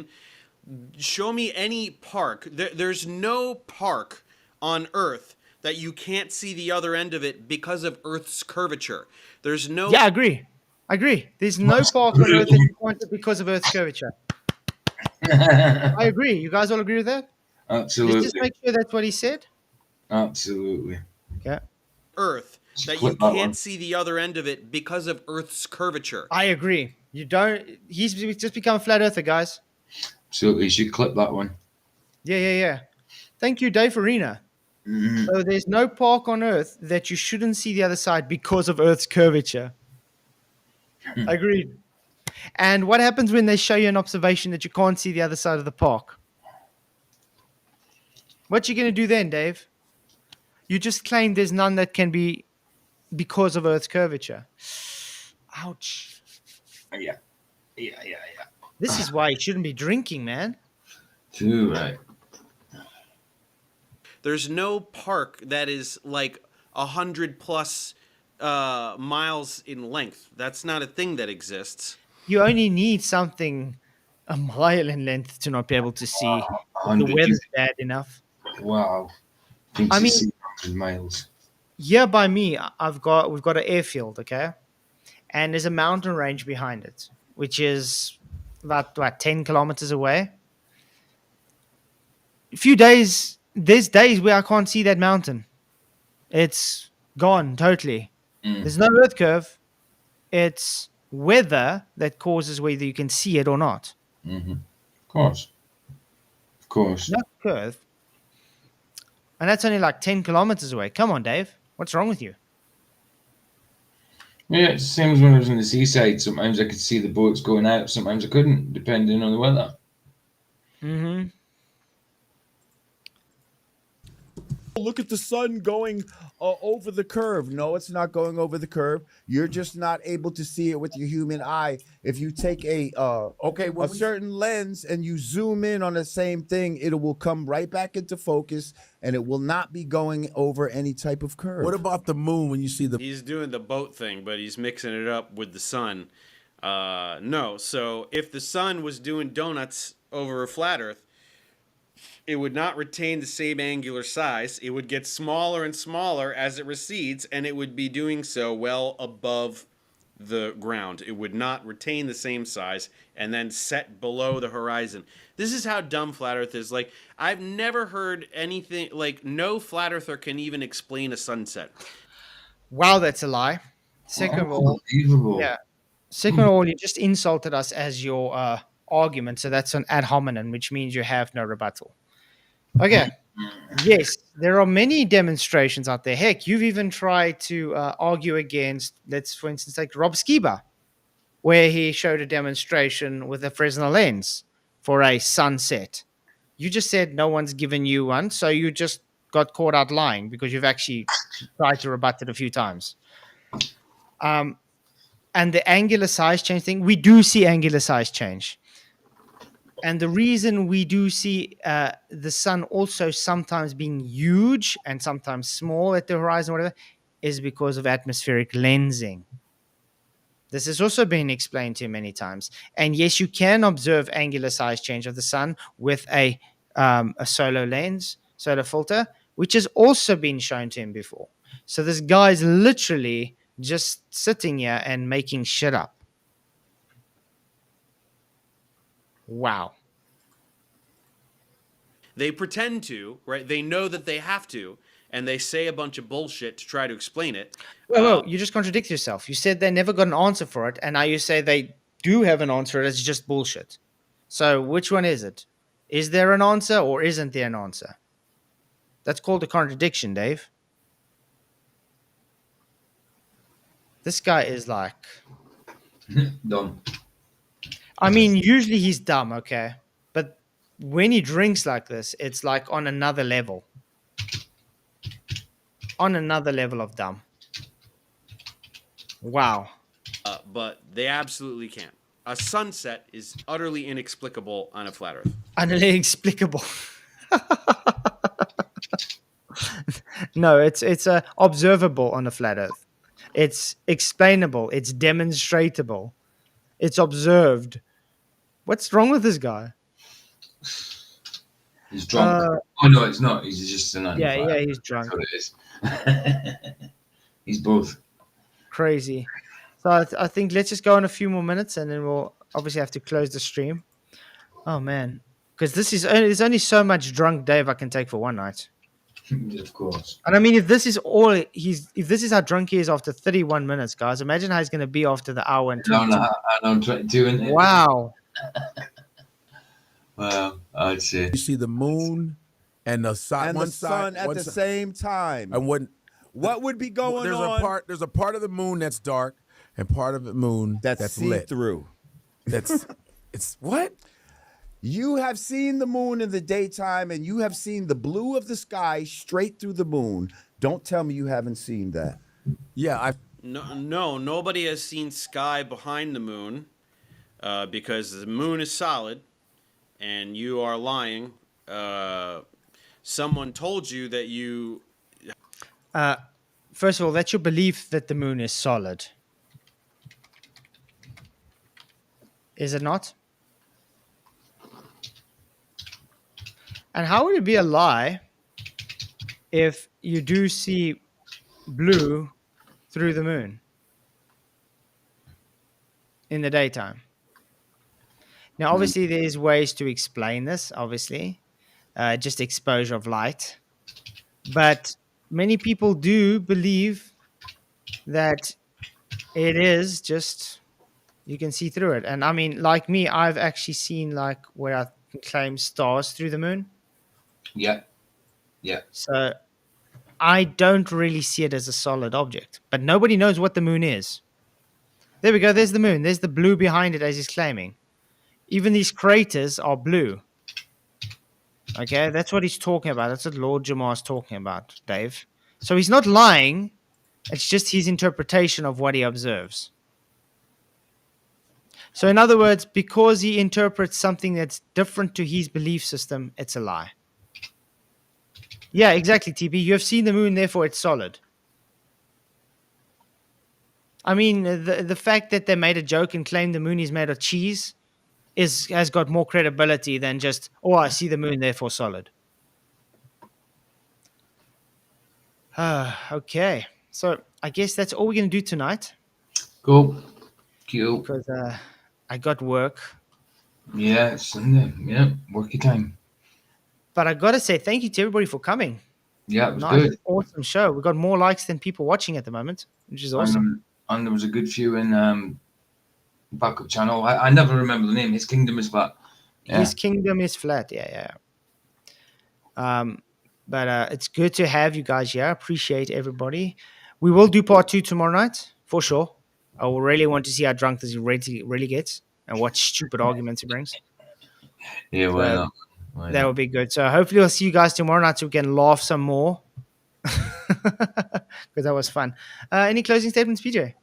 E: Show me any park. There's no park on Earth that you can't see the other end of it because of Earth's curvature. There's no...
B: Yeah, I agree. There's no park on Earth that you can't see because of Earth's curvature. I agree. You guys all agree with that?
C: Absolutely.
B: Let's just make sure that's what he said.
C: Absolutely.
B: Okay.
E: Earth that
C: clip
E: you
C: that
E: can't
C: one.
E: see the other end of it because of Earth's curvature.
B: I agree. You don't. He's just become a flat earther, guys.
C: Absolutely, you should clip that one.
B: Yeah. Thank you, Dave Arena. So there's no park on Earth that you shouldn't see the other side because of Earth's curvature. Agreed. And what happens when they show you an observation that you can't see the other side of the park? What you going to do then, Dave? You just claim there's none that can be because of Earth's curvature. Ouch.
C: Yeah.
B: This is why you shouldn't be drinking, man.
C: Too right.
E: There's no park that is like 100+ miles in length. That's not a thing that exists.
B: You only need something a mile in length to not be able to see. If the
C: 100.
B: weather's bad enough.
C: Wow. Thinks
B: I
C: you
B: mean-
C: see 100 miles.
B: Here by me, we've got an airfield, okay, and there's a mountain range behind it, which is about 10 kilometers away. There's days where I can't see that mountain. It's gone totally. There's no earth curve. It's weather that causes whether you can see it or not.
C: Of course.
B: Not curve. And that's only like 10 kilometers away. Come on, Dave. What's wrong with you?
C: Yeah, it's the same as when I was on the seaside. Sometimes I could see the boats going out. Sometimes I couldn't, depending on the weather.
B: Mm-hmm.
G: Look at the sun going over the curve. No, it's not going over the curve. You're just not able to see it with your human eye. If you take a certain lens and you zoom in on the same thing, it will come right back into focus, and it will not be going over any type of curve.
F: What about the moon when you see the?
E: He's doing the boat thing, but he's mixing it up with the sun. No, so if the sun was doing donuts over a flat Earth, it would not retain the same angular size. It would get smaller and smaller as it recedes, and it would be doing so well above the ground. It would not retain the same size and then set below the horizon. This is how dumb flat Earth is. Like, I've never heard anything, like, no flat earther can even explain a sunset.
B: Wow, that's a lie. Second of all,
C: Unbelievable.
B: yeah. Second of all, you just insulted us as your argument, so that's an ad hominem, which means you have no rebuttal. Okay. Yes, there are many demonstrations out there. Heck, you've even tried to argue against, let's for instance take Rob Skiba, where he showed a demonstration with a Fresnel lens for a sunset. You just said no one's given you one, so you just got caught out lying because you've actually tried to rebut it a few times. And the angular size change thing, we do see angular size change. And the reason we do see the sun also sometimes being huge and sometimes small at the horizon, whatever, is because of atmospheric lensing. This has also been explained to you many times. And yes, you can observe angular size change of the sun with a solar lens, solar filter, which has also been shown to him before. So this guy's literally just sitting here and making shit up. Wow.
E: They pretend to, right? They know that they have to, and they say a bunch of bullshit to try to explain it.
B: Well, you just contradict yourself. You said they never got an answer for it, and now you say they do have an answer. It's just bullshit. So which one is it? Is there an answer or isn't there an answer? That's called a contradiction, Dave. This guy is like...
C: Dumb.
B: I mean, usually he's dumb, okay? But when he drinks like this, it's like on another level. On another level of dumb. Wow.
E: But they absolutely can't. A sunset is utterly inexplicable on a flat Earth.
B: Utterly inexplicable. No, it's observable on a flat Earth. It's explainable. It's demonstratable. It's observed. What's wrong with this guy?
C: He's drunk. Oh no, it's not. He's just an
B: Yeah, he's drunk.
C: That's what it is. He's both.
B: Crazy. So I think let's just go on a few more minutes, and then we'll obviously have to close the stream. Oh man, because there's only so much drunk Dave I can take for one night.
C: Of course.
B: And I mean, if this is how drunk he is after 31 minutes, guys, imagine how he's going to be after the hour and
C: No,
B: 22.
C: I'm 22, isn't it?
B: Wow.
C: Well, I'd say.
F: You see the moon and the sun,
G: And the sun at the same time.
F: And
G: what would be going on?
F: There's a part of the moon that's dark and part of the moon that's lit.
G: See-through.
F: It's what?
G: You have seen the moon in the daytime, and you have seen the blue of the sky straight through the moon. Don't tell me you haven't seen that.
F: Yeah,
E: No, nobody has seen sky behind the moon because the moon is solid, and you are lying. Someone told you that you.
B: First of all, that's your belief that the moon is solid. Is it not? And how would it be a lie if you do see blue through the moon in the daytime? Now, obviously, there's ways to explain this, obviously, just exposure of light. But many people do believe that it is just, you can see through it. And I mean, like me, I've actually seen like where I can claim stars through the moon.
C: Yeah.
B: So I don't really see it as a solid object, but nobody knows what the moon is. There we go. There's the moon. There's the blue behind it, as he's claiming. Even these craters are blue. Okay, that's what he's talking about. That's what Lord Jamar is talking about, Dave. So he's not lying. It's just his interpretation of what he observes. So in other words, because he interprets something that's different to his belief system, it's a lie. Yeah, exactly, TP. You have seen the moon, therefore it's solid. I mean, the fact that they made a joke and claimed the moon is made of cheese has got more credibility than just, oh, I see the moon, therefore solid. Okay. So I guess that's all we're going to do tonight.
C: Cool. Cute.
B: Because I got work.
C: Yeah, it's Sunday. Yeah, worky time.
B: But I got to say thank you to everybody for coming.
C: Yeah, it was
B: Nice,
C: good.
B: awesome show. We got more likes than people watching at the moment, which is awesome.
C: And there was a good few in backup channel. I never remember the name. His Kingdom is Flat. Yeah.
B: His Kingdom is Flat. Yeah. But it's good to have you guys here. Appreciate everybody. We will do part 2 tomorrow night for sure. I will really want to see how drunk this really gets and what stupid arguments he brings.
C: Yeah, why not?
B: That would be good. So hopefully I'll see you guys tomorrow night so we can laugh some more. Because that was fun. Any closing statements, PJ?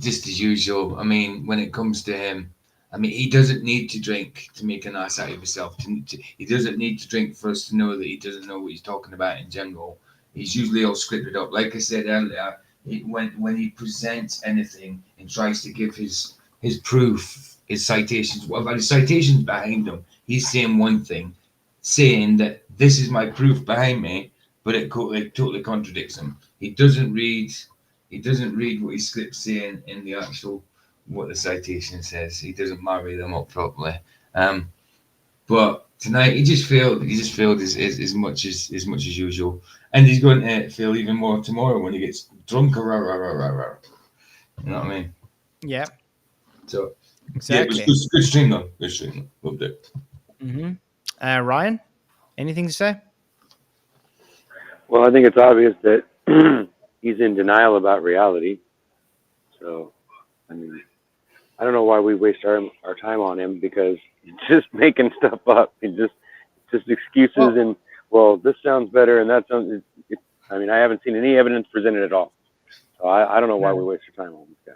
C: Just as usual. I mean, when it comes to him, I mean, he doesn't need to drink to make an ass out of himself. He doesn't need to drink for us to know that he doesn't know what he's talking about in general. He's usually all scripted up. Like I said earlier, when he presents anything and tries to give his proof, his citations, whatever his citations behind him, he's saying one thing, saying that this is my proof behind me, but it totally contradicts him. He doesn't read what his script's saying in the actual what the citation says. He doesn't marry them up properly. But tonight he just failed as much as usual, and he's going to fail even more tomorrow when he gets drunk. You know what I mean?
B: Yeah.
C: So
B: exactly.
C: Yeah, it was good stream though. Good stream. Loved it.
B: Ryan, anything to say?
H: Well, I think it's obvious that he's in denial about reality. So, I mean, I don't know why we waste our time on him, because he's just making stuff up. He's just excuses and, well, this sounds better and that sounds. I mean, I haven't seen any evidence presented at all. So I don't know why we waste our time on this guy.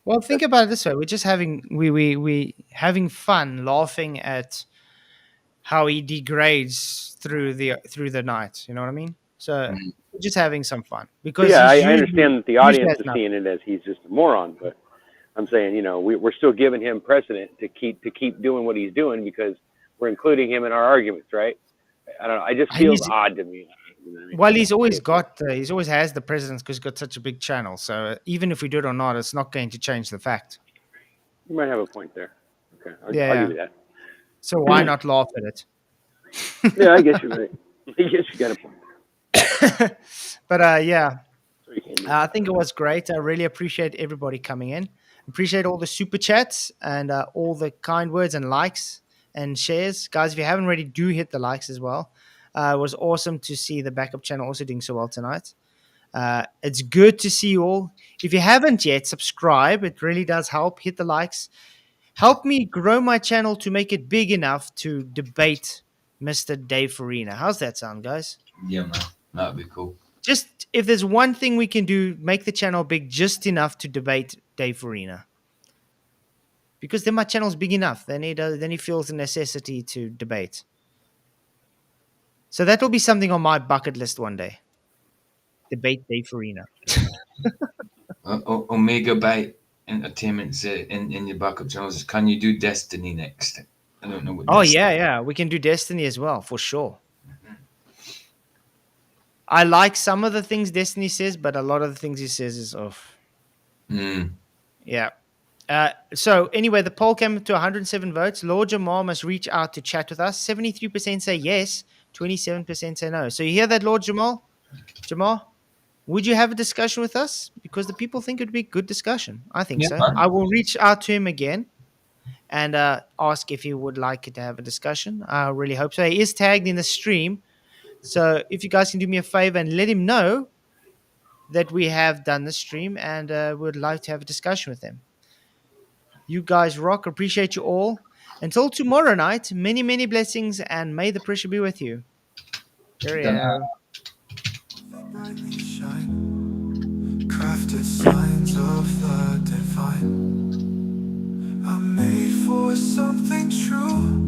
B: Well, think about it this way: we're just we having fun, laughing at how he degrades through the night. You know what I mean? So we're just having some fun because
H: I understand that the audience is seeing it as he's just a moron, but I'm saying, we're still giving him precedent to keep doing what he's doing because we're including him in our arguments, right? I don't know. It just feels odd to me.
B: Well, he's always has the precedence because he's got such a big channel. So even if we do it or not, it's not going to change the fact.
H: You might have a point there. Okay, I'll give you that.
B: So why not laugh at it?
H: Yeah, I guess you're right. Yes, you got a point.
B: But yeah,
H: So you can't do
B: I
H: that.
B: think it was great. I really appreciate everybody coming in. Appreciate all the super chats and all the kind words and likes and shares. Guys, if you haven't already, do hit the likes as well. It was awesome to see the backup channel also doing so well tonight. It's good to see you all. If you haven't yet, subscribe. It really does help. Hit the likes. Help me grow my channel to make it big enough to debate Mr. Dave Farina. How's that sound, guys?
C: Yeah, man, that'd be cool.
B: Just if there's one thing we can do, make the channel big just enough to debate Dave Farina. Because then my channel's big enough. Then he feels the necessity to debate. So that will be something on my bucket list one day. Debate Dave Farina.
C: Omega Byte Entertainment said in your backup channels, can you do Destiny next? I don't know what.
B: Oh yeah. We can do Destiny as well, for sure. I like some of the things Destiny says, but a lot of the things he says is off. Yeah. So anyway, the poll came to 107 votes. Lord Jamar must reach out to chat with us. 73% say yes, 27% say no. So you hear that, Lord Jamar? Jamar, would you have a discussion with us? Because the people think it would be a good discussion. I think so.
C: Man.
B: I will reach out to him again and ask if he would like to have a discussion. I really hope so. He is tagged in the stream. So if you guys can do me a favor and let him know that we have done the stream and would like to have a discussion with him. You guys rock. Appreciate you all. Until tomorrow night, many, many blessings and may the pressure be with you. Cheerio.
A: Brightly shine, crafted signs of the divine. I'm made for something true.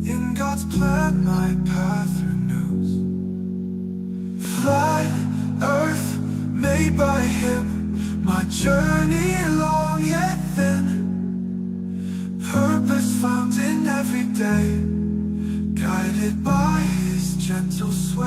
A: In God's plan, my path renews. Flat earth made by Him, my journey long yet thin. Purpose found in every day, guided by His gentle sway.